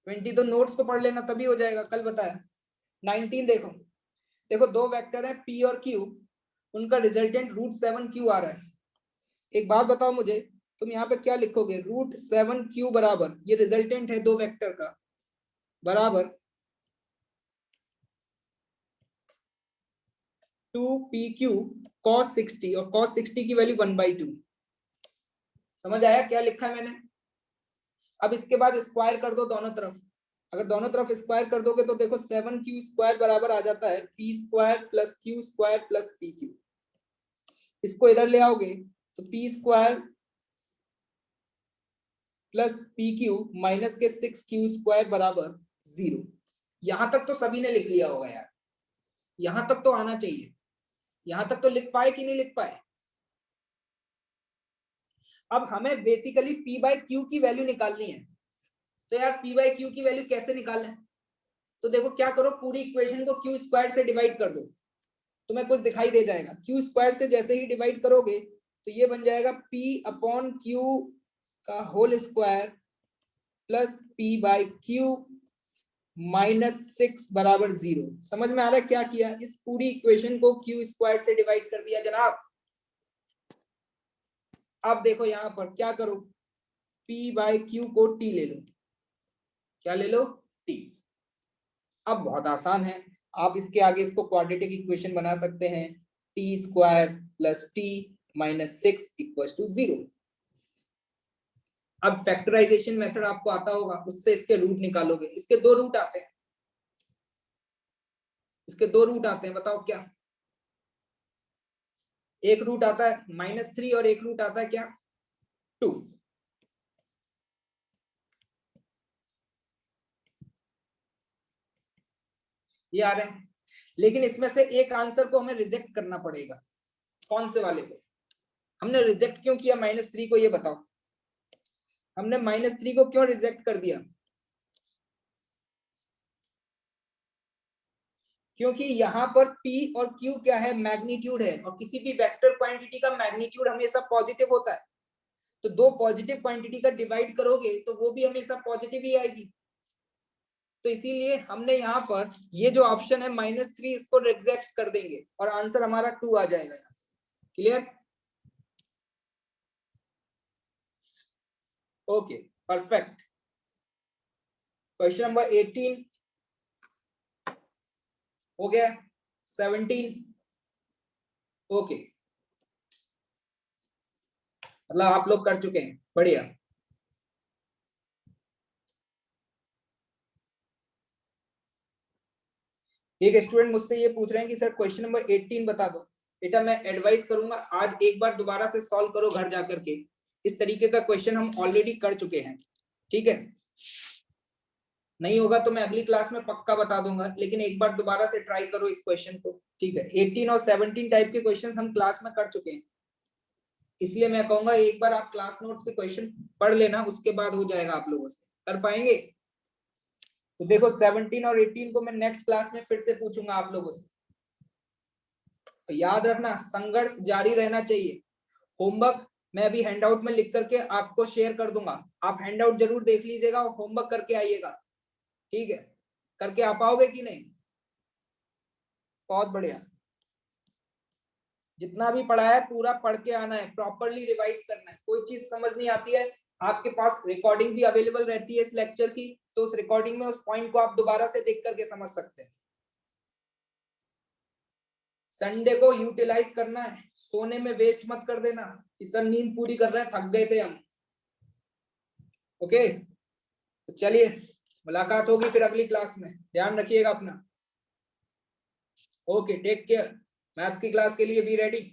20 तो नोट्स को पढ़ लेना तभी हो जाएगा, कल बताया। 19 देखो, देखो दो वेक्टर है p और q, उनका रिजल्टेंट √7q आ रहा है। एक बात बताओ मुझे, तुम यहाँ पे क्या लिखोगे? √7q बराबर, ये रिजल्टेंट है दो वेक्टर का, बराबर 2pq cos 60, और cos 60 की वैल्यू 1/2। समझ आया क्या लिखा है मैंने? अब इसके बाद स्क्वायर कर दो दोनों तरफ। अगर दोनों तरफ स्क्वायर कर दोगे तो देखो 7q² बराबर आ जाता है p² plus q² plus pq। इसको इधर ले आओगे तो p² प्लस pq माइनस के 6q² बराबर 0। यहां तक तो सभी ने लिख लिया होगा यार, यहां तक तो आना चाहिए। यहां तक तो लिख पाए कि नहीं लिख पाए? अब हमें बेसिकली p/q की वैल्यू निकालनी है, तो यार p/q की वैल्यू कैसे निकालें? तो देखो क्या करो, पूरी इक्वेशन को q² से डिवाइड कर दो, तुम्हें कुछ दिखाई दे जाएगा। q² से जैसे ही डिवाइड करोगे तो ये बन जाएगा p/q का whole square plus p/q minus 6 बराबर 0। समझ में आ रहा है क्या किया? इस पूरी इक्वेशन को q² से डिवाइड कर दिया जनाब। अब देखो यहां पर क्या करो, p/q को t ले लो। क्या ले लो? t। अब बहुत आसान है, आप इसके आगे इसको क्वाड्रेटिक इक्वेशन बना सकते हैं, t² plus t minus 6 equal to 0। अब फैक्टराइजेशन मेथड आपको आता होगा, उससे इसके रूट निकालोगे। इसके दो रूट आते हैं, इसके दो रूट आते हैं, बताओ क्या? एक रूट आता है -3 और एक रूट आता है क्या? 2। ये आ रहे हैं, लेकिन इसमें से एक आंसर को हमें रिजेक्ट करना पड़ेगा। कौन से वाले को? हमने रिजेक्ट क्यों किया -3 को, ये बताओ। हमने -3 को क्यों रिजेक्ट कर दिया? क्योंकि यहाँ पर p और q क्या है? मैग्नीट्यूड है, और किसी भी वेक्टर क्वांटिटी का मैग्नीट्यूड हमेशा पॉजिटिव होता है। तो दो पॉजिटिव क्वांटिटी का डिवाइड करोगे तो वो भी हमेशा पॉजिटिव ही आएगी। तो इसीलिए हमने यहाँ पर ये जो ऑप्शन है -3, इसको रिजेक्ट कर देंगे और आंसर हमारा 2 आ जाएगा यहाँ से। Clear? Okay, perfect. Question number 18 हो गया, 17 ओके, मतलब आप लोग कर चुके हैं, बढ़िया। एक स्टूडेंट मुझसे ये पूछ रहे हैं कि सर क्वेश्चन नंबर 18 बता दो। बेटा मैं एडवाइस करूंगा आज एक बार दोबारा से सॉल्व करो घर जाकर के, इस तरीके का क्वेश्चन हम ऑलरेडी कर चुके हैं। ठीक है, नहीं होगा तो मैं अगली क्लास में पक्का बता दूंगा, लेकिन एक बार दोबारा से ट्राई करो इस क्वेश्चन को। ठीक है, 18 और 17 टाइप के क्वेश्चन हम क्लास में कर चुके हैं, इसलिए मैं कहूंगा एक बार आप क्लास नोट्स के क्वेश्चन पढ़ लेना, उसके बाद हो जाएगा आप लोगों से। कर पाएंगे? तो देखो 17 और 18 को मैं नेक्स्ट क्लास में फिर से पूछूंगा आप लोगों से। तो याद रखना, संघर्ष जारी रहना चाहिए। होमवर्क मैं अभी हैंडआउट में लिख करके आपको शेयर कर दूंगा, आप हैंडआउट जरूर देख लीजिएगा और होमवर्क करके आइएगा। ठीक है, करके आ पाओगे कि नहीं? बहुत बढ़िया। जितना भी पढ़ा है पूरा पढ़ के आना है, प्रॉपरली रिवाइज करना है। कोई चीज समझ नहीं आती है, आपके पास रिकॉर्डिंग भी अवेलेबल रहती है इस लेक्चर की, तो उस रिकॉर्डिंग में उस पॉइंट को आप दोबारा से देख करके समझ सकते हैं। संडे को यूटिलाइज करना है, सोने में वेस्ट मत कर देना कि सर नींद पूरी कर रहे हैं, थक गए थे हम। ओके, तो चलिए मुलाकात होगी फिर अगली क्लास में, ध्यान रखिएगा अपना। Okay, take care. मैथ्स की क्लास के लिए बी रेडी।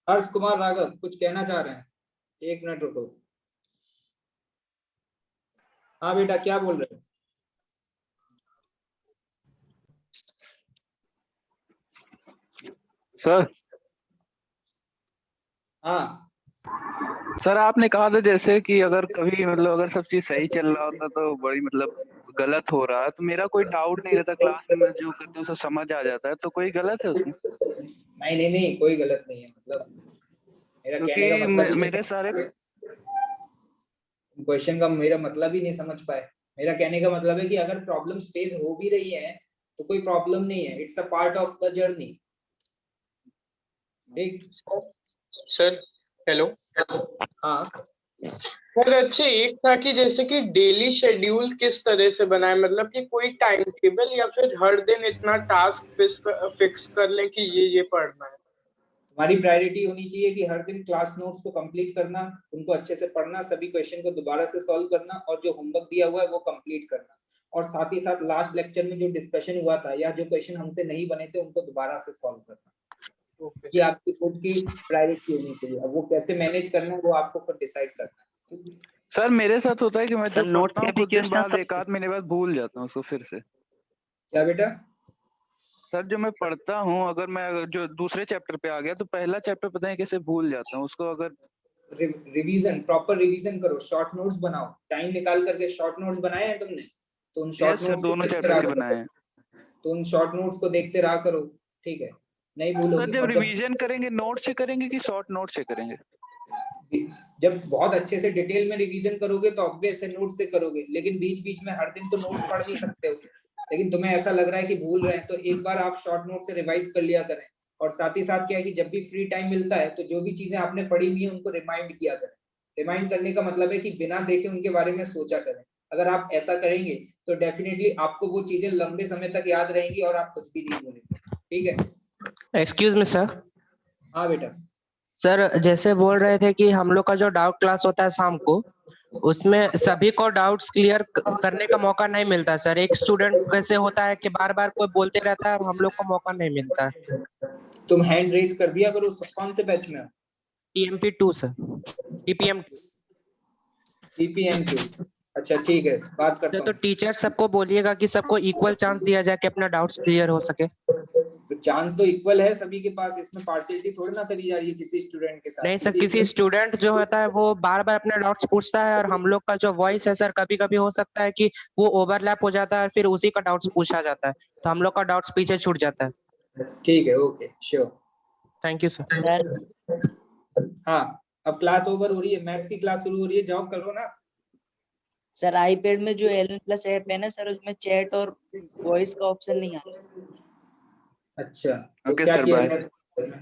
हर्ष कुमार राघव कुछ कहना चाह रहे हैं? 1 मिनट रुको। हाँ बेटा, क्या बोल रहे हो? सर हाँ सर आपने कहा था जैसे कि अगर कभी मतलब अगर सब चीज सही चल रहा होता तो बड़ी मतलब गलत हो रहा है, तो मेरा कोई डाउट नहीं रहता, क्लास में मैं जो करता हूँ उसे समझ आ जाता है, तो कोई गलत है उसमें? नहीं नहीं नहीं, कोई गलत नहीं है। मतलब मेरा कहने का क्योंकि मतलब मेरे सारे क्वेश्चन का मेरा मतलब ही नहीं समझ पाए। मेरा कहने का मतलब है कि अगर प्रॉब्लम्स फेस हो भी रही है तो कोई प्रॉब्लम नहीं है, it's a part of the journey. ठीक सर, हेलो। हाँ सर अच्छा, एक था कि जैसे कि डेली शेड्यूल किस तरह से बनाए, मतलब कि कोई टाइम टेबल या फिर हर दिन इतना टास्क फिक्स कर लें कि ये पढ़ना है। तुम्हारी प्रायोरिटी होनी चाहिए कि हर दिन क्लास नोट्स को कंप्लीट करना, उनको अच्छे से पढ़ना, सभी क्वेश्चन को दोबारा से सॉल्व करना, और जो होमवर्क दिया हुआ है वो कंप्लीट करना। और साथ ही साथ लास्ट लेक्चर में जो डिस्कशन हुआ था या जो क्वेश्चन हमसे नहीं बने थे उनको दोबारा से सॉल्व करना। ये आपकी खुद की प्रायोरिटी होनी चाहिए। अब वो कैसे मैनेज करना है वो आपको खुद डिसाइड करना है। सर मेरे साथ होता है कि मैं सर जो नोट पढ़ता के हूँ भी कुछ दिन क्वेश्चन बाद एक आध महीने बाद भूल जाता हूँ उसको फिर से। क्या बेटा? सर जो मैं पढ़ता हूँ अगर मैं जो दूसरे चैप्टर पे आ गया तो पहला चैप्टर पता नहीं कैसे भूल जाता हूँ उसको। अगर रिवीजन, प्रॉपर रिवीजन करो, शॉर्ट नोट्स बनाओ, टाइम निकाल करके शॉर्ट नोट्स बनाए हैं तुमने तो उन शॉर्ट सर नोट्स को दोनों देखते चैप्टर रहा के बनाए करो। हैं। तो उन शॉर्ट नोट्स को देखते रहा करो, ठीक है, नहीं सर भूलोगे। जब और रिवीजन करेंगे नोट से करेंगे कि शॉर्ट नोट से करेंगे? जब बहुत अच्छे से डिटेल में रिवीजन करोगे तो ऑब्वियस है नोट से करोगे, लेकिन बीच बीच में हर दिन तो नोट्स पढ़ नहीं सकते हो। लेकिन तुम्हें ऐसा लग रहा है कि भूल रहे हैं तो एक बार आप शॉर्ट नोट से रिवाइज कर लिया करें। और साथ ही साथ क्या है कि जब भी फ्री टाइम मिलता है तो जो भी चीजें आपने पढ़ी हुई है उनको रिमाइंड किया करें। रिमाइंड करने का मतलब है कि बिना देखे उनके बारे में सोचा करें। अगर आप ऐसा करेंगे तो डेफिनेटली आपको वो चीजें लंबे समय तक याद रहेंगी और आप कुछ भी नहीं भूलेंगे। ठीक है? Excuse me sir. हाँ बेटा। सर जैसे बोल रहे थे कि हम लोग का जो डाउट क्लास होता है शाम को, उसमें सभी को डाउट्स क्लियर करने का मौका नहीं मिलता सर। एक स्टूडेंट कैसे होता है कि बार बार कोई बोलते रहता है और हम लोग को मौका नहीं मिलता है। तुम हैंड रेज कर दिया करो। कौन से बैच में हो? TMP 2 sir, TPM 2। TPM 2। अच्छा ठीक है, बात करता तो हूँ। टीचर सबको बोलिएगा कि सबको इक्वल चांस दिया जाए कि अपना डाउट्स क्लियर हो सके। तो चांस तो इक्वल है सभी के पास, इसमें पार्शियलिटी थोड़ी ना करी जा रही है किसी स्टूडेंट के साथ। नहीं सर, किसी स्टूडेंट जो होता है वो बार बार अपना डाउट्स पूछता है और हम लोग का जो वॉइस है सर कभी कभी हो सकता है कि वो ओवरलैप हो जाता है, फिर उसी का डाउट्स पूछा जाता है तो हम लोग का डाउट्स पीछे छूट जाता है। ठीक है, okay, sure. Thank you sir. Sir हाँ, अब क्लास ओवर हो रही है, मैथ्स की क्लास शुरू हो रही है, जाओ करो ना। सर आईपैड में जो LN+ ऐप है ना सर, उसमें चैट और वॉइस का ऑप्शन नहीं आता। अच्छा, तो ओके क्या सर, किया बाय। जाए?